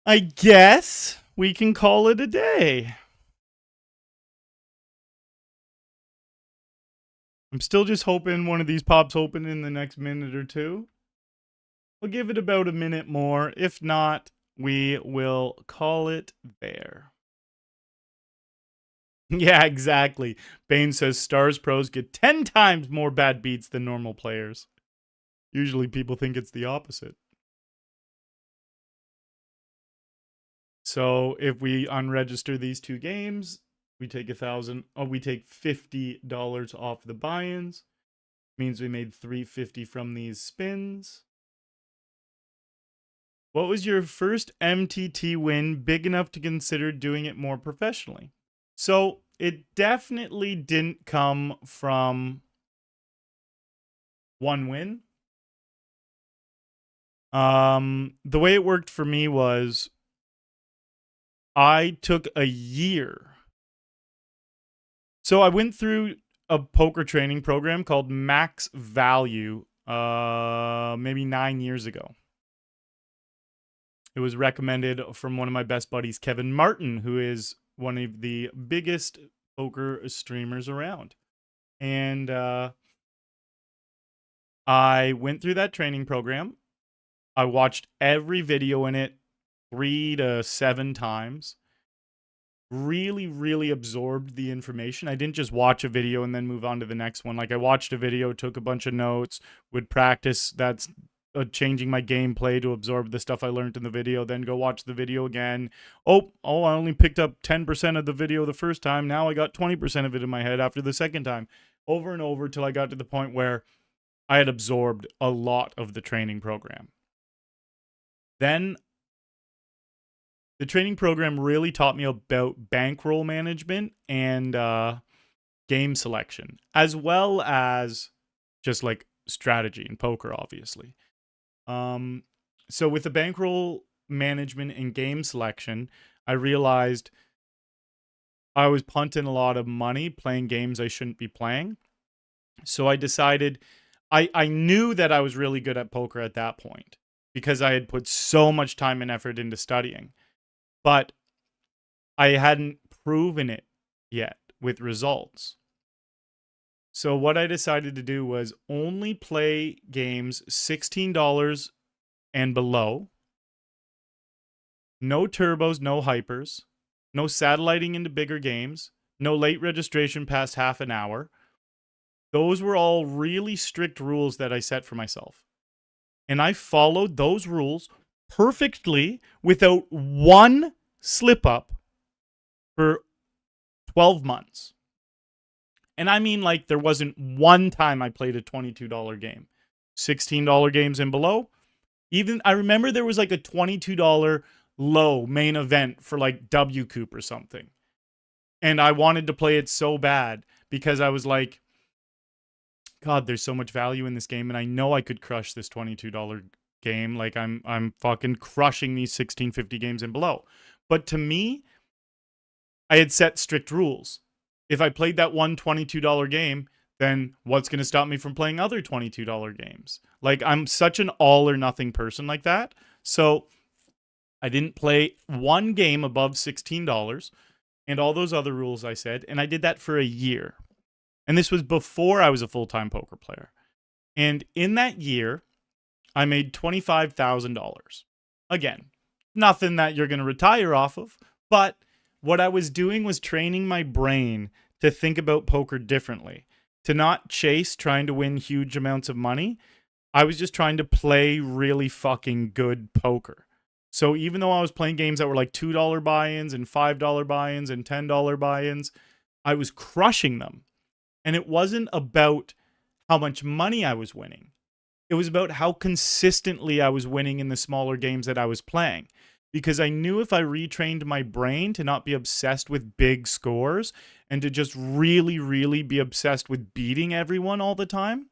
I guess we can call it a day. I'm still just hoping one of these pops open in the next minute or two. We'll give it about a minute more. If not, we will call it there. Yeah, exactly. Bane says Stars pros get 10 times more bad beats than normal players. Usually people think it's the opposite. So if we unregister these two games, we take we take $50 off the buy-ins. Means we made $350 from these spins. What was your first MTT win big enough to consider doing it more professionally? So it definitely didn't come from one win. The way it worked for me was I took a year. So I went through a poker training program called Max Value maybe 9 years ago. It was recommended from one of my best buddies, Kevin Martin, who is one of the biggest poker streamers around. And I went through that training program. I watched every video in it 3 to 7 times. Really, really absorbed the information. I didn't just watch a video and then move on to the next one. Like I watched a video, took a bunch of notes, would practice that's changing my gameplay to absorb the stuff I learned in the video, then go watch the video again. Oh, I only picked up 10% of the video the first time. Now I got 20% of it in my head after the second time. Over and over till I got to the point where I had absorbed a lot of the training program. Then the training program really taught me about bankroll management and game selection, as well as just like strategy in poker, obviously. So with the bankroll management and game selection, I realized I was punting a lot of money playing games I shouldn't be playing. So I decided I knew that I was really good at poker at that point because I had put so much time and effort into studying. But I hadn't proven it yet with results. So what I decided to do was only play games $16 and below. No turbos, no hypers. No satelliting into bigger games. No late registration past half an hour. Those were all really strict rules that I set for myself. And I followed those rules perfectly without one slip up for 12 months. And I mean, like, there wasn't one time I played a $22 game. $16 games and below. Even, I remember there was like a $22 low main event for like W Coop or something. And I wanted to play it so bad because I was like, God, there's so much value in this game. And I know I could crush this $22 game. Like I'm fucking crushing these 1650 games and below. But to me, I had set strict rules. If I played that one $22 game, then what's going to stop me from playing other $22 games? Like, I'm such an all or nothing person like that. So I didn't play one game above $16 and all those other rules I said. And I did that for a year. And this was before I was a full-time poker player. And in that year, I made $25,000. Again, nothing that you're going to retire off of, but what I was doing was training my brain to think about poker differently, to not chase trying to win huge amounts of money. I was just trying to play really fucking good poker. So even though I was playing games that were like $2 buy-ins and $5 buy-ins and $10 buy-ins, I was crushing them. And it wasn't about how much money I was winning. It was about how consistently I was winning in the smaller games that I was playing. Because I knew if I retrained my brain to not be obsessed with big scores and to just really, really be obsessed with beating everyone all the time,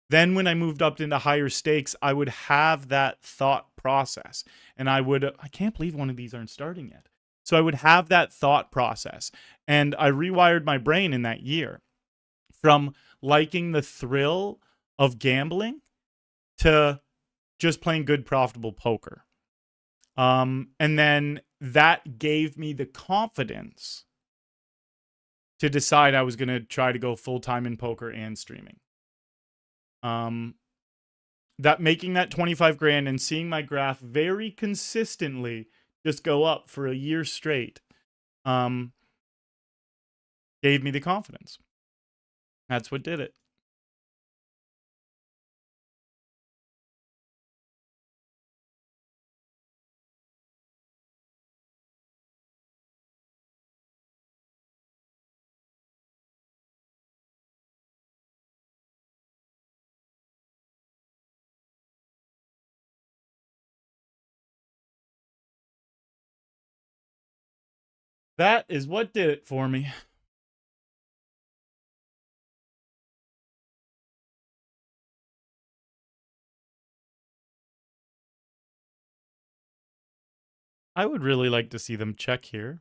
then when I moved up into higher stakes, I would have that thought process. And I can't believe one of these aren't starting yet. So I would have that thought process. And I rewired my brain in that year from liking the thrill of gambling to just playing good, profitable poker. And then that gave me the confidence to decide I was going to try to go full-time in poker and streaming. That making that 25 grand and seeing my graph very consistently just go up for a year straight, gave me the confidence. That's what did it. That is what did it for me. I would really like to see them check here.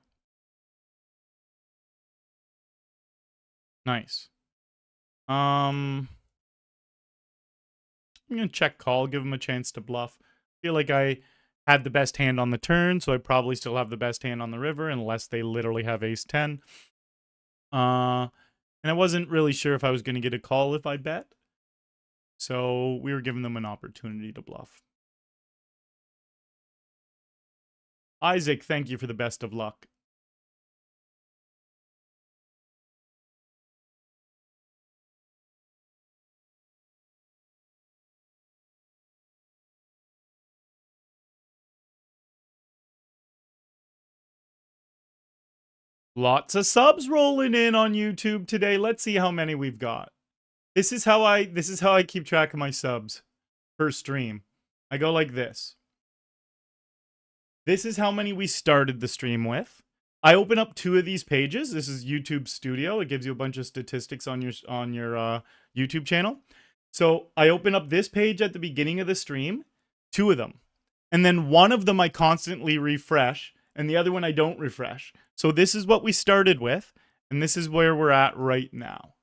Nice. I'm going to check call, give them a chance to bluff. Feel like I had the best hand on the turn, so I probably still have the best hand on the river, unless they literally have ace-10. And I wasn't really sure if I was going to get a call if I bet. So we were giving them an opportunity to bluff. Isaac, thank you for the best of luck. Lots of subs rolling in on YouTube today. Let's see how many we've got. This is how I keep track of my subs per stream. I go like this. This is how many we started the stream with. I open up 2 of these pages. This is YouTube Studio. It gives you a bunch of statistics on your YouTube channel. So I open up this page at the beginning of the stream, 2 of them. And then one of them I constantly refresh, and the other one I don't refresh. So this is what we started with, and this is where we're at right now.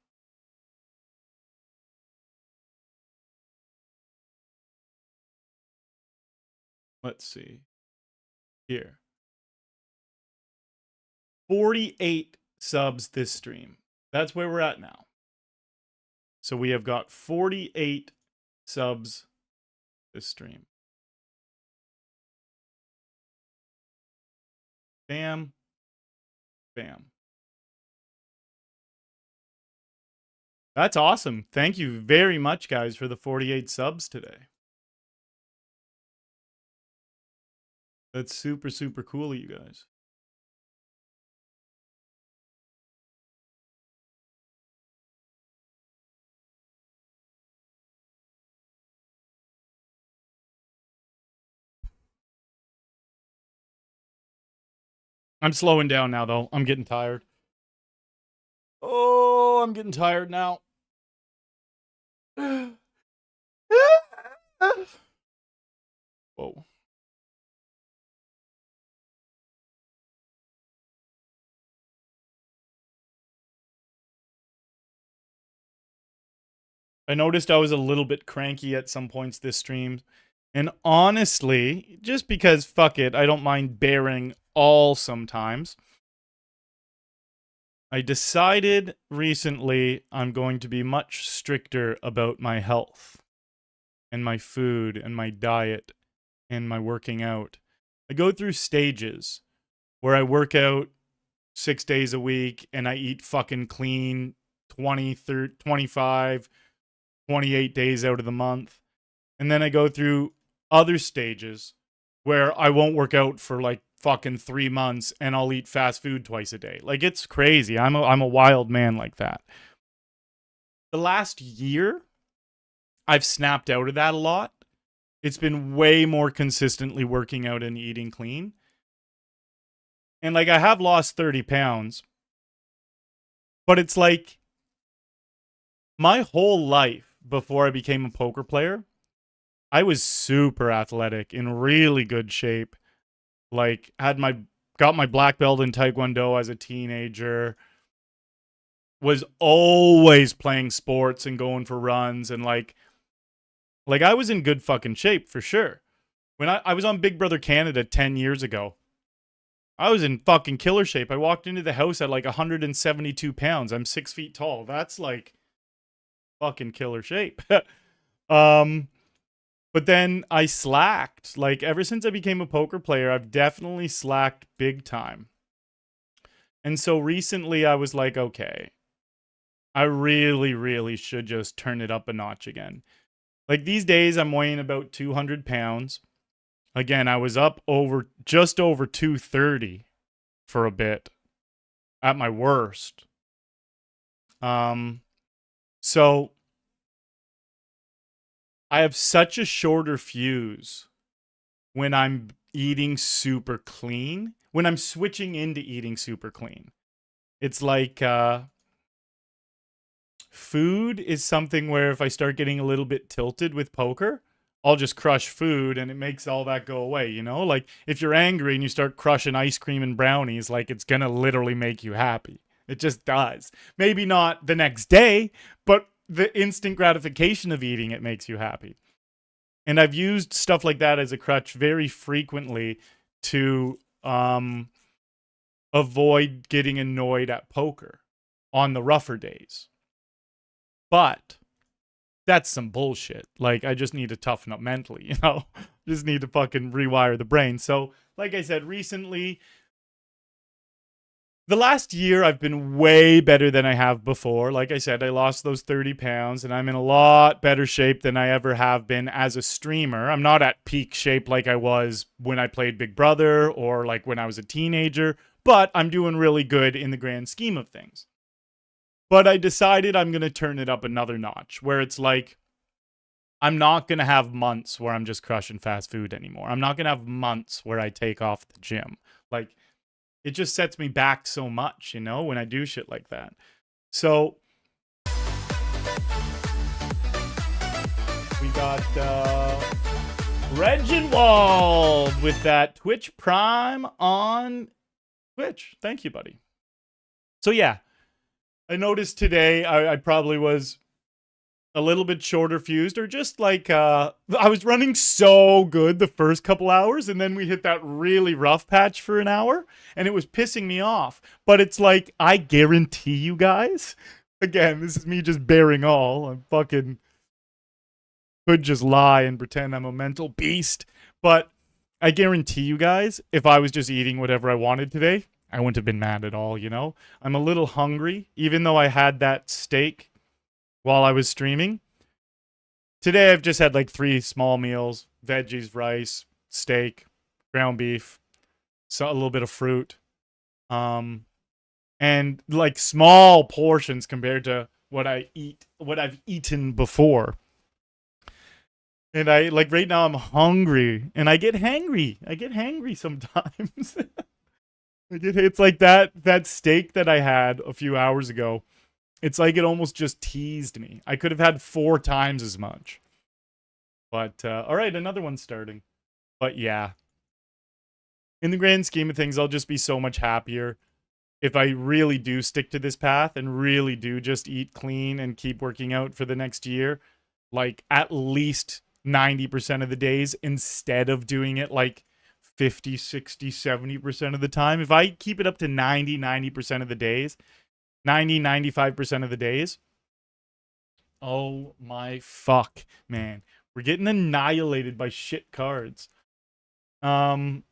Let's see. Here. 48 subs this stream. That's where we're at now. So we have got 48 subs this stream. Bam. Bam. That's awesome. Thank you very much, guys, for the 48 subs today. That's super, super cool of you guys. I'm slowing down now, though. I'm getting tired. Oh, I'm getting tired now. Whoa. I noticed I was a little bit cranky at some points this stream. And honestly, just because, fuck it, I don't mind bearing all sometimes. I decided recently I'm going to be much stricter about my health and my food and my diet and my working out. I go through stages where I work out 6 days a week and I eat fucking clean 20, 30, 25, 28 days out of the month. And then I go through other stages where I won't work out for like fucking 3 months and I'll eat fast food twice a day. Like, it's crazy. I'm a wild man like that. The last year, I've snapped out of that a lot. It's been way more consistently working out and eating clean. And like, I have lost 30 pounds. But it's like, my whole life before I became a poker player, I was super athletic, in really good shape. Like, got my black belt in Taekwondo as a teenager. Was always playing sports and going for runs, and like Like, I was in good fucking shape for sure. When I was on Big Brother Canada 10 years ago, I was in fucking killer shape. I walked into the house at like 172 pounds. I'm 6 feet tall. That's like fucking killer shape. um, but then I slacked. Like, ever since I became a poker player, I've definitely slacked big time. And so recently I was like, okay, I really, really should just turn it up a notch again. Like, these days I'm weighing about 200 pounds. Again, I was up just over 230 for a bit at my worst. So I have such a shorter fuse when I'm eating super clean, when I'm switching into eating super clean. It's like food is something where if I start getting a little bit tilted with poker, I'll just crush food and it makes all that go away, you know? Like, if you're angry and you start crushing ice cream and brownies, like, it's gonna literally make you happy. It just does. Maybe not the next day, but the instant gratification of eating it makes you happy. And I've used stuff like that as a crutch very frequently to avoid getting annoyed at poker on the rougher days. But that's some bullshit. Like, I just need to toughen up mentally, you know? Just need to fucking rewire the brain. So, like I said, recently, the last year, I've been way better than I have before. Like I said, I lost those 30 pounds, and I'm in a lot better shape than I ever have been as a streamer. I'm not at peak shape like I was when I played Big Brother or like when I was a teenager, but I'm doing really good in the grand scheme of things. But I decided I'm going to turn it up another notch, where it's like, I'm not going to have months where I'm just crushing fast food anymore. I'm not going to have months where I take off the gym. Like, it just sets me back so much, you know, when I do shit like that. So we got Reginald with that Twitch Prime on Twitch. Thank you, buddy. So yeah, I noticed today I probably was a little bit shorter fused, or just like I was running so good the first couple hours, and then we hit that really rough patch for an hour, and it was pissing me off. But it's like, I guarantee you guys, again, this is me just bearing all. I'm fucking could just lie and pretend I'm a mental beast, but I guarantee you guys, if I was just eating whatever I wanted today, I wouldn't have been mad at all, you know? I'm a little hungry, even though I had that steak while I was streaming. Today I've just had like 3 small meals, veggies, rice, steak, ground beef, so a little bit of fruit. And like small portions compared to what I've eaten before. And I like right now I'm hungry and I get hangry. I get hangry sometimes. It's like that steak that I had a few hours ago. It's like it almost just teased me. I could have had 4 times as much. But, all right, another one starting. But yeah. In the grand scheme of things, I'll just be so much happier if I really do stick to this path and really do just eat clean and keep working out for the next year. Like, at least 90% of the days, instead of doing it like 50, 60, 70% of the time. If I keep it up to 90% of the days, 95% of the days, oh my fuck, man. We're getting annihilated by shit cards. And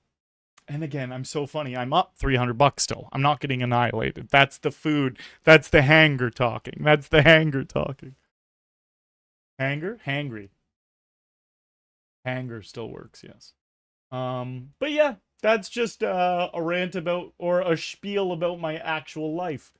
again, I'm so funny. I'm up $300 still. I'm not getting annihilated. That's the food. That's the hanger talking. That's the hanger talking. Hanger? Hangry. Hanger still works, yes. But yeah, that's just a rant about, or a spiel about my actual life.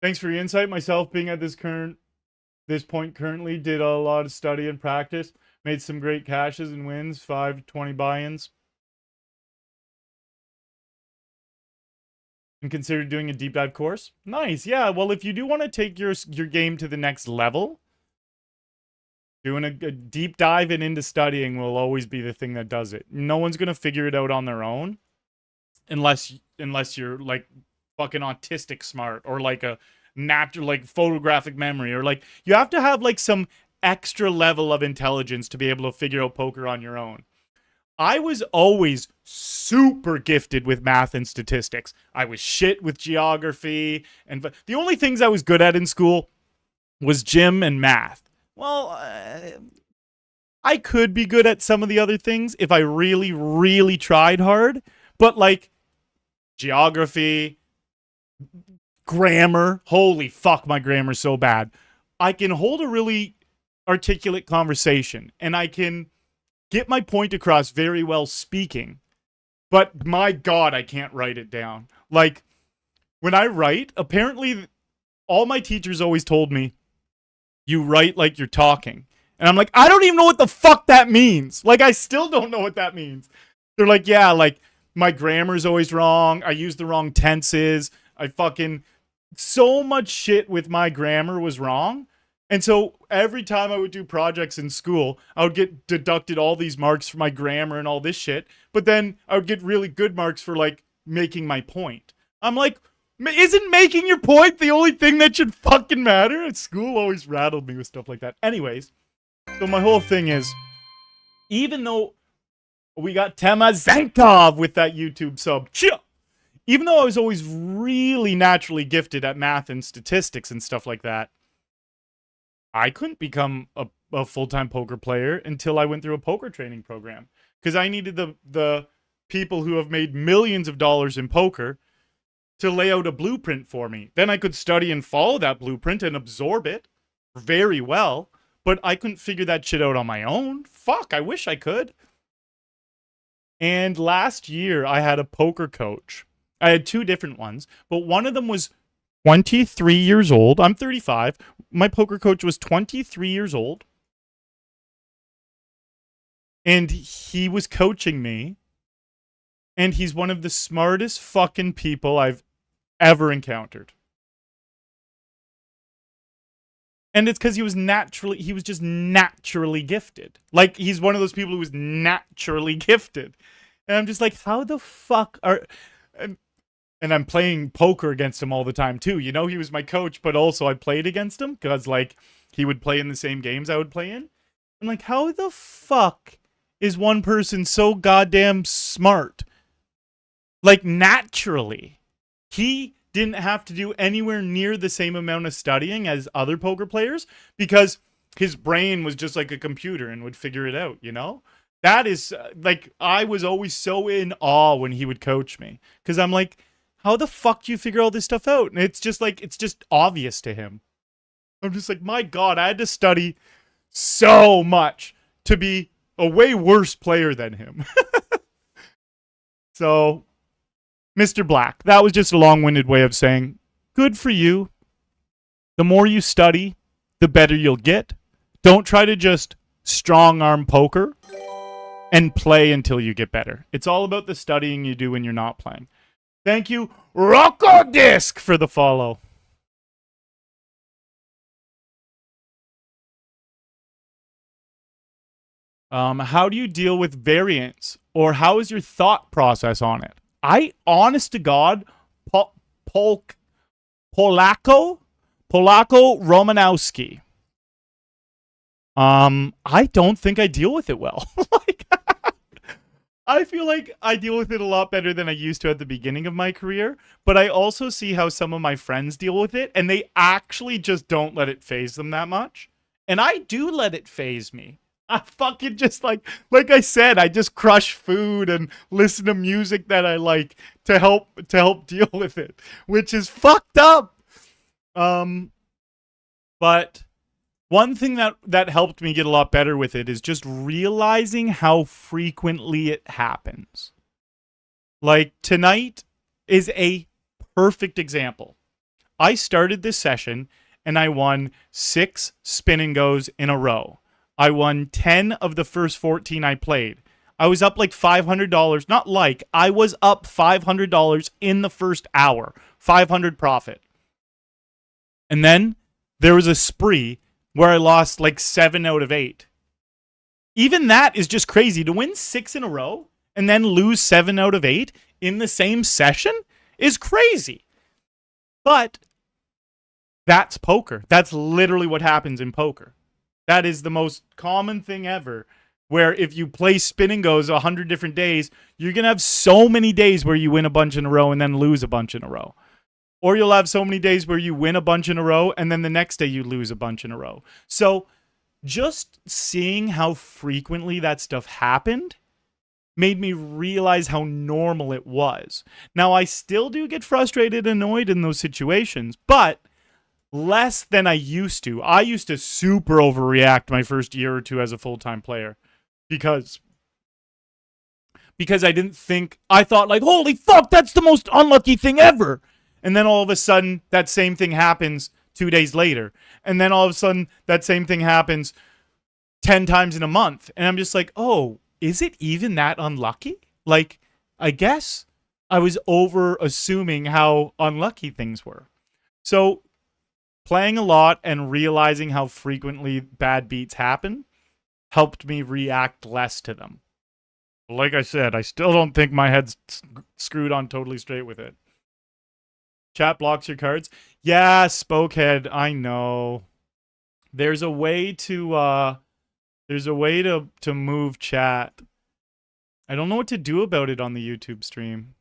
Thanks for your insight. Myself, being at this point currently, did a lot of study and practice, made some great cashes and wins, 5 to 20 buy-ins, and considered doing a deep dive course. Nice, yeah. Well, if you do want to take your game to the next level, Doing a deep dive into studying will always be the thing that does it. No one's going to figure it out on their own unless you're like fucking autistic smart or like a natural like photographic memory, or like you have to have like some extra level of intelligence to be able to figure out poker on your own. I was always super gifted with math and statistics. I was shit with geography, and the only things I was good at in school was gym and math. Well, I could be good at some of the other things if I really, really tried hard. But like geography, grammar, holy fuck, my grammar's so bad. I can hold a really articulate conversation and I can get my point across very well speaking. But my God, I can't write it down. Like when I write, apparently all my teachers always told me, you write like you're talking. And I'm like, I don't even know what the fuck that means. Like, I still don't know what that means. They're like, yeah, like, my grammar's always wrong. I use the wrong tenses. So much shit with my grammar was wrong. And so every time I would do projects in school, I would get deducted all these marks for my grammar and all this shit. But then I would get really good marks for, like, making my point. I'm like, isn't making your point the only thing that should fucking matter? And school always rattled me with stuff like that. Anyways, so my whole thing is, even though we got Tema Zankov with that YouTube sub, even though I was always really naturally gifted at math and statistics and stuff like that, I couldn't become a full-time poker player until I went through a poker training program. Because I needed the people who have made millions of dollars in poker to lay out a blueprint for me. Then I could study and follow that blueprint and absorb it very well, but I couldn't figure that shit out on my own. Fuck, I wish I could. And last year, I had a poker coach. I had two different ones, but one of them was 23 years old. I'm 35. My poker coach was 23 years old. And he was coaching me. And he's one of the smartest fucking people I've ever encountered. And it's because he was just naturally gifted. Like, he's one of those people who was naturally gifted. And I'm just like, how the fuck are... And I'm playing poker against him all the time, too. You know, he was my coach, but also I played against him because, like, he would play in the same games I would play in. I'm like, how the fuck is one person so goddamn smart? Like, naturally. He didn't have to do anywhere near the same amount of studying as other poker players because his brain was just like a computer and would figure it out, you know? That is, like, I was always so in awe when he would coach me. Because I'm like, how the fuck do you figure all this stuff out? And it's just like, it's just obvious to him. I'm just like, my God, I had to study so much to be a way worse player than him. So, Mr. Black, that was just a long-winded way of saying, good for you. The more you study, the better you'll get. Don't try to just strong-arm poker and play until you get better. It's all about the studying you do when you're not playing. Thank you, Rocco Disc, for the follow. How do you deal with variance? Or how is your thought process on it? I, honest to God, Polako Romanowski. I don't think I deal with it well. Like, I feel like I deal with it a lot better than I used to at the beginning of my career, but I also see how some of my friends deal with it, and they actually just don't let it phase them that much. And I do let it phase me. I fucking just like I said, I just crush food and listen to music that I like to help deal with it, which is fucked up. But one thing that helped me get a lot better with it is just realizing how frequently it happens. Like, tonight is a perfect example. I started this session and I won 6 spin and goes in a row. I won 10 of the first 14 I played. I was up like $500. I was up $500 in the first hour. 500 profit. And then there was a spree where I lost like 7 out of 8. Even that is just crazy. To win 6 in a row and then lose 7 out of 8 in the same session is crazy. But that's poker. That's literally what happens in poker. That is the most common thing ever, where if you play Spin N Goes 100 different days, you're going to have so many days where you win a bunch in a row and then lose a bunch in a row. Or you'll have so many days where you win a bunch in a row and then the next day you lose a bunch in a row. So just seeing how frequently that stuff happened made me realize how normal it was. Now, I still do get frustrated and annoyed in those situations, but less than I used to. I used to super overreact my first year or two as a full-time player because I didn't think, I thought like, holy fuck, that's the most unlucky thing ever. And then all of a sudden, that same thing happens 2 days later. And then all of a sudden, that same thing happens 10 times in a month. And I'm just like, oh, is it even that unlucky? Like, I guess I was over assuming how unlucky things were. So playing a lot and realizing how frequently bad beats happen helped me react less to them. Like I said, I still don't think my head's screwed on totally straight with it. Chat blocks your cards. Yeah, Spokehead, I know. There's a way to move chat. I don't know what to do about it on the YouTube stream.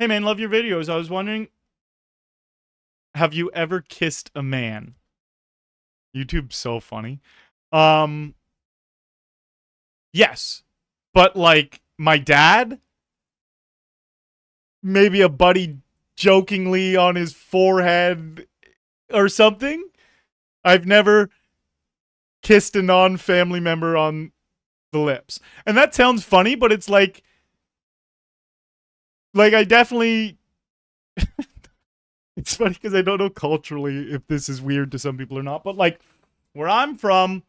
Hey man, love your videos. I was wondering, have you ever kissed a man? YouTube's so funny. Yes. But like my dad, maybe a buddy jokingly on his forehead or something. I've never kissed a non-family member on the lips. And that sounds funny, but it's like I definitely it's funny because I don't know culturally if this is weird to some people or not, but like where I'm from,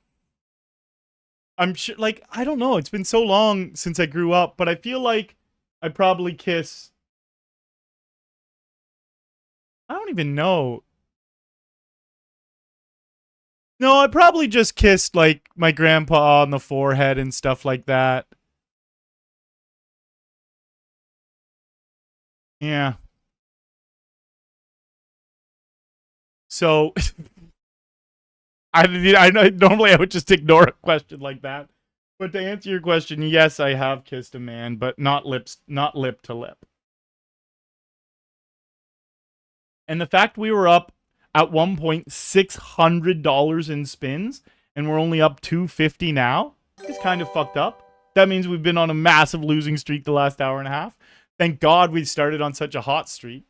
I'm sure, like, I don't know, it's been so long since I grew up, but I feel like I probably kiss, I don't even know. No, I probably just kissed, like, my grandpa on the forehead and stuff like that. Yeah. So, normally I would just ignore a question like that. But to answer your question, yes, I have kissed a man, but not lip to lip. And the fact we were up at one point $600 in spins, and we're only up $250 now, is kind of fucked up. That means we've been on a massive losing streak the last hour and a half. Thank God we started on such a hot streak.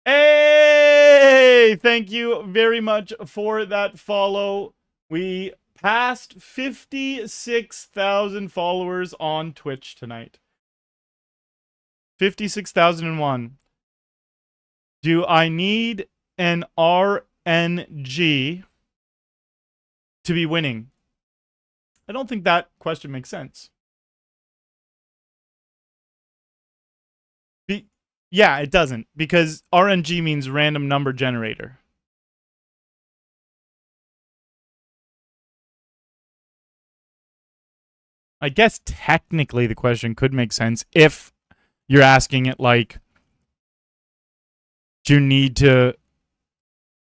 Hey! Thank you very much for that follow. We passed 56,000 followers on Twitch tonight. 56,001. Do I need an RNG to be winning? I don't think that question makes sense. Yeah, it doesn't, because RNG means random number generator. I guess technically the question could make sense if you're asking it like, do you need to...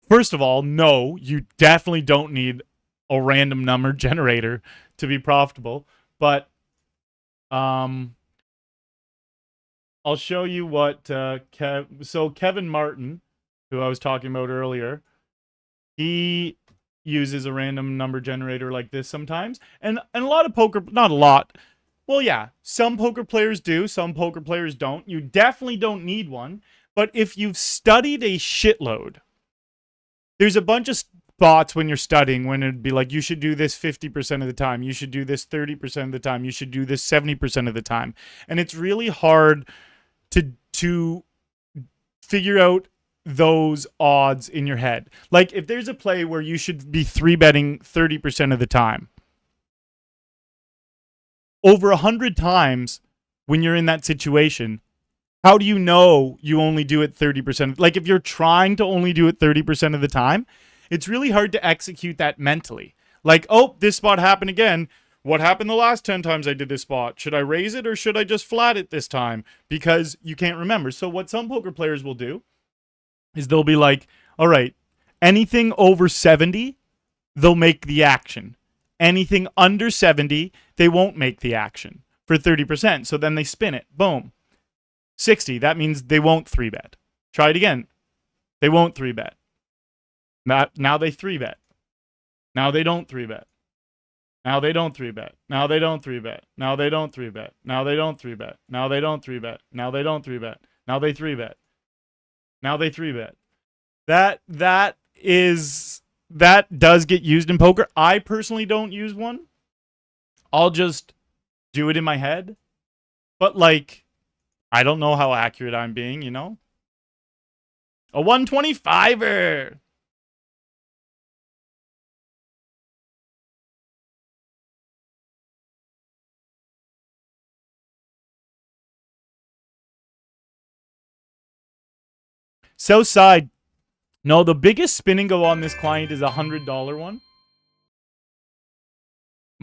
First of all, no, you definitely don't need a random number generator to be profitable, but I'll show you what so Kevin Martin, who I was talking about earlier, he uses a random number generator like this sometimes. And a lot of poker, not a lot. Well, yeah, some poker players do, some poker players don't. You definitely don't need one. But if you've studied a shitload, there's a bunch of spots when you're studying when it'd be like, you should do this 50% of the time. You should do this 30% of the time. You should do this 70% of the time. And it's really hard to figure out those odds in your head. Like if there's a play where you should be 3-betting 30% of the time, over 100 times when you're in that situation, How do you know you only do it 30%? Like if you're trying to only do it 30% of the time, it's really hard to execute that mentally. Like, oh, this spot happened again. What happened the last 10 times I did this spot? Should I raise it or should I just flat it this time? Because you can't remember. So what some poker players will do is they'll be like, all right, anything over 70, they'll make the action. Anything under 70, they won't make the action for 30%. So then they spin it. Boom. 60, that means they won't 3-bet. Try it again. They won't 3-bet. Now they 3-bet. Now they don't 3-bet. Now they don't 3-bet. Now they don't 3-bet. Now they don't 3-bet. Now they don't 3-bet. Now they don't 3-bet. Now they don't 3-bet. Now they 3-bet. Now they 3-bet. That does get used in poker. I personally don't use one. I'll just do it in my head. But like, I don't know how accurate I'm being, you know? A 125er. South side. No, the biggest spin and go on this client is $100 one.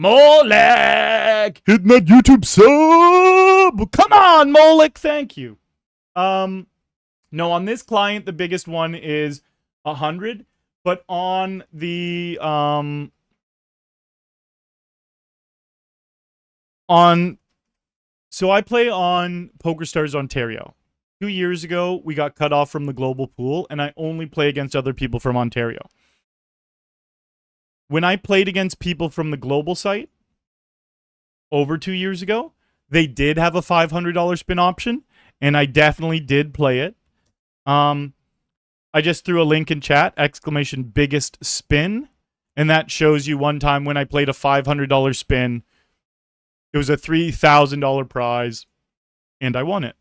Molek! Hitting that YouTube sub! Come on, Molek! Thank you. No, on this client, the biggest one is 100. But on the, so I play on PokerStars Ontario. 2 years ago, we got cut off from the global pool, and I only play against other people from Ontario. When I played against people from the global site over 2 years ago, they did have a $500 spin option, and I definitely did play it. I just threw a link in chat, exclamation biggest spin, and that shows you one time when I played a $500 spin. It was a $3,000 prize, and I won it.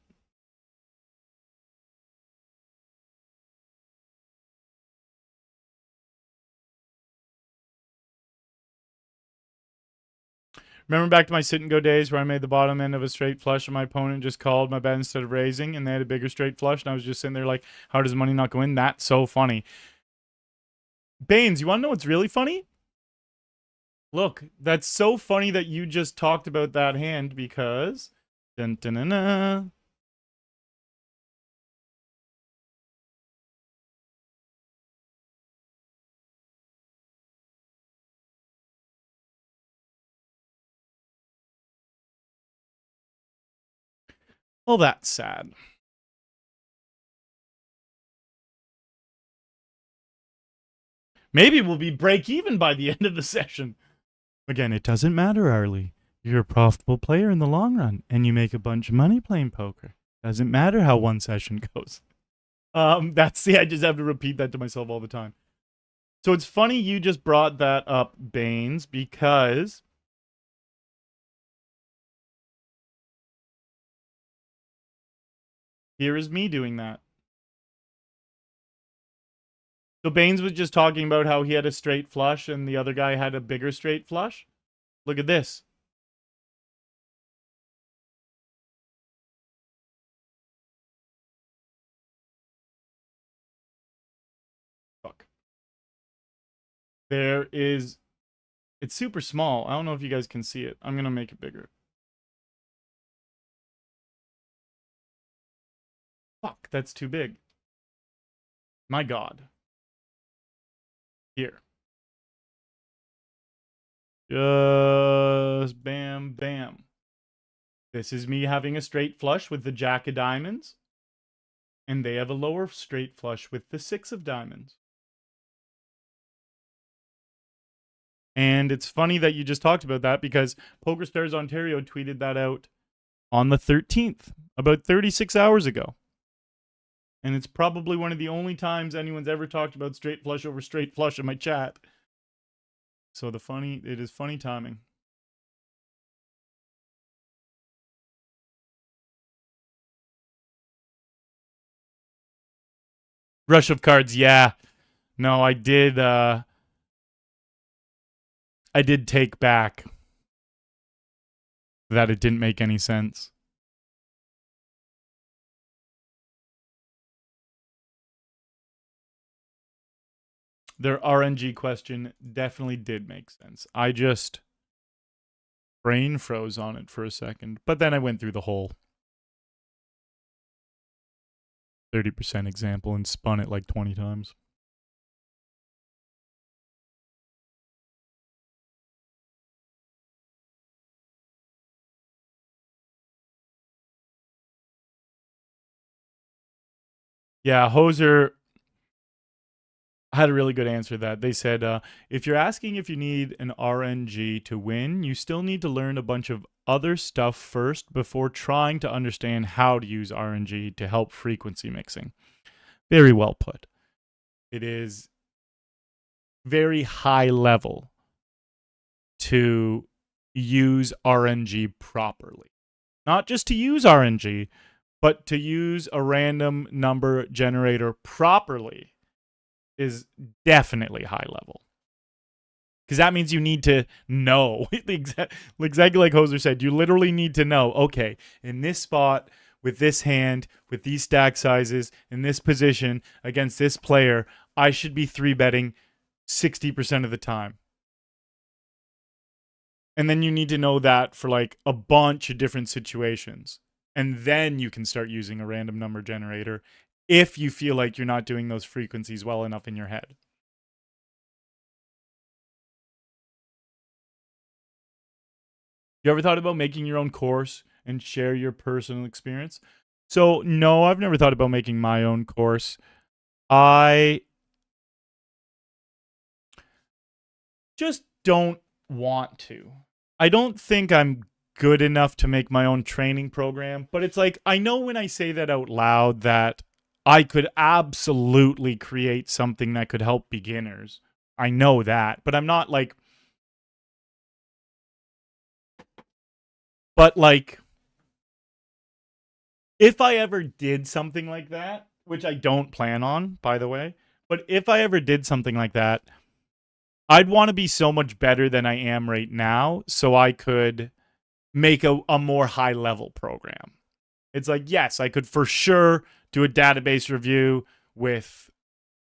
Remember back to my sit and go days where I made the bottom end of a straight flush and my opponent just called my bet instead of raising and they had a bigger straight flush and I was just sitting there like, how does money not go in? That's so funny. Baines, you want to know what's really funny? Look, that's so funny that you just talked about that hand because... Dun, dun, dun, dun. Well, that's sad. Maybe we'll be break even by the end of the session. Again, it doesn't matter, Arlie. You're a profitable player in the long run, and you make a bunch of money playing poker. Doesn't matter how one session goes. I just have to repeat that to myself all the time. So it's funny you just brought that up, Baines, because here is me doing that. So Baines was just talking about how he had a straight flush and the other guy had a bigger straight flush. Look at this. Fuck. There is... It's super small. I don't know if you guys can see it. I'm going to make it bigger. Fuck, that's too big. My God. Here. Just bam, bam. This is me having a straight flush with the jack of diamonds. And they have a lower straight flush with the 6 of diamonds. And it's funny that you just talked about that because PokerStars Ontario tweeted that out on the 13th, about 36 hours ago. And it's probably one of the only times anyone's ever talked about straight flush over straight flush in my chat. So it is funny timing. Rush of cards, yeah. No, I did take back that it didn't make any sense. their RNG question definitely did make sense. I just brain froze on it for a second, but then I went through the whole 30% example and spun it like 20 times. Yeah, Hoser had a really good answer to that. They said, if you're asking if you need an RNG to win, you still need to learn a bunch of other stuff first before trying to understand how to use RNG to help frequency mixing. Very well put. It is very high level to use RNG properly. Not just to use RNG, but to use a random number generator properly is definitely high level. Because that means you need to know. Exactly like Hoser said, you literally need to know, okay, in this spot, with this hand, with these stack sizes, in this position, against this player, I should be 3-betting 60% of the time. And then you need to know that for like a bunch of different situations. And then you can start using a random number generator if you feel like you're not doing those frequencies well enough in your head. You ever thought about making your own course and share your personal experience? So, no, I've never thought about making my own course. I just don't want to. I don't think I'm good enough to make my own training program, but it's like, I know when I say that out loud that I could absolutely create something that could help beginners. I know that, but I'm not like, but like, if I ever did something like that, which I don't plan on, by the way, but if I ever did something like that, I'd want to be so much better than I am right now so I could make a more high level program. It's like, yes, I could for sure do a database review with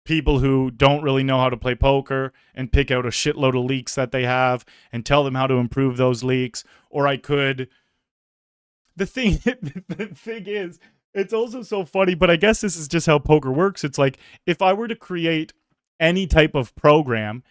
people who don't really know how to play poker and pick out a shitload of leaks that they have and tell them how to improve those leaks. Or I could. The thing is, it's also so funny, but I guess this is just how poker works. It's like, if I were to create any type of program,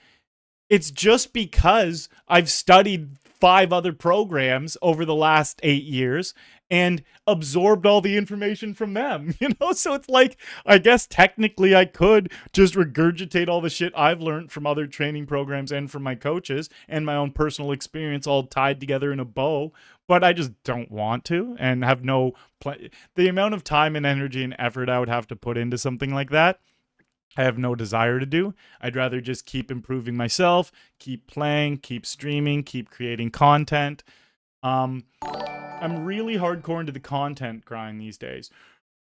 it's just because I've studied 5 other programs over the last 8 years and absorbed all the information from them, So it's like, I guess technically I could just regurgitate all the shit I've learned from other training programs and from my coaches and my own personal experience all tied together in a bow, but I just don't want to and have no the amount of time and energy and effort I would have to put into something like that, I have no desire to do. I'd rather just keep improving myself, keep playing, keep streaming, keep creating content. I'm really hardcore into the content grind these days.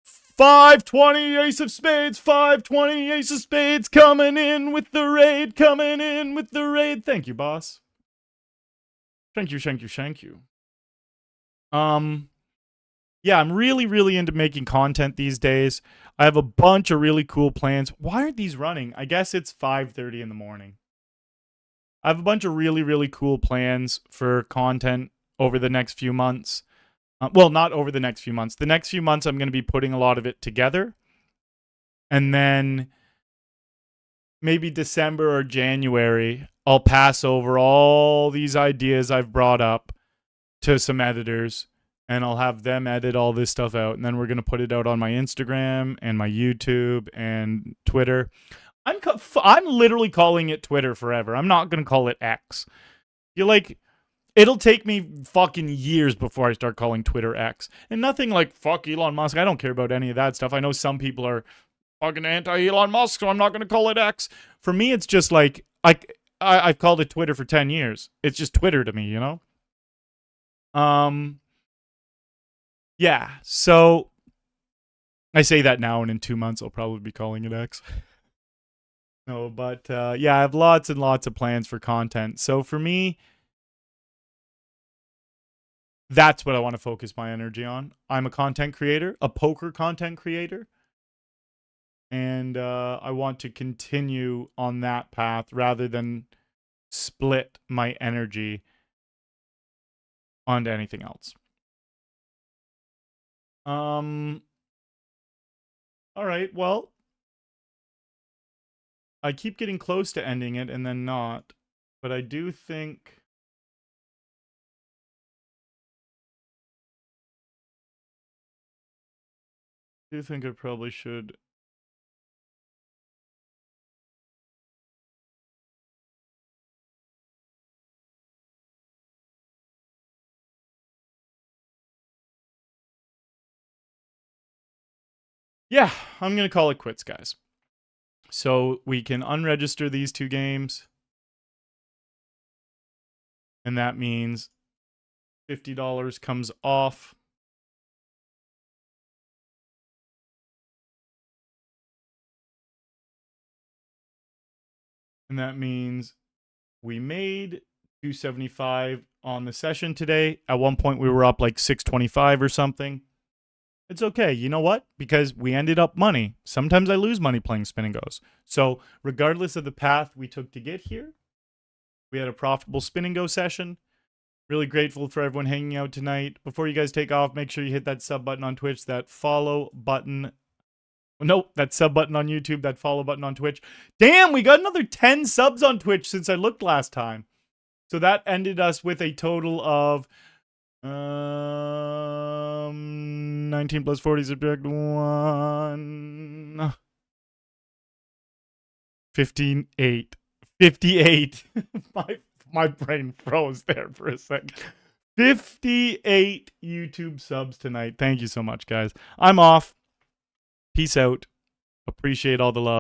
520 ace of spades, 520 ace of spades, coming in with the raid, coming in with the raid. Thank you, boss. Thank you. Yeah, I'm really, really into making content these days. I have a bunch of really cool plans. Why aren't these running? I guess it's 5:30 in the morning. I have a bunch of really, really cool plans for content over the next few months. Well, not over the next few months. The next few months, I'm going to be putting a lot of it together. And then maybe December or January, I'll pass over all these ideas I've brought up to some editors, and I'll have them edit all this stuff out. And then we're going to put it out on my Instagram and my YouTube and Twitter. I'm literally calling it Twitter forever. I'm not going to call it X. It'll take me fucking years before I start calling Twitter X. And nothing like, fuck Elon Musk. I don't care about any of that stuff. I know some people are fucking anti-Elon Musk, so I'm not going to call it X. For me, it's just like, I've called it Twitter for 10 years. It's just Twitter to me, Yeah, so I say that now, and in 2 months, I'll probably be calling it X. No, but yeah, I have lots and lots of plans for content. So for me, that's what I want to focus my energy on. I'm a content creator, a poker content creator. And I want to continue on that path rather than split my energy onto anything else. All right, well, I keep getting close to ending it and then not, but I do think I probably should. Yeah, I'm going to call it quits, guys. So we can unregister these 2 games. And that means $50 comes off. And that means we made $275 on the session today. At one point, we were up like $625 or something. It's okay. You know what? Because we ended up money. Sometimes I lose money playing Spin N Goes. So regardless of the path we took to get here, we had a profitable Spin N Go session. Really grateful for everyone hanging out tonight. Before you guys take off, make sure you hit that sub button on Twitch, that follow button. Nope, that sub button on YouTube, that follow button on Twitch. Damn, we got another 10 subs on Twitch since I looked last time. So that ended us with a total of 19 plus 40 subtract 1. 58. 58. My brain froze there for a second. 58 YouTube subs tonight. Thank you so much, guys. I'm off. Peace out. Appreciate all the love.